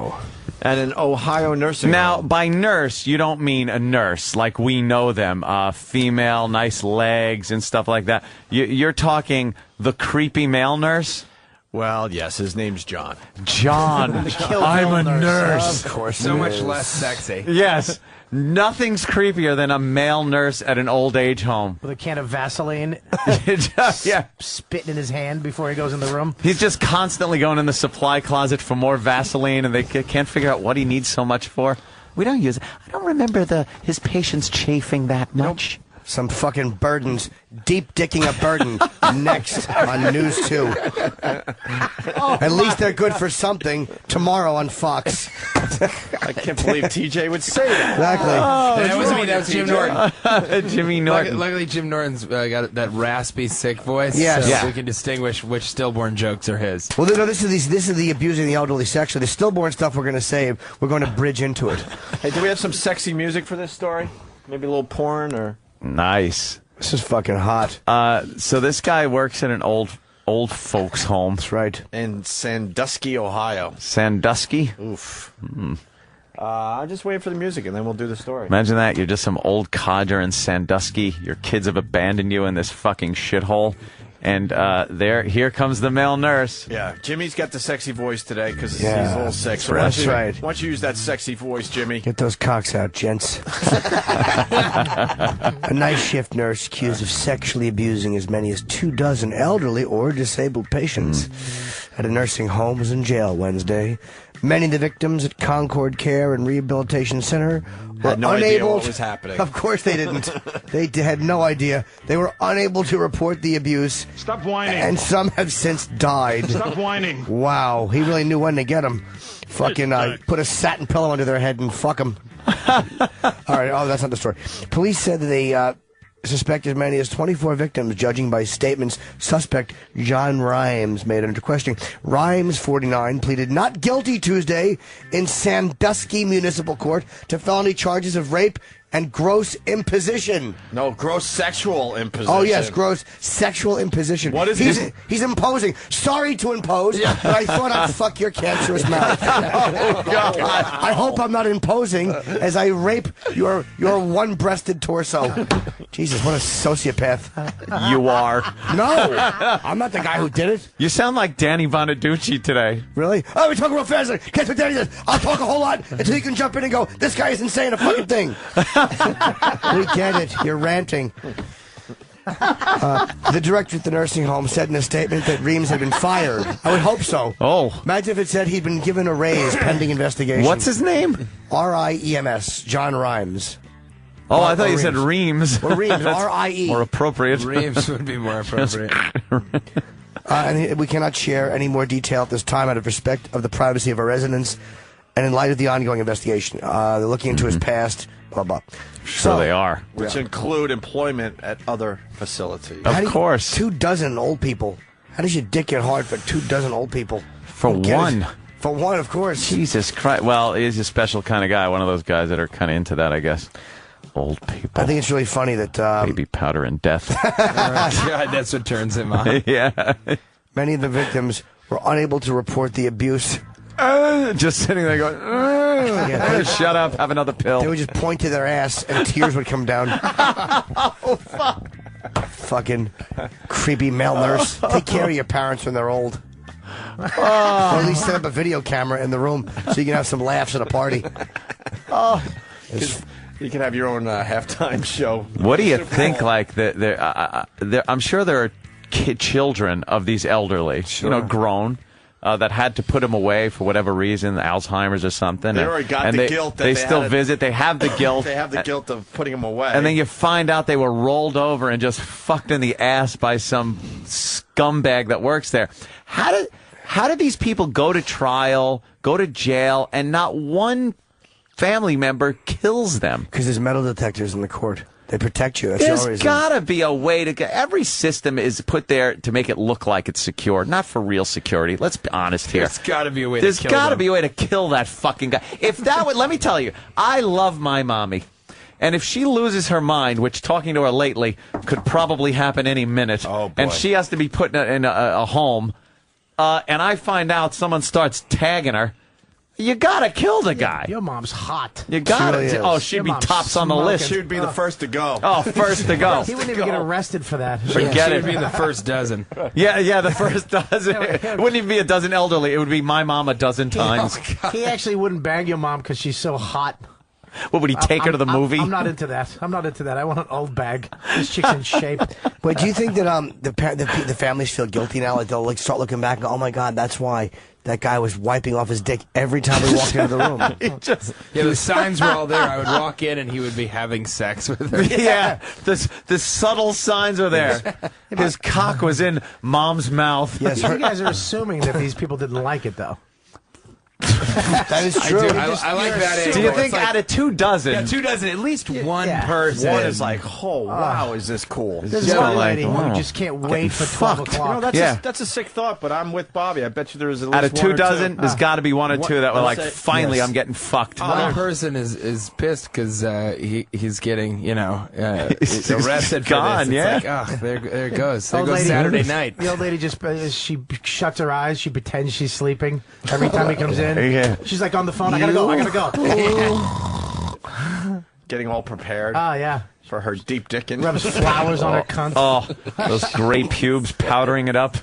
an Ohio nursing Now, home. by nurse, you don't mean a nurse like we know them, female, nice legs and stuff like that. You're talking the creepy male nurse? Well, yes, his name's John. John, I'm a nurse. Of course, So much less sexy. Yes, nothing's creepier than a male nurse at an old age home. With a can of Vaseline, Yeah. spitting in his hand before he goes in the room. He's just constantly going in the supply closet for more Vaseline, and they can't figure out what he needs so much for. We don't use it. I don't remember his patients chafing that much. Some fucking burdens, deep dicking a burden. Next on News 2. At least they're good for something. Tomorrow on Fox. I can't believe TJ would say that. Exactly. That was me. That was Jim Norton. Jimmy Norton. Luckily, Jim Norton's got that raspy, sick voice. Yes. So Yeah. we can distinguish which stillborn jokes are his. Well, no, this is the abusing the elderly sexually. The stillborn stuff we're going to save. We're going to bridge into it. Hey, do we have some sexy music for this story? Maybe a little porn or... Nice. This is fucking hot. So this guy works in an old folks' home. That's right. In Sandusky, Ohio. Sandusky? Oof. I'm just waiting for the music, and then we'll do the story. Imagine that. You're just some old codger in Sandusky. Your kids have abandoned you in this fucking shithole. And here comes the male nurse. Yeah, Jimmy's got the sexy voice today because Yeah, he's a little sick. So that's why right. don't you use that sexy voice, Jimmy? Get those cocks out, gents. A night shift nurse accused of sexually abusing as many as 24 elderly or disabled patients at a nursing home was in jail Wednesday. Many of the victims at Concord Care and Rehabilitation Center were Had no unable idea what to- was happening. Of course they didn't. They had no idea. They were unable to report the abuse. Stop whining. And some have since died. Stop whining. Wow, he really knew when to get them. Fucking put a satin pillow under their head and fuck them. All right, that's not the story. Police said that they suspect as many as 24 victims, judging by statements suspect John Rhimes made under questioning. Rhimes, 49, pleaded not guilty Tuesday in Sandusky Municipal Court to felony charges of rape and gross imposition. No, gross sexual imposition. Oh, yes, gross sexual imposition. What is he's, he? He's imposing. Sorry to impose, but I thought I'd fuck your cancerous mouth. Oh, God. I hope I'm not imposing as I rape your one-breasted torso. Jesus, what a sociopath. You are. No, I'm not the guy who did it. You sound like Danny Bonaducci today. Really? Oh, we're talking real fast. Guess what Danny says? I'll talk a whole lot until you can jump in and go, this guy isn't saying a fucking thing. We get it. You're ranting. The director at the nursing home said in a statement that Reams had been fired. I would hope so. Oh. Imagine if it said he'd been given a raise pending investigation. What's his name? R-I-E-M-S. John Rhimes. Oh, I thought you said Reams. Or Reams. That's R-I-E. more appropriate. Reams would be more appropriate. And we cannot share any more detail at this time out of respect of the privacy of our residents and in light of the ongoing investigation. They're looking into his past, blah, blah. Sure they are. Which include employment at other facilities. Of course. 24 old people. How does your dick get hard for 24 old people? For one. For one, of course. Jesus Christ. Well, he's a special kind of guy. One of those guys that are kind of into that, I guess. Old people. I think it's really funny that... Baby powder and death. God, that's what turns him on. Yeah. Many of the victims were unable to report the abuse. Just sitting there going, shut up, have another pill. They would just point to their ass and tears would come down. Oh, fuck. Fucking creepy male nurse. Take care of your parents when they're old. Or at least set up a video camera in the room so you can have some laughs at a party. Oh, you can have your own halftime show. What do you think? Like, I'm sure there are children of these elderly, grown. That had to put him away for whatever reason, Alzheimer's or something. They already got the guilt. They still visit. They have the guilt. They have the guilt of putting him away. And then you find out they were rolled over and just fucked in the ass by some scumbag that works there. How do these people go to trial, go to jail, and not one family member kills them? Because there's metal detectors in the court. They protect you. That's the only There's reason. got to be a way to get... Every system is put there to make it look like it's secure, not for real security. Let's be honest here. There's got to be a way There's to kill got to them. be a way to kill that fucking guy. If that would... Let me tell you, I love my mommy. And if she loses her mind, which talking to her lately could probably happen any minute, and she has to be put in a home, and I find out someone starts tagging her, you gotta kill the guy. Your mom's hot. You gotta. She really is. Oh, she'd Your be mom's tops on the list. smoking. She would be the first to go. Oh, first to go. He wouldn't even get arrested for that. Forget She it. would be the first dozen. Yeah, the first dozen. It wouldn't even be a dozen elderly. It would be my mom a dozen times. He actually wouldn't bang your mom because she's so hot. What, would he take her to the movie? I'm not into that. I want an old bag. This chick's in shape. But do you think that the families feel guilty now? Like they'll like start looking back and go, oh my God, that's why that guy was wiping off his dick every time we walked into the room. Yeah, the signs were all there. I would walk in and he would be having sex with her. Yeah, the subtle signs are there. His cock was in mom's mouth. Yes, you guys are assuming that these people didn't like it, though. That is true. I like that angle. Do you think out of 2 dozen? Yeah, 2 dozen, at least one person. One is like, oh, wow, is this cool? There's Yeah, one like, lady wow. who just can't wait for 12 fucked. o'clock. That's a sick thought, but I'm with Bobby. I bet you there's at least Out of 2 one or dozen, two. there's got to be 1 or 2 that were like, Yes. finally, I'm getting fucked. One person is pissed because he's getting He's arrested gone, for this. yeah. It's like, there it goes. There Old goes lady- Saturday night. The old lady just she shuts her eyes. She pretends she's sleeping every time he comes in. Yeah. She's like on the phone. I gotta go. Getting all prepared Yeah. for her deep dicking. Rubs flowers on her cunt. Oh, those gray pubes powdering it up.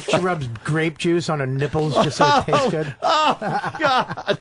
She rubs grape juice on her nipples just so it tastes good. Oh, God.